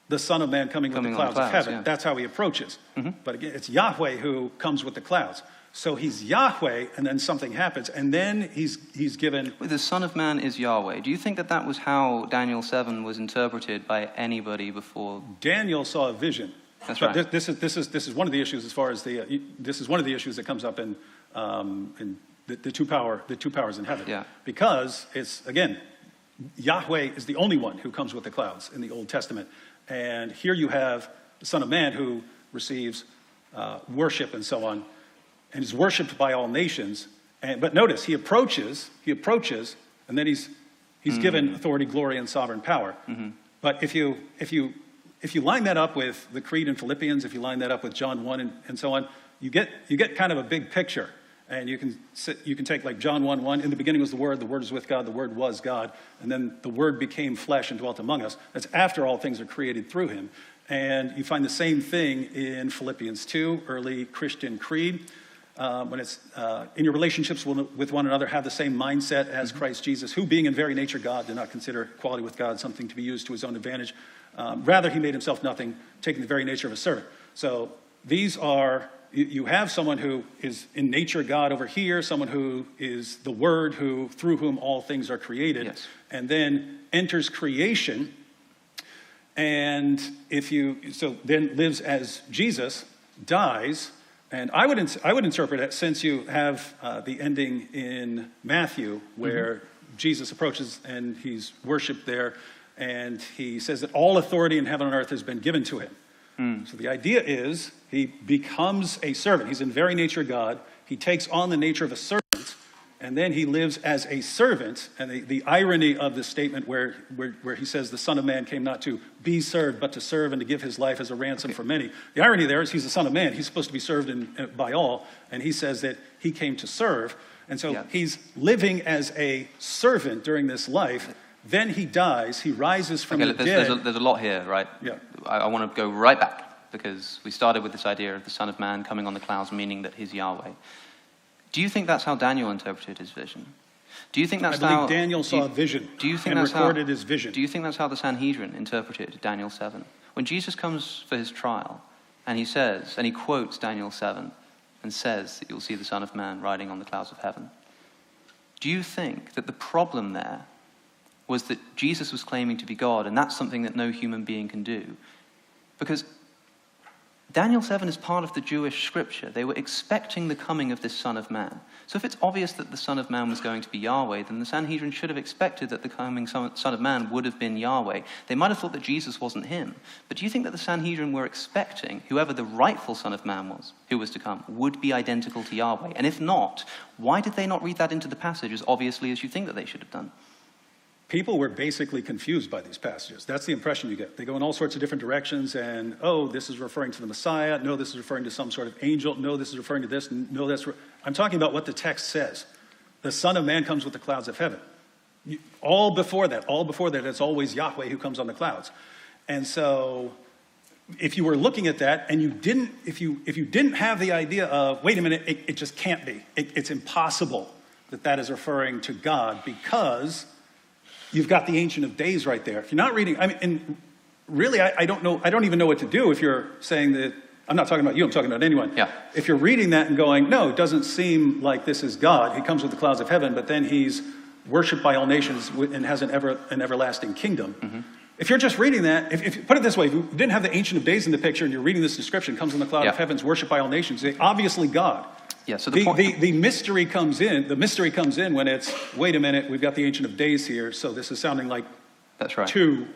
the Son of Man coming with the clouds of heaven. Yeah. That's how he approaches. But again, it's Yahweh who comes with the clouds. So he's Yahweh, and then something happens, and then he's given... The Son of Man is Yahweh. Do you think that that was how Daniel 7 was interpreted by anybody before? Daniel saw a vision. That's right. This is one of the issues as far as this is one of the issues that comes up in the two powers in heaven. Yeah. Because it's, again, Yahweh is the only one who comes with the clouds in the Old Testament. And here you have the Son of Man who receives worship and so on, and is worshipped by all nations. But notice, he approaches, and then he's given authority, glory, and sovereign power. But if you line that up with the Creed in Philippians, if you line that up with John 1 and so on, you get kind of a big picture. And you can take like John 1:1, in the beginning was the Word was with God, the Word was God, and then the Word became flesh and dwelt among us. That's after all things are created through him. And you find the same thing in Philippians 2, early Christian creed. When it's in your relationships with one another, have the same mindset as Christ Jesus, who being in very nature God, did not consider equality with God something to be used to his own advantage. Rather, he made himself nothing, taking the very nature of a servant. So these are, you have someone who is in nature God over here, someone who is the Word, through whom all things are created, and then enters creation, and then lives as Jesus, dies. And I would interpret it, since you have the ending in Matthew where Jesus approaches and he's worshipped there, and he says that all authority in heaven and earth has been given to him. So the idea is he becomes a servant. He's in very nature God. He takes on the nature of a servant, and then he lives as a servant. And the irony of this statement where he says the Son of Man came not to be served, but to serve and to give his life as a ransom for many. The irony there is he's the Son of Man. He's supposed to be served by all. And he says that he came to serve. And so he's living as a servant during this life. Then he dies. He rises from the dead. There's a lot here, right? Yeah. I want to go right back, because we started with this idea of the Son of Man coming on the clouds, meaning that he's Yahweh. Do you think that's how Daniel interpreted his vision? Do you think that's I believe Daniel saw a vision and recorded his vision. Do you think that's how the Sanhedrin interpreted Daniel 7? When Jesus comes for his trial, and he quotes Daniel 7, and says that you'll see the Son of Man riding on the clouds of heaven, do you think that the problem there was that Jesus was claiming to be God, and that's something that no human being can do? Because Daniel 7 is part of the Jewish scripture. They were expecting the coming of this Son of Man. So if it's obvious that the Son of Man was going to be Yahweh, then the Sanhedrin should have expected that the coming Son of Man would have been Yahweh. They might have thought that Jesus wasn't him. But do you think that the Sanhedrin were expecting whoever the rightful Son of Man was, who was to come, would be identical to Yahweh? And if not, why did they not read that into the passage as obviously as you think that they should have done? People were basically confused by these passages. That's the impression you get. They go in all sorts of different directions, and, this is referring to the Messiah. No, this is referring to some sort of angel. No, this is referring to this. No, I'm talking about what the text says. The Son of Man comes with the clouds of heaven. All before that, it's always Yahweh who comes on the clouds. And so if you were looking at that and you didn't, if you didn't have the idea of, wait a minute, it just can't be. It's impossible that that is referring to God because you've got the Ancient of Days right there. If you're not reading, I mean, and really, I don't know, I don't even know what to do if you're saying that, I'm not talking about you, I'm talking about anyone. Yeah. If you're reading that and going, no, it doesn't seem like this is God. He comes with the clouds of heaven, but then he's worshipped by all nations and has an everlasting kingdom. Mm-hmm. If you're just reading that, if put it this way, if you didn't have the Ancient of Days in the picture and you're reading this description, comes in the cloud of heavens, worshipped by all nations, obviously God. Yeah, so the mystery comes in. The mystery comes in when it's, wait a minute, we've got the Ancient of Days here, so this is sounding like that's right. two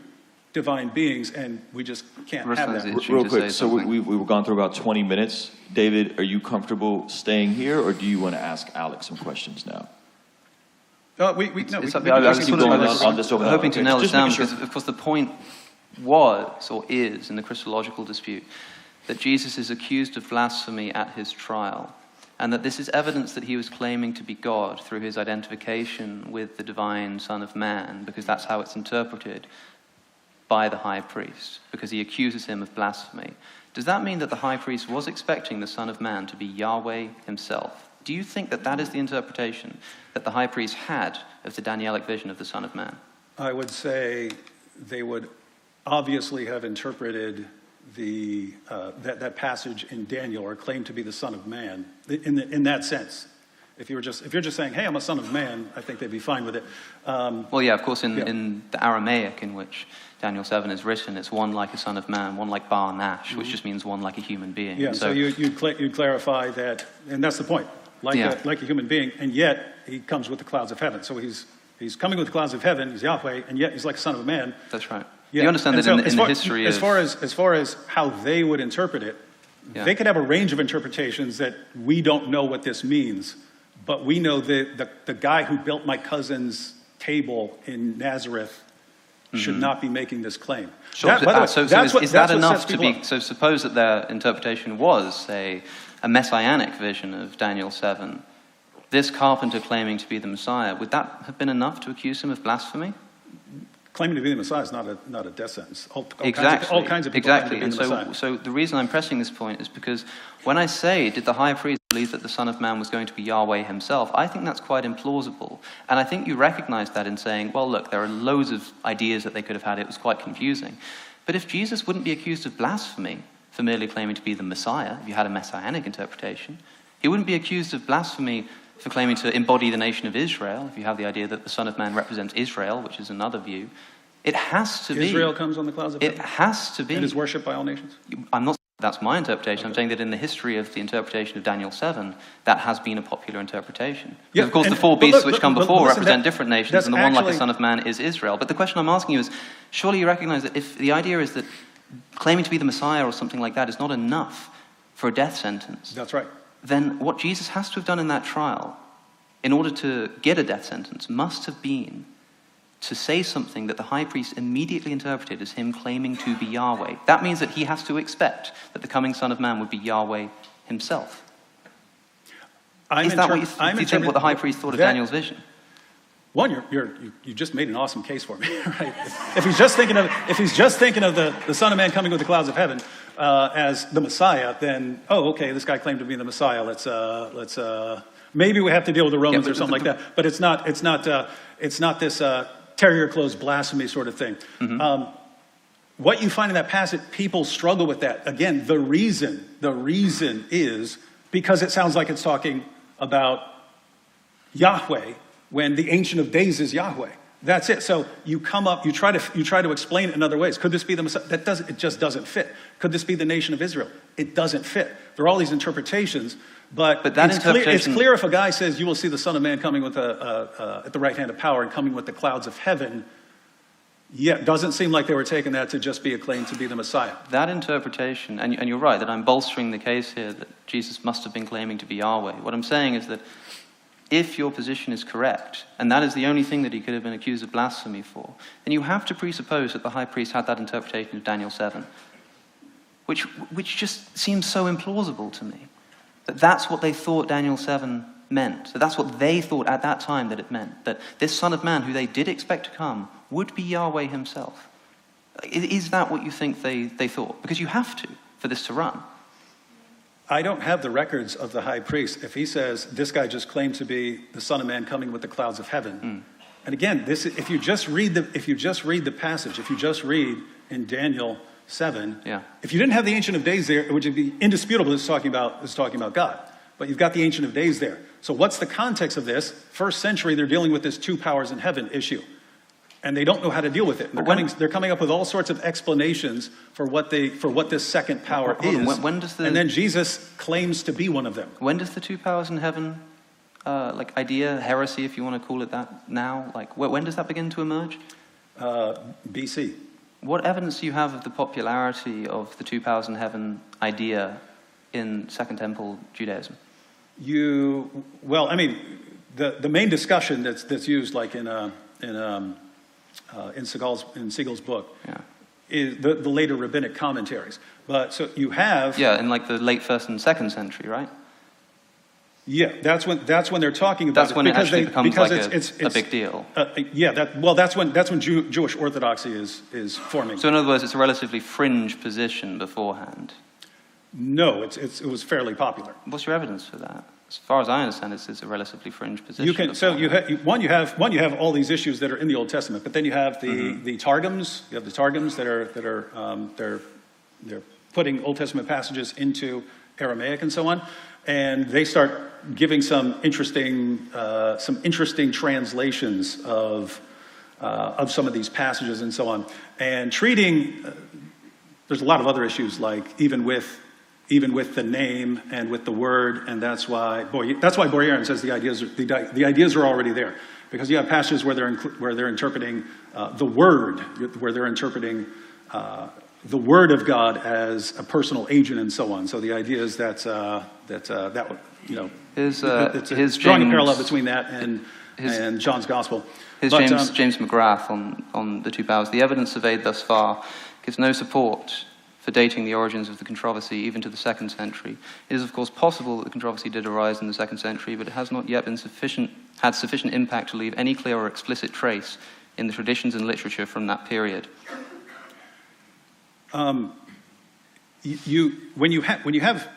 divine beings, and we just can't have that. Real quick, so we've gone through about 20 minutes. David, are you comfortable staying here, or do you want to ask Alex some questions now? I was hoping to nail this down because, of course, the point was, or is, in the Christological dispute, that Jesus is accused of blasphemy at his trial, and that this is evidence that he was claiming to be God through his identification with the divine Son of Man, because that's how it's interpreted by the high priest, because he accuses him of blasphemy. Does that mean that the high priest was expecting the Son of Man to be Yahweh himself? Do you think that that is the interpretation that the high priest had of the Danielic vision of the Son of Man? I would say they would obviously have interpreted that passage in Daniel, or claimed to be the Son of Man, in that sense. If you're just saying, hey, I'm a son of man, I think they'd be fine with it. Well, yeah, of course, in the Aramaic in which Daniel 7 is written, it's one like a son of man, one like Bar Nash, which just means one like a human being. Yeah, so you'd clarify that, and that's the point, like a human being, and yet he comes with the clouds of heaven. So he's coming with the clouds of heaven, he's Yahweh, and yet he's like a son of a man. That's right. Yeah. You understand that in the history as far as how they would interpret it, they could have a range of interpretations that we don't know what this means. But we know the guy who built my cousin's table in Nazareth should not be making this claim. Sure. Is that enough to be? So suppose that their interpretation was a messianic vision of Daniel 7. This carpenter claiming to be the Messiah, would that have been enough to accuse him of blasphemy? Claiming to be the Messiah is not a death sentence. All kinds of people exactly. claim to be the Messiah. So the reason I'm pressing this point is because when I say, did the high priest believe that the Son of Man was going to be Yahweh himself, I think that's quite implausible. And I think you recognize that in saying, well, look, there are loads of ideas that they could have had. It was quite confusing. But if Jesus wouldn't be accused of blasphemy for merely claiming to be the Messiah, if you had a messianic interpretation, he wouldn't be accused of blasphemy for claiming to embody the nation of Israel, if you have the idea that the Son of Man represents Israel, which is another view. It has to be. Israel comes on the clouds of heaven? It has to be. And is worshipped by all nations? I'm not saying that's my interpretation. Okay. I'm saying that in the history of the interpretation of Daniel 7, that has been a popular interpretation. Yeah, of course, the four beasts which come before represent different nations, and the one like the Son of Man is Israel. But the question I'm asking you is, surely you recognize that if the idea is that claiming to be the Messiah or something like that is not enough for a death sentence. That's right. Then what Jesus has to have done in that trial, in order to get a death sentence, must have been to say something that the high priest immediately interpreted as him claiming to be Yahweh. That means that he has to expect that the coming Son of Man would be Yahweh himself. Is that what you think what the high priest thought of Daniel's vision? One, you just made an awesome case for me, right? If he's just thinking of the Son of Man coming with the clouds of heaven as the Messiah, then okay, this guy claimed to be the Messiah. Let's maybe we have to deal with the Romans or something like that. But it's not this terrier clothes blasphemy sort of thing. Mm-hmm. What you find in that passage, people struggle with that. Again, the reason is because it sounds like it's talking about Yahweh when the Ancient of Days is Yahweh. That's it. So you come up, you try to explain it in other ways. Could this be the Messiah? It just doesn't fit. Could this be the nation of Israel? It doesn't fit. There are all these interpretations, but that it's clear if a guy says, you will see the Son of Man coming with at the right hand of power and coming with the clouds of heaven. Yeah, it doesn't seem like they were taking that to just be a claim to be the Messiah. That interpretation, and you're right, that I'm bolstering the case here that Jesus must have been claiming to be Yahweh. What I'm saying is that if your position is correct, and that is the only thing that he could have been accused of blasphemy for, then you have to presuppose that the high priest had that interpretation of Daniel 7, which just seems so implausible to me. That that's what they thought Daniel 7 meant. That that's what they thought at that time that it meant. That this Son of Man, who they did expect to come, would be Yahweh himself. Is that what you think they thought? Because you have to, for this to run. I don't have the records of the high priest. If he says, this guy just claimed to be the Son of Man coming with the clouds of heaven. And again, if you just read the passage, if you just read in Daniel 7, if you didn't have the Ancient of Days there, it would be indisputable it's talking about God. But you've got the Ancient of Days there. So what's the context of this? First century, they're dealing with this two powers in heaven issue. And they don't know how to deal with it. They're coming up with all sorts of explanations for what this second power is. And then Jesus claims to be one of them. When does the two powers in heaven, idea, heresy, if you want to call it that now, when does that begin to emerge? BC. What evidence do you have of the popularity of the two powers in heaven idea in Second Temple Judaism? The main discussion that's used, like in Siegel's book, is the later rabbinic commentaries. But so you have in like the late 1st and 2nd century, right? Yeah, that's when they're talking about that's when it actually becomes a big deal. That's when Jewish orthodoxy is forming. So in other words, it's a relatively fringe position beforehand. No, it was fairly popular. What's your evidence for that? As far as I understand, it's a relatively fringe position. You have all these issues that are in the Old Testament, but then you have the Targums. You have the Targums that are they're putting Old Testament passages into Aramaic and so on, and they start giving some interesting translations of some of these passages and so on, and treating. There's a lot of other issues, like even with the name and with the word, and that's why Boyarin says the ideas are already there, because you have passages where they're interpreting the word, where they're interpreting the word of God as a personal agent and so on. So the idea is it's drawing a parallel between that and John's Gospel. James McGrath on the two powers. The evidence surveyed thus far gives no support for dating the origins of the controversy even to the 2nd century. It is, of course, possible that the controversy did arise in the 2nd century, but it has not yet had sufficient impact to leave any clear or explicit trace in the traditions and literature from that period. When you have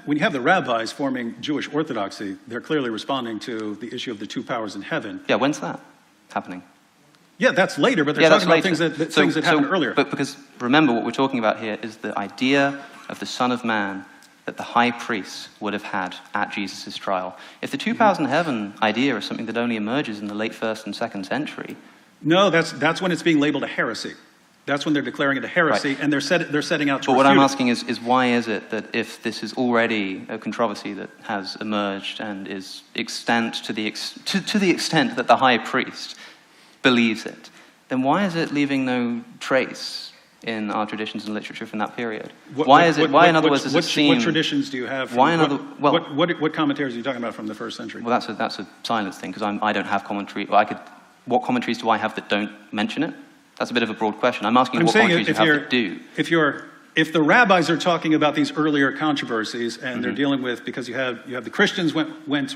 the rabbis forming Jewish orthodoxy, they're clearly responding to the issue of the two powers in heaven. Yeah, when's that happening? Yeah, that's later, but they're talking about things that happened earlier. But because, remember, what we're talking about here is the idea of the Son of Man that the high priest would have had at Jesus' trial. If the two powers in heaven idea is something that only emerges in the late 1st and 2nd century... No, that's when it's being labeled a heresy. That's when they're declaring it a heresy, right. And they're setting out to refute it. But what I'm asking is why is it that if this is already a controversy that has emerged and is extant to the extent that the high priest believes it, then why is it leaving no trace in our traditions and literature from that period? Why, in other words, does it seem... What traditions do you have? What commentaries are you talking about from the 1st century? Well, that's a silence thing, because I don't have commentary. What commentaries do I have that don't mention it? That's a bit of a broad question. I'm asking what commentaries you have that do. If the rabbis are talking about these earlier controversies, and they're dealing with, because you have the Christians went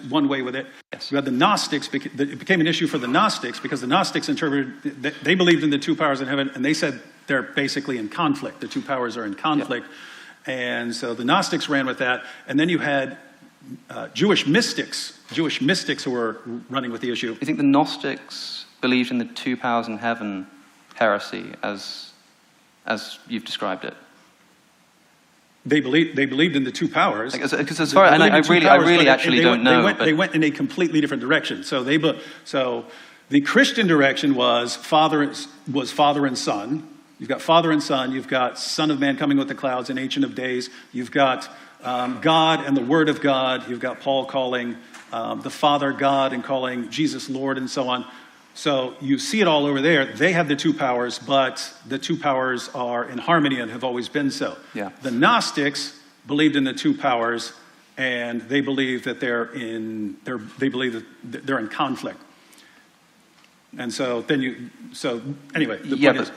one way with it. Yes. You had the Gnostics. It became an issue for the Gnostics because the Gnostics interpreted, they believed in the two powers in heaven, and they said they're basically in conflict. The two powers are in conflict. Yep. And so the Gnostics ran with that. And then you had Jewish mystics who were running with the issue. You think the Gnostics believed in the two powers in heaven heresy as you've described it? They believed in the two powers. Because as far, and I really actually don't know. They went in a completely different direction. So the Christian direction was father and son. You've got Father and Son. You've got Son of Man coming with the clouds and Ancient of Days. You've got God and the Word of God. You've got Paul calling the Father God and calling Jesus Lord and so on. So you see it all over there. They have the two powers, but the two powers are in harmony and have always been so. Yeah. The Gnostics believed in the two powers, and they believe that they're in conflict. And so anyway.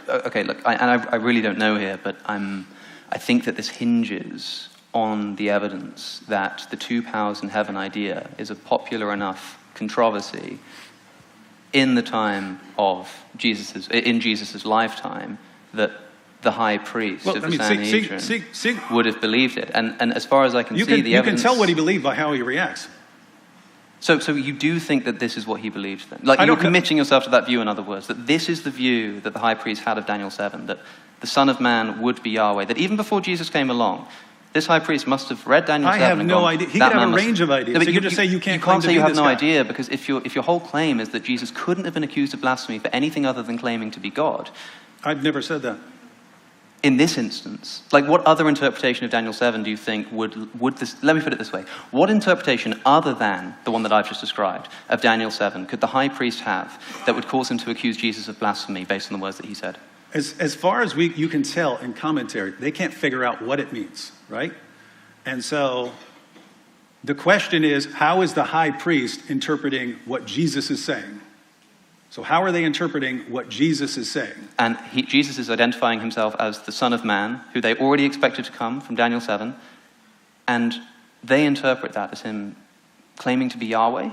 Okay. Look, I really don't know here, but I think that this hinges on the evidence that the two powers in heaven idea is a popular enough controversy in the time of Jesus' lifetime, that the high priest Well, of I the mean, Sanhedrin would have believed it. And as far as I can see, the you evidence... can tell what he believed by how he reacts. So you do think that this is what he believes then? Like, I you're don't- committing yourself to that view, in other words, that this is the view that the high priest had of Daniel 7, that the Son of Man would be Yahweh, that even before Jesus came along, this high priest must have read Daniel 7 I have and no gone, idea. He "That could have man a must-" range of ideas. No, but So you just say you can't you claim can't to say be you have this no guy. idea, because if your whole claim is that Jesus couldn't have been accused of blasphemy for anything other than claiming to be God, I've never said that. in this instance, like, what other interpretation of Daniel 7 do you think would this, let me put it this way, what interpretation other than the one that I've just described of Daniel 7 could the high priest have that would cause him to accuse Jesus of blasphemy based on the words that he said? As far as you can tell in commentary, they can't figure out what it means, right? And so the question is, how is the high priest interpreting what Jesus is saying? So how are they interpreting what Jesus is saying? And Jesus is identifying himself as the Son of Man, who they already expected to come from Daniel 7, and they interpret that as him claiming to be Yahweh?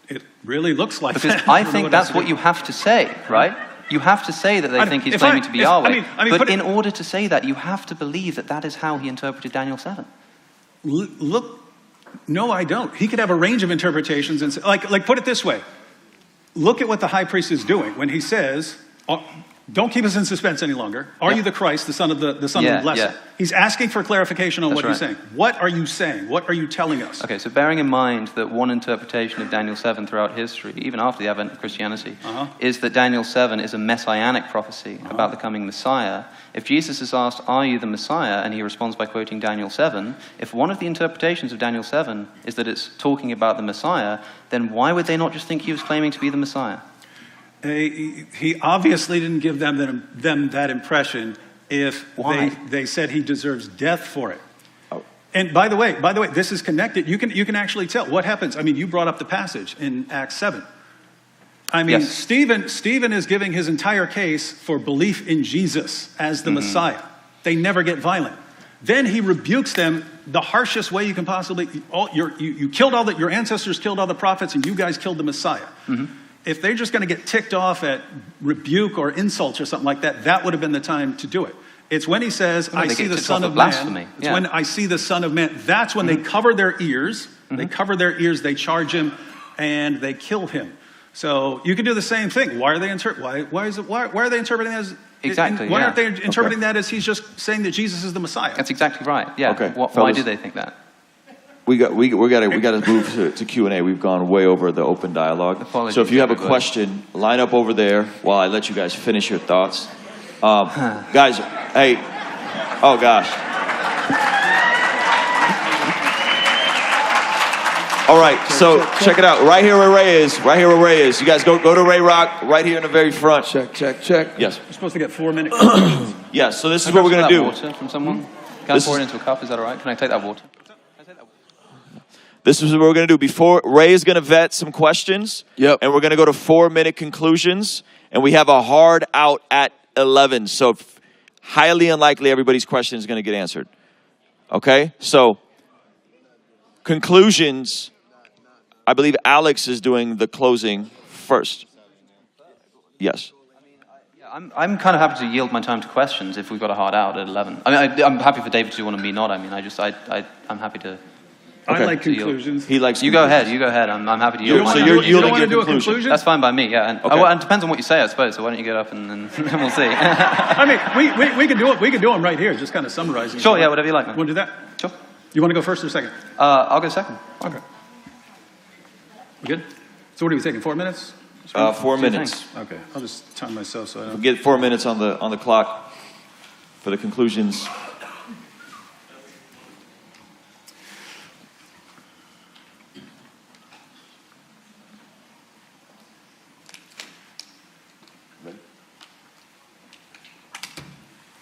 It really looks like Because that. I don't know think else that's to what do. you have to say, right? You have to say that they think he's if claiming I- to be if- I Yahweh. mean, but put it- in order to say that, you have to believe that that is how he interpreted Daniel 7. Look, no, I don't. He could have a range of interpretations and say, like put it this way. Look at what the high priest is doing when he says, "Don't keep us in suspense any longer. Are Yeah. you the Christ, the Son of the Blessed?" Yeah. He's asking for clarification on That's what he's right. saying. What are you saying? What are you telling us? Okay, so bearing in mind that one interpretation of Daniel 7 throughout history, even after the advent of Christianity, is that Daniel 7 is a messianic prophecy about the coming Messiah. If Jesus is asked, "Are you the Messiah?" and he responds by quoting Daniel 7, if one of the interpretations of Daniel 7 is that it's talking about the Messiah, then why would they not just think he was claiming to be the Messiah? He obviously didn't give them that impression if Why? they said he deserves death for it. And by the way, this is connected. You can actually tell what happens. I mean, you brought up the passage in Acts 7. I mean, Yes. Stephen is giving his entire case for belief in Jesus as the Messiah. They never get violent. Then he rebukes them the harshest way you can possibly. You killed your ancestors killed all the prophets, and you guys killed the Messiah. If they're just going to get ticked off at rebuke or insults or something like that, that would have been the time to do it. It's when he says, Well, "I they see get the ticked Son off of at blasphemy. Man." It's Yeah. when I see the Son of Man. That's when they cover their ears. They cover their ears. They charge him, and they kill him. So you can do the same thing. Why are they why are they interpreting as Exactly, Why yeah. aren't they interpreting that as he's just saying that Jesus is the Messiah? That's exactly right. Yeah. Okay, Why fellas. do they think that? We got to move to Q&A. We've gone way over the open dialogue. Apologies, So if you have a everybody. question, line up over there while I let you guys finish your thoughts. Guys, hey, oh gosh. All right, so check it out. Right here where Ray is. You guys go to Ray Rock, right here in the very front. Check. Yes. We're supposed to get 4 minutes. Yes, so this is Can I what we're grab going to that do. water from someone? Can This I pour it is- into a cup? Is that all right? Can I take that water? This is what we're going to do. Before Ray is going to vet some questions. Yep. And we're going to go to 4-minute conclusions. And we have a hard out at 11. So highly unlikely everybody's question is going to get answered. Okay? So conclusions. I believe Alex is doing the closing first. Yes. I'm kind of happy to yield my time to questions if we've got a hard out at 11. I mean, I'm happy for David to do one and me not. I mean, I'm happy to. I Okay. like conclusions. He likes You go conclusions. ahead. You go ahead. I'm happy to You yield don't my wanna time. do- you're yielding want to your do a conclusion. conclusion? That's fine by me. Yeah. And Okay. well, it depends on what you say, I suppose. So why don't you get up and then we'll see. I mean, we can do it. We can do them right here, just kind of summarizing. Sure. Yeah. Whatever you like, man. Want to do that? Sure. You want to go first or second? I'll go second. Okay. We good? So what are we taking? 4 minutes? 4 minutes. Okay. I'll just time myself so I don't. Get 4 minutes on the clock for the conclusions.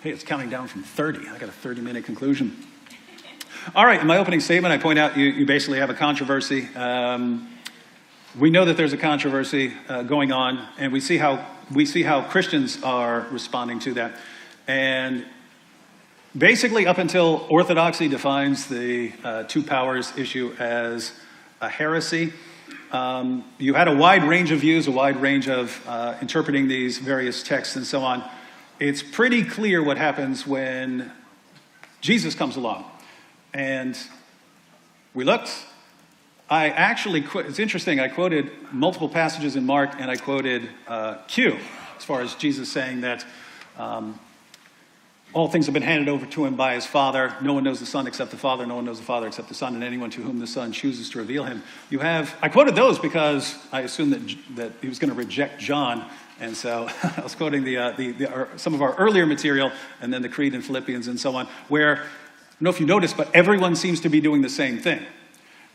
Hey, it's counting down from 30. I got a 30-minute conclusion. All right, in my opening statement, I point out you basically have a controversy. We know that there's a controversy going on, and we see how Christians are responding to that. And basically, up until Orthodoxy defines the two powers issue as a heresy, you had a wide range of views, a wide range of interpreting these various texts and so on. it's pretty clear what happens when Jesus comes along. And we looked. It's interesting, I quoted multiple passages in Mark, and I quoted Q, as far as Jesus saying that all things have been handed over to him by his Father. No one knows the Son except the Father. No one knows the Father except the Son, and anyone to whom the Son chooses to reveal him. I quoted those because I assumed that he was going to reject John, and so I was quoting some of our earlier material, and then the Creed in Philippians and so on, where, I don't know if you noticed, but everyone seems to be doing the same thing.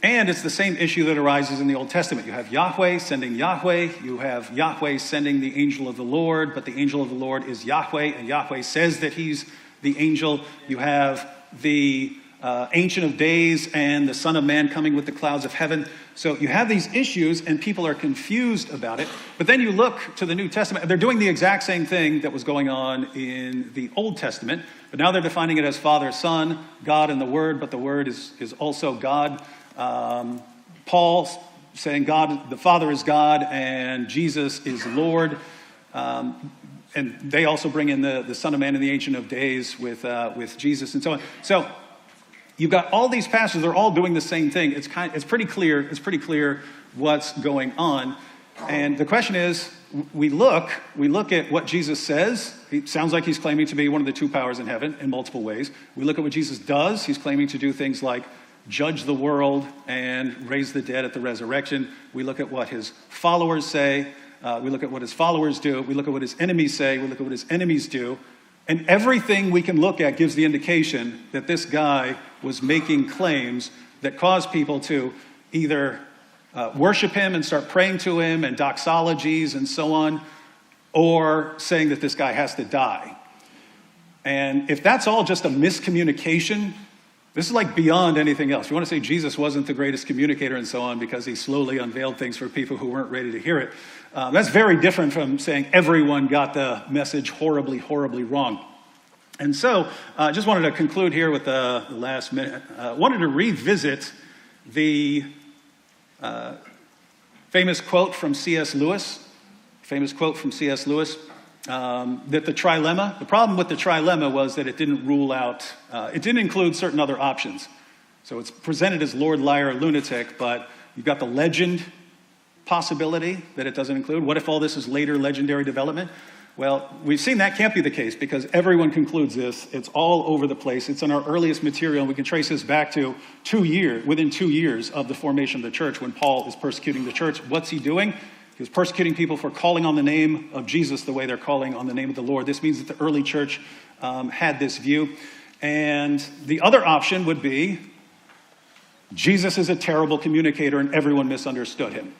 And it's the same issue that arises in the Old Testament. You have Yahweh sending Yahweh. You have Yahweh sending the angel of the Lord, but the angel of the Lord is Yahweh, and Yahweh says that he's the angel. You have the Ancient of Days and the Son of Man coming with the clouds of heaven. So you have these issues, and people are confused about it. But then you look to the New Testament, and they're doing the exact same thing that was going on in the Old Testament. But now they're defining it as Father, Son, God, and the Word, but the Word is also God. Paul saying God, the Father is God, and Jesus is Lord. And they also bring in the Son of Man and the Ancient of Days with Jesus and so on. So you've got all these passages, they're all doing the same thing. It's pretty clear what's going on. And the question is, we look at what Jesus says. It sounds like he's claiming to be one of the two powers in heaven in multiple ways. We look at what Jesus does. He's claiming to do things like judge the world and raise the dead at the resurrection. We look at what his followers say. We look at what his followers do. We look at what his enemies say. We look at what his enemies do. And everything we can look at gives the indication that this guy was making claims that caused people to either worship him and start praying to him and doxologies and so on, or saying that this guy has to die. And if that's all just a miscommunication, this is like beyond anything else. You want to say Jesus wasn't the greatest communicator and so on because he slowly unveiled things for people who weren't ready to hear it. That's very different from saying everyone got the message horribly, horribly wrong. And so I just wanted to conclude here with the last minute. I wanted to revisit the famous quote from C.S. Lewis. That the trilemma, the problem with the trilemma was that it didn't rule out, it didn't include certain other options. So it's presented as Lord, Liar, Lunatic, but you've got the legend possibility that it doesn't include. What if all this is later legendary development? Well, we've seen that can't be the case because everyone concludes this. It's all over the place. It's in our earliest material, and we can trace this back to within 2 years of the formation of the church when Paul is persecuting the church. What's he doing? He was persecuting people for calling on the name of Jesus the way they're calling on the name of the Lord. This means that the early church had this view. And the other option would be Jesus is a terrible communicator and everyone misunderstood him.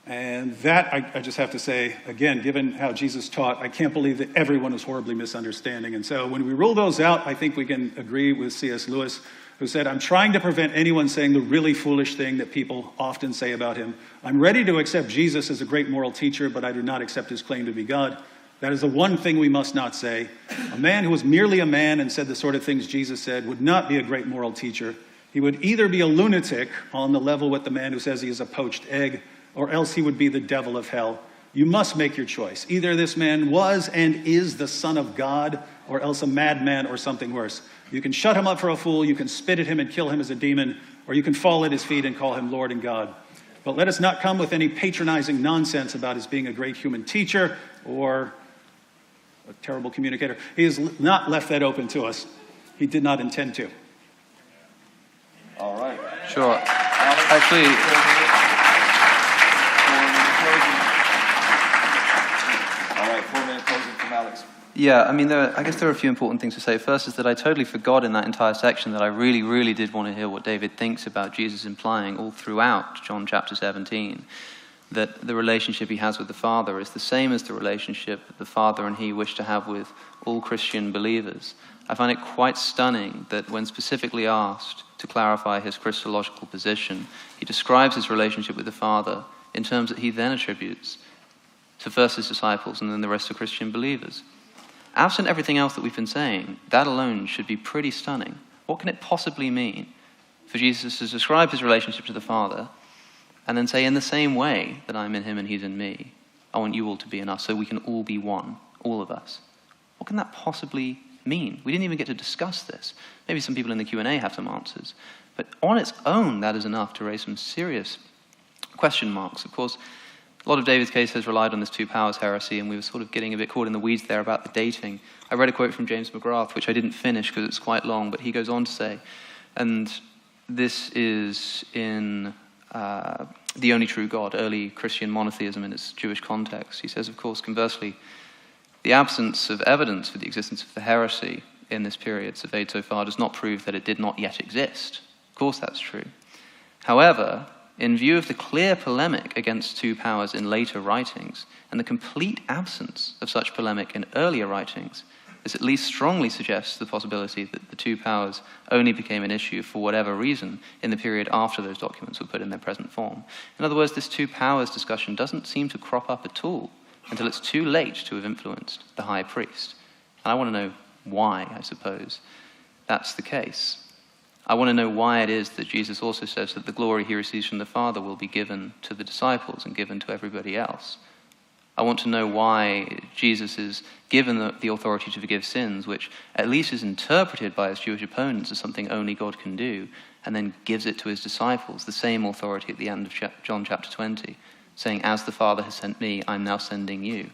And that, I just have to say, again, given how Jesus taught, I can't believe that everyone is horribly misunderstanding. And so when we rule those out, I think we can agree with C.S. Lewis, who said, I'm trying to prevent anyone saying the really foolish thing that people often say about him. I'm ready to accept Jesus as a great moral teacher, but I do not accept his claim to be God. That is the one thing we must not say. A man who was merely a man and said the sort of things Jesus said would not be a great moral teacher. He would either be a lunatic on the level with the man who says he is a poached egg, or else he would be the devil of hell. You must make your choice. Either this man was and is the Son of God, or else a madman or something worse. You can shut him up for a fool, you can spit at him and kill him as a demon, or you can fall at his feet and call him Lord and God. But let us not come with any patronizing nonsense about his being a great human teacher or a terrible communicator. He has not left that open to us. He did not intend to. All right. Sure. Actually, all right, 4-minute closing from Alex. yeah, I mean, I guess there are a few important things to say. First is that I totally forgot in that entire section that I really, really did want to hear what David thinks about Jesus implying all throughout John chapter 17, that the relationship he has with the Father is the same as the relationship that the Father and he wish to have with all Christian believers. I find it quite stunning that when specifically asked to clarify his Christological position, he describes his relationship with the Father in terms that he then attributes to first his disciples and then the rest of Christian believers. Absent everything else that we've been saying, that alone should be pretty stunning. What can it possibly mean for Jesus to describe his relationship to the Father and then say, in the same way that I'm in him and he's in me, I want you all to be in us so we can all be one, all of us? What can that possibly mean? We didn't even get to discuss this. Maybe some people in the Q&A have some answers. But on its own, that is enough to raise some serious question marks. Of course, a lot of David's case has relied on this two powers heresy, and we were sort of getting a bit caught in the weeds there about the dating. I read a quote from James McGrath, which I didn't finish because it's quite long, but he goes on to say, and this is in The Only True God, early Christian monotheism in its Jewish context. He says, of course, conversely, the absence of evidence for the existence of the heresy in this period surveyed so far does not prove that it did not yet exist. Of course that's true. However, in view of the clear polemic against two powers in later writings, and the complete absence of such polemic in earlier writings, this at least strongly suggests the possibility that the two powers only became an issue for whatever reason in the period after those documents were put in their present form. In other words, this two powers discussion doesn't seem to crop up at all until it's too late to have influenced the high priest. And I want to know why, I suppose, that's the case. I want to know why it is that Jesus also says that the glory he receives from the Father will be given to the disciples and given to everybody else. I want to know why Jesus is given the authority to forgive sins, which at least is interpreted by his Jewish opponents as something only God can do, and then gives it to his disciples, the same authority at the end of John chapter 20, saying, as the Father has sent me, I'm now sending you.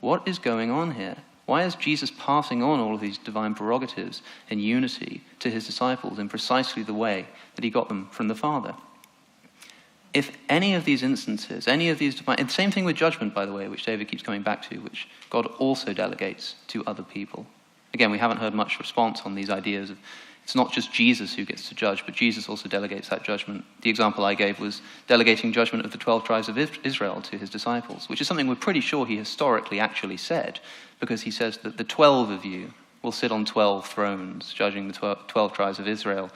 What is going on here? Why is Jesus passing on all of these divine prerogatives and unity to his disciples in precisely the way that he got them from the Father? If any of these instances, any of these divine... And the same thing with judgment, by the way, which David keeps coming back to, which God also delegates to other people. Again, we haven't heard much response on these ideas of it's not just Jesus who gets to judge, but Jesus also delegates that judgment. The example I gave was delegating judgment of the 12 tribes of Israel to his disciples, which is something we're pretty sure he historically actually said, because he says that the 12 of you will sit on 12 thrones, judging the 12 tribes of Israel.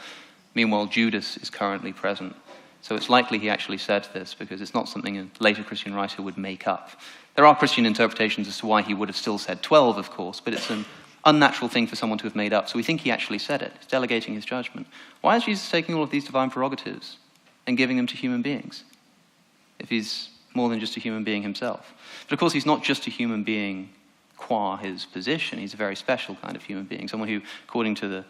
Meanwhile, Judas is currently present. So it's likely he actually said this, because it's not something a later Christian writer would make up. There are Christian interpretations as to why he would have still said 12, of course, but it's an unnatural thing for someone to have made up. So we think he actually said it. He's delegating his judgment. Why is Jesus taking all of these divine prerogatives and giving them to human beings, if he's more than just a human being himself? But of course, he's not just a human being qua his position. He's a very special kind of human being, someone who, according to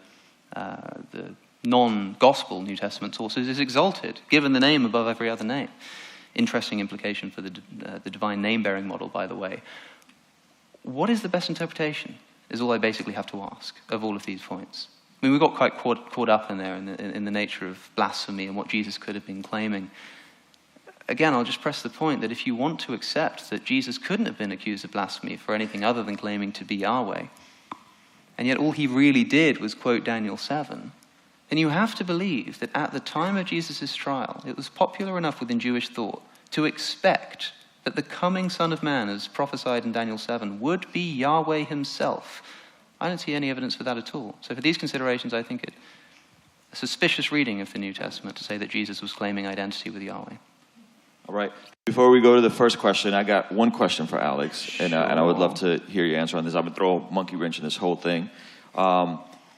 the non-gospel New Testament sources, is exalted, given the name above every other name. Interesting implication for the divine name-bearing model, by the way. What is the best interpretation, is all I basically have to ask of all of these points. I mean, we got quite caught up in there in the nature of blasphemy and what Jesus could have been claiming. Again, I'll just press the point that if you want to accept that Jesus couldn't have been accused of blasphemy for anything other than claiming to be Yahweh, and yet all he really did was quote Daniel 7, then you have to believe that at the time of Jesus' trial, it was popular enough within Jewish thought to expect that the coming Son of Man, as prophesied in Daniel 7, would be Yahweh himself. I don't see any evidence for that at all. So for these considerations, I think it a suspicious reading of the New Testament to say that Jesus was claiming identity with Yahweh. All right. Before we go to the first question, I got one question for Alex, and I would love to hear your answer on this. I'm going to throw a monkey wrench in this whole thing.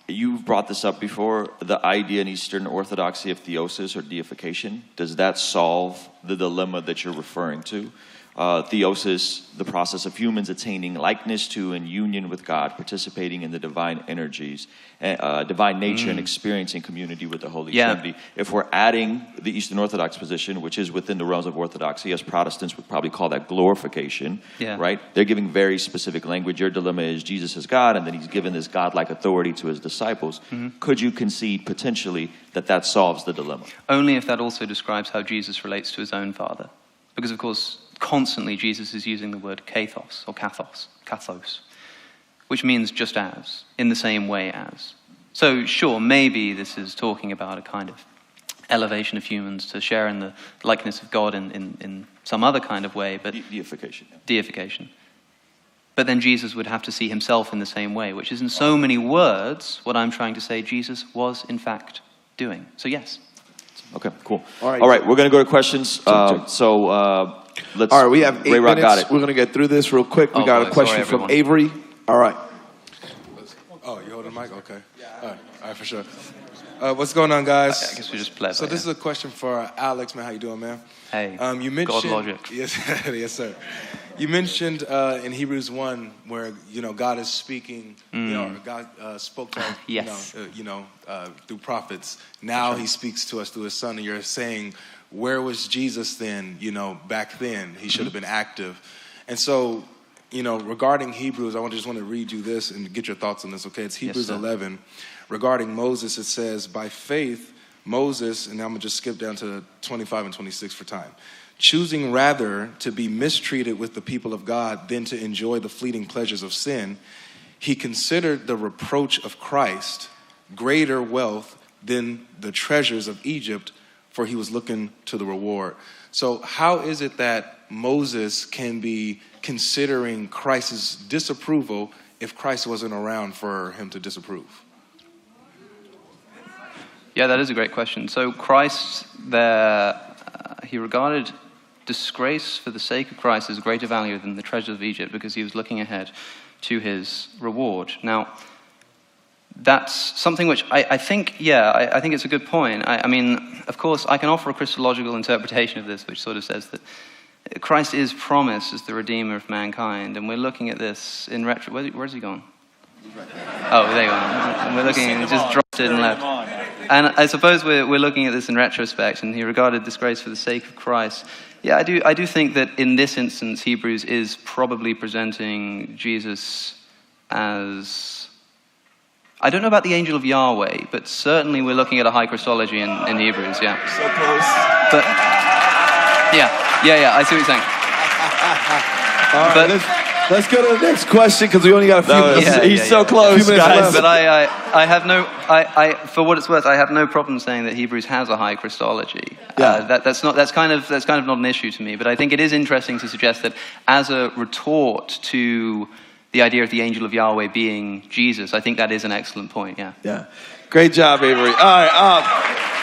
You've brought this up before, the idea in Eastern Orthodoxy of theosis or deification. Does that solve the dilemma that you're referring to? Theosis, the process of humans attaining likeness to and union with God, participating in the divine energies, divine nature, and experiencing community with the Holy Trinity. If we're adding the Eastern Orthodox position, which is within the realms of Orthodoxy, as Protestants would probably call that glorification, right? They're giving very specific language. Your dilemma is Jesus is God, and then he's given this godlike authority to his disciples. Could you concede potentially that that solves the dilemma? Only if that also describes how Jesus relates to his own Father. Because, of course, constantly Jesus is using the word kathos, or kathos, which means just as, in the same way as. So, sure, maybe this is talking about a kind of elevation of humans to share in the likeness of God in some other kind of way, but... Deification. Deification. But then Jesus would have to see himself in the same way, which is in so many words what I'm trying to say Jesus was, in fact, doing. So, yes. Okay, cool. All right, we're going to go to questions. Let's. All right, we have 8 minutes. Got it. We're going to get through this real quick. We got a question from Avery. All right. Oh, you holding the mic? Okay. All right, for sure. What's going on, guys? I guess we just play. So this is a question for Alex, man. How you doing, man? Hey, you mentioned, God logic. Yes, yes, sir. You mentioned in Hebrews 1 where, God is speaking, God spoke to us, yes. through prophets. Now he speaks to us through his son, and you're saying, where was Jesus then, back then? He should have been active. And so, regarding Hebrews, I just want to read you this and get your thoughts on this, okay? It's Hebrews 11. Regarding Moses, it says, by faith, Moses, and I'm going to just skip down to 25 and 26 for time, choosing rather to be mistreated with the people of God than to enjoy the fleeting pleasures of sin, he considered the reproach of Christ greater wealth than the treasures of Egypt, for he was looking to the reward. So how is it that Moses can be considering Christ's disapproval if Christ wasn't around for him to disapprove? Yeah, that is a great question. So Christ there, he regarded disgrace for the sake of Christ as greater value than the treasures of Egypt because he was looking ahead to his reward. Now, that's something which I think it's a good point. I mean, of course, I can offer a Christological interpretation of this, which sort of says that Christ is promised as the Redeemer of mankind, and we're looking at this in retro. Where's he gone? Oh, there you are. And we're looking, and just dropped it and left. And I suppose we're looking at this in retrospect, and he regarded disgrace for the sake of Christ. Yeah, I do think that in this instance, Hebrews is probably presenting Jesus as, I don't know about the angel of Yahweh, but certainly we're looking at a high Christology in Hebrews, yeah. So close. But, yeah, I see what you're saying. All right, let's go to the next question because we only got a few minutes. He's so close, guys. But I have no, for what it's worth, I have no problem saying that Hebrews has a high Christology. Yeah. That's kind of not an issue to me. But I think it is interesting to suggest that as a retort to the idea of the angel of Yahweh being Jesus, I think that is an excellent point. Yeah. Yeah. Great job, Avery. All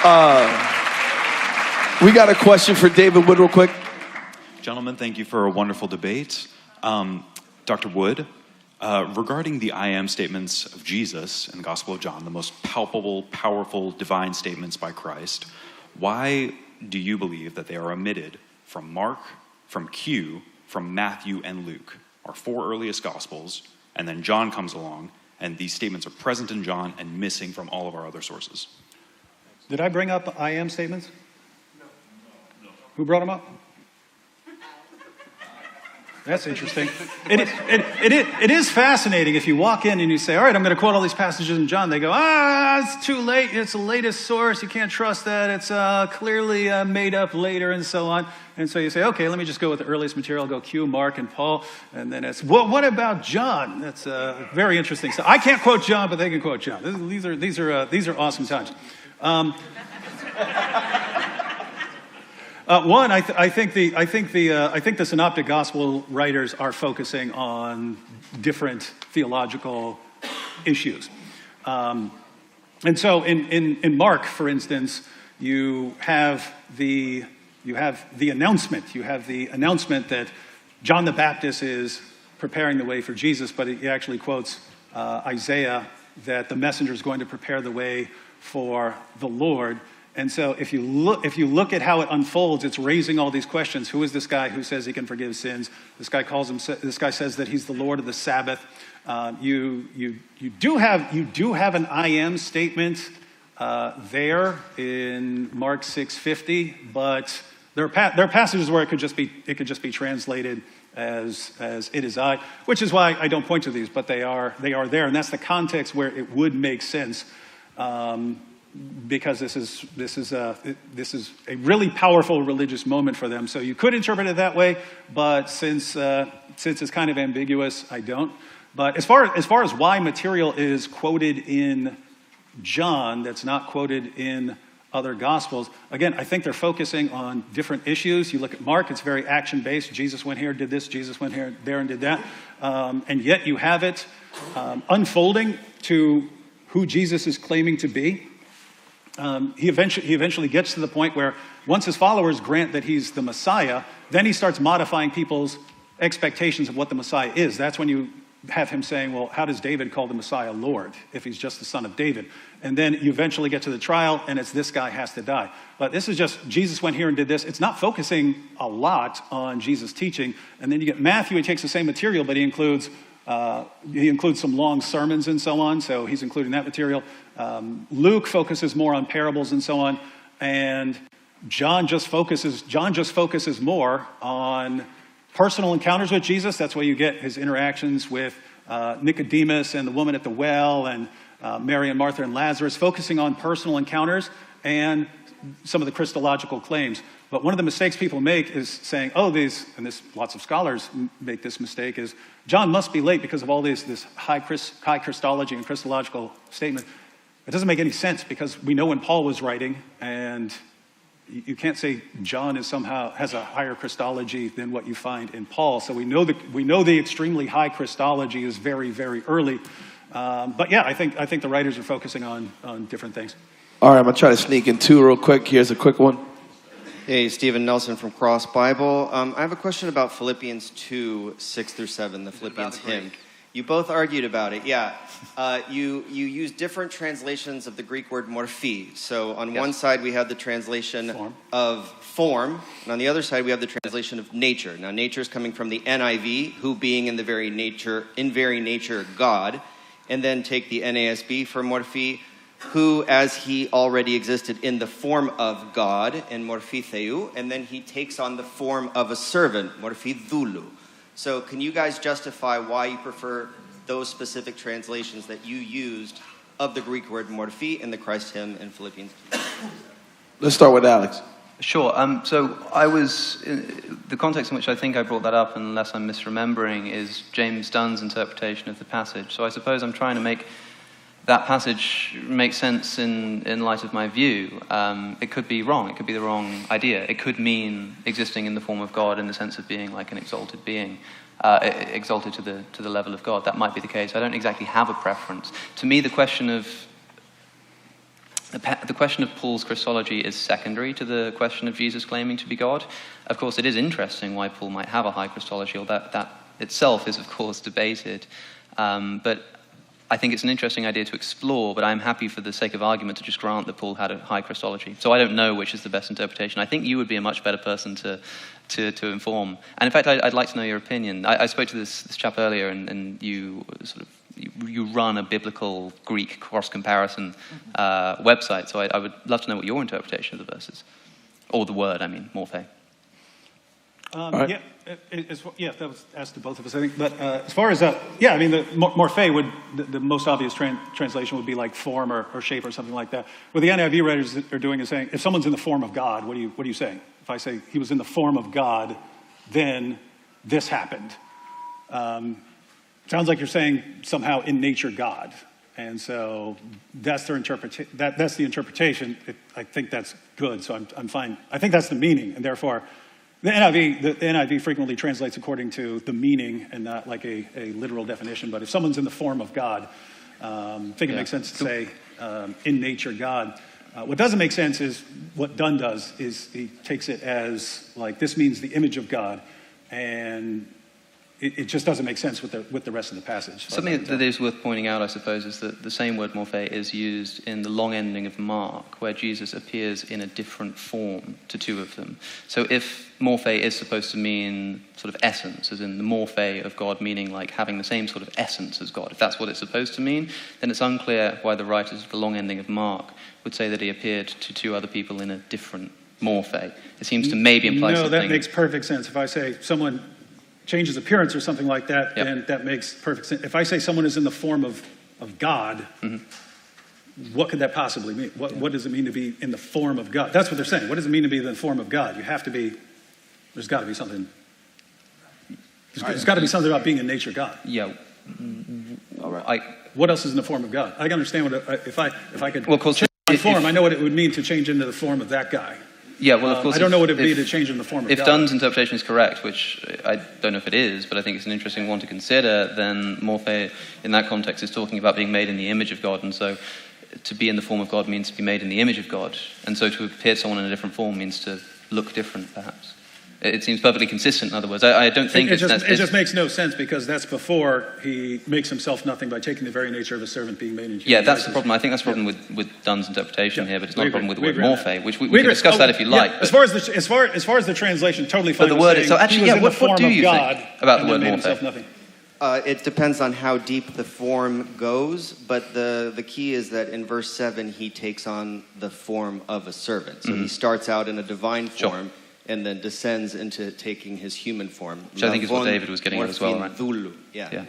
right. We got a question for David Wood, real quick. Gentlemen, thank you for a wonderful debate. Dr. Wood, regarding the I am statements of Jesus in the Gospel of John, the most palpable, powerful, divine statements by Christ, why do you believe that they are omitted from Mark, from Q, from Matthew, and Luke, our four earliest Gospels, and then John comes along, and these statements are present in John and missing from all of our other sources? Did I bring up I am statements? No. Who brought them up? That's interesting. It is fascinating if you walk in and you say, all right, I'm going to quote all these passages in John. They go, it's too late. It's the latest source. You can't trust that. It's clearly made up later and so on. And so you say, okay, let me just go with the earliest material. I'll go Q, Mark, and Paul. And then it's, well, what about John? That's very interesting. So I can't quote John, but they can quote John. These are awesome times. One, I think the Synoptic Gospel writers are focusing on different theological issues, and so in Mark, for instance, you have the announcement. You have the announcement that John the Baptist is preparing the way for Jesus, but he actually quotes Isaiah that the messenger is going to prepare the way for the Lord. And so if you look at how it unfolds, it's raising all these questions. Who is this guy who says he can forgive sins? This guy says that he's the Lord of the Sabbath. You do have an I am statement there in Mark 6:50, but there are passages where it could just be translated as it is I, which is why I don't point to these, but they are there, and that's the context where it would make sense. Because this is a really powerful religious moment for them. So you could interpret it that way, but since it's kind of ambiguous, I don't. But as far as why material is quoted in John that's not quoted in other Gospels, again, I think they're focusing on different issues. You look at Mark, it's very action-based. Jesus went here, did this. Jesus went here, there, and did that. And yet you have it unfolding to who Jesus is claiming to be. He eventually gets to the point where once his followers grant that he's the Messiah, then he starts modifying people's expectations of what the Messiah is. That's when you have him saying, well, how does David call the Messiah Lord if he's just the son of David? And then you eventually get to the trial, and it's this guy has to die. But this is just, Jesus went here and did this. It's not focusing a lot on Jesus' teaching. And then you get Matthew, he takes the same material, but he includes some long sermons and so on, so he's including that material. Luke focuses more on parables and so on. And John just focuses more on personal encounters with Jesus. That's why you get his interactions with Nicodemus and the woman at the well, and Mary and Martha and Lazarus, focusing on personal encounters and some of the Christological claims. But one of the mistakes people make is saying, lots of scholars make this mistake, is John must be late because of all this high Christology and Christological statement. It doesn't make any sense, because we know when Paul was writing, and you can't say John is somehow has a higher Christology than what you find in Paul. So we know the extremely high Christology is very, very early. But yeah, I think the writers are focusing on different things. All right, I'm going to try to sneak in two real quick. Here's a quick one. Hey, Stephen Nelson from Cross Bible. I have a question about Philippians 2, 6 through 7, the Philippians hymn. You both argued about it, yeah. You use different translations of the Greek word morphe. So on one side we have the translation of form, and on the other side we have the translation of nature. Now nature is coming from the NIV, who being in very nature God, and then take the NASB for morphe, who as he already existed in the form of God, in morphe theou, and then he takes on the form of a servant, morphe doulou. So can you guys justify why you prefer those specific translations that you used of the Greek word morphe in the Christ hymn in Philippians 2? Let's start with Alex. Sure. So I was, the context in which I think I brought that up, unless I'm misremembering, is James Dunn's interpretation of the passage. So I suppose I'm trying to make that passage make sense in light of my view. It could be wrong. It could be the wrong idea. It could mean existing in the form of God in the sense of being like an exalted being, exalted to the level of God. That might be the case. I don't exactly have a preference. To me, the question of Paul's Christology is secondary to the question of Jesus claiming to be God. Of course, it is interesting why Paul might have a high Christology, or that itself is, of course, debated. But I think it's an interesting idea to explore, but I'm happy for the sake of argument to just grant that Paul had a high Christology. So I don't know which is the best interpretation. I think you would be a much better person to inform. And in fact, I'd like to know your opinion. I spoke to this chap earlier, and you sort of you run a biblical Greek cross-comparison website, so I would love to know what your interpretation of the verses, or the word, I mean, morphe. Right. Yeah, that was asked to both of us, I think. But as far as the morphe would, the most obvious translation would be like form or shape or something like that. What the NIV writers are doing is saying, if someone's in the form of God, what are you saying? If I say he was in the form of God, then this happened. Sounds like you're saying somehow in nature God. And so that's their that's the interpretation. I think that's good, so I'm fine. I think that's the meaning, and therefore the NIV frequently translates according to the meaning and not like a literal definition. But if someone's in the form of God, I think it makes sense to say in nature God. What doesn't make sense is what Dunn does is he takes it as like this means the image of God, and it just doesn't make sense with the rest of the passage. Something that is worth pointing out, I suppose, is that the same word morphe is used in the long ending of Mark, where Jesus appears in a different form to two of them. So if morphe is supposed to mean sort of essence, as in the morphe of God meaning like having the same sort of essence as God, if that's what it's supposed to mean, then it's unclear why the writers of the long ending of Mark would say that he appeared to two other people in a different morphe. It seems to maybe imply something. No, that makes perfect sense. If I say someone changes appearance or something like that, then that makes perfect sense. If I say someone is in the form of God, what could that possibly mean? What does it mean to be in the form of God? That's what they're saying. What does it mean to be in the form of God? You have to be, there's got to be something. There's got to be something about being in nature God. Yeah. All right. What else is in the form of God? I can understand what, if I could change my form, I know what it would mean to change into the form of that guy. Yeah, well, of course. I don't know what it would be to change in the form of God. If Dunn's interpretation is correct, which I don't know if it is, but I think it's an interesting one to consider, then morphe in that context is talking about being made in the image of God, and so to be in the form of God means to be made in the image of God, and so to appear to someone in a different form means to look different, perhaps. It seems perfectly consistent, in other words. I don't think It just makes no sense because that's before he makes himself nothing by taking the very nature of a servant being made in human Yeah, that's the likeness. problem. I think that's the problem with Dunn's interpretation here, but it's not a problem with the word agree on that. morphe, which we We can agree. discuss that if you like. As far as the translation, totally fine. But the with word saying itself, actually, he was yeah, in what the form do of you God think about the and word then made morphe? himself nothing. It depends on how deep the form goes, but the key is that in verse 7, he takes on the form of a servant. So he starts out in a divine form and then descends into taking his human form. Which I think is what David was getting at as well, right? Yeah.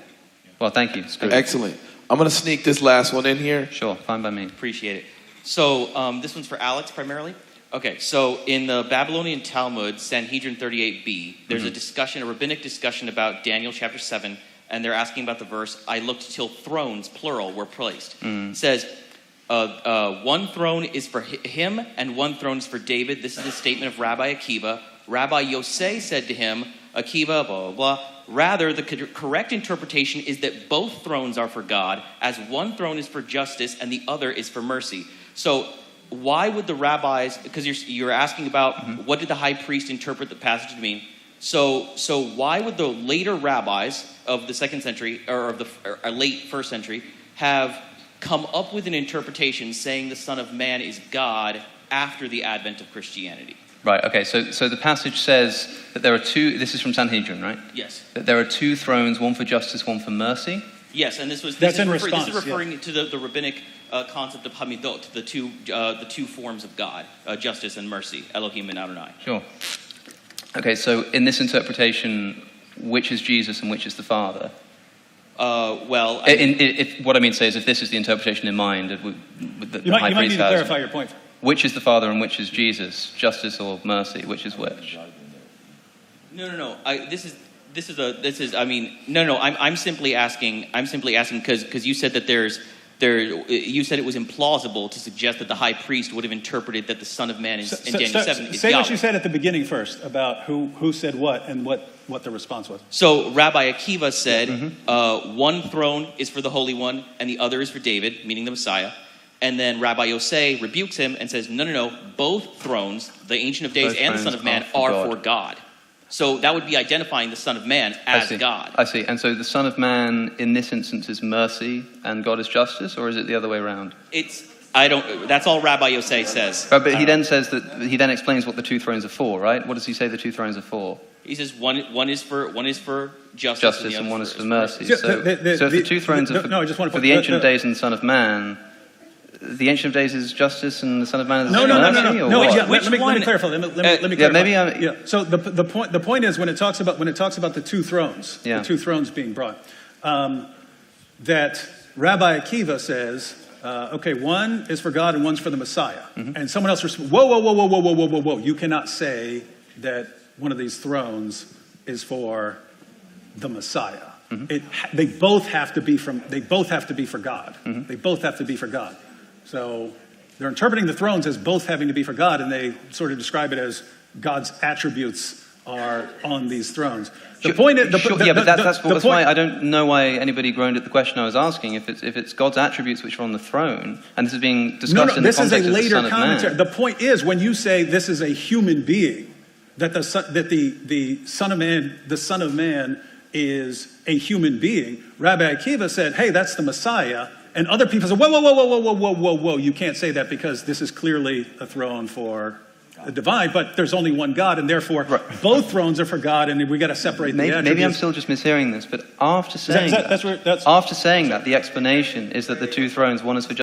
Well, thank you. It's good. Excellent. I'm going to sneak this last one in here. Sure, fine by me. Appreciate it. So this one's for Alex primarily. Okay, so in the Babylonian Talmud, Sanhedrin 38b, there's a discussion, a rabbinic discussion about Daniel chapter 7, and they're asking about the verse, I looked till thrones, plural, were placed. It says, one throne is for him and one throne is for David. This is a statement of Rabbi Akiva. Rabbi Yosei said to him, Akiva, blah, blah, blah. Rather, the correct interpretation is that both thrones are for God, as one throne is for justice and the other is for mercy. So why would the rabbis, because you're asking about what did the high priest interpret the passage to mean? So why would the later rabbis of the 2nd century, or of the late 1st century, have come up with an interpretation saying the Son of Man is God after the advent of Christianity? Right, okay, so the passage says that there are two, this is from Sanhedrin, right? Yes. That there are two thrones, one for justice, one for mercy. Yes, and this is referring to the rabbinic concept of Hamidot, the two forms of God, justice and mercy, Elohim and Adonai. Sure. Okay, so in this interpretation, which is Jesus and which is the Father? Well, what I mean to say is, if this is the interpretation in mind, that You might need to clarify your point. Which is the Father and which is Jesus? Justice or mercy? Which is which? No. I'm simply asking because you said that you said it was implausible to suggest that the high priest would have interpreted that the Son of Man in Daniel 7 is Say Yahweh. what you said at the beginning first about who said what and what the response was. So Rabbi Akiva said, one throne is for the Holy One and the other is for David, meaning the Messiah. And then Rabbi Yosei rebukes him and says, no, both thrones, the Ancient of Days and the Son of Man, are for God. So that would be identifying the Son of Man as God. I see. And so the Son of Man in this instance is mercy and God is justice, or is it the other way around? That's all Rabbi Yosei says. Right, but he then explains what the two thrones are for, right? What does he say the two thrones are for? He says one is for justice and one is for mercy. So if the two thrones are for the Ancient of Days and the Son of Man, the Ancient of Days is justice and the Son of Man is mercy? No. Let me clarify. Let me clarify. So the point is when it talks about the two thrones, the two thrones being brought, that Rabbi Akiva says, okay, one is for God and one's for the Messiah, and someone else responds, whoa, you cannot say that one of these thrones is for the Messiah. They both have to be for God. They both have to be for God. So they're interpreting the thrones as both having to be for God, and they sort of describe it as God's attributes are on these thrones. The point is, that's why I don't know why anybody groaned at the question I was asking. If it's God's attributes which are on the throne, and this is being discussed in the context of the Son of Man. The point is, when you say this is a human being, that the Son of Man is a human being, Rabbi Akiva said, hey, that's the Messiah. And other people say, whoa, you can't say that because this is clearly a throne for the divine, but there's only one God, and therefore both thrones are for God, and we got to separate the attributes. Maybe I'm still just mishearing this, but after saying that, the explanation is that the two thrones, one is for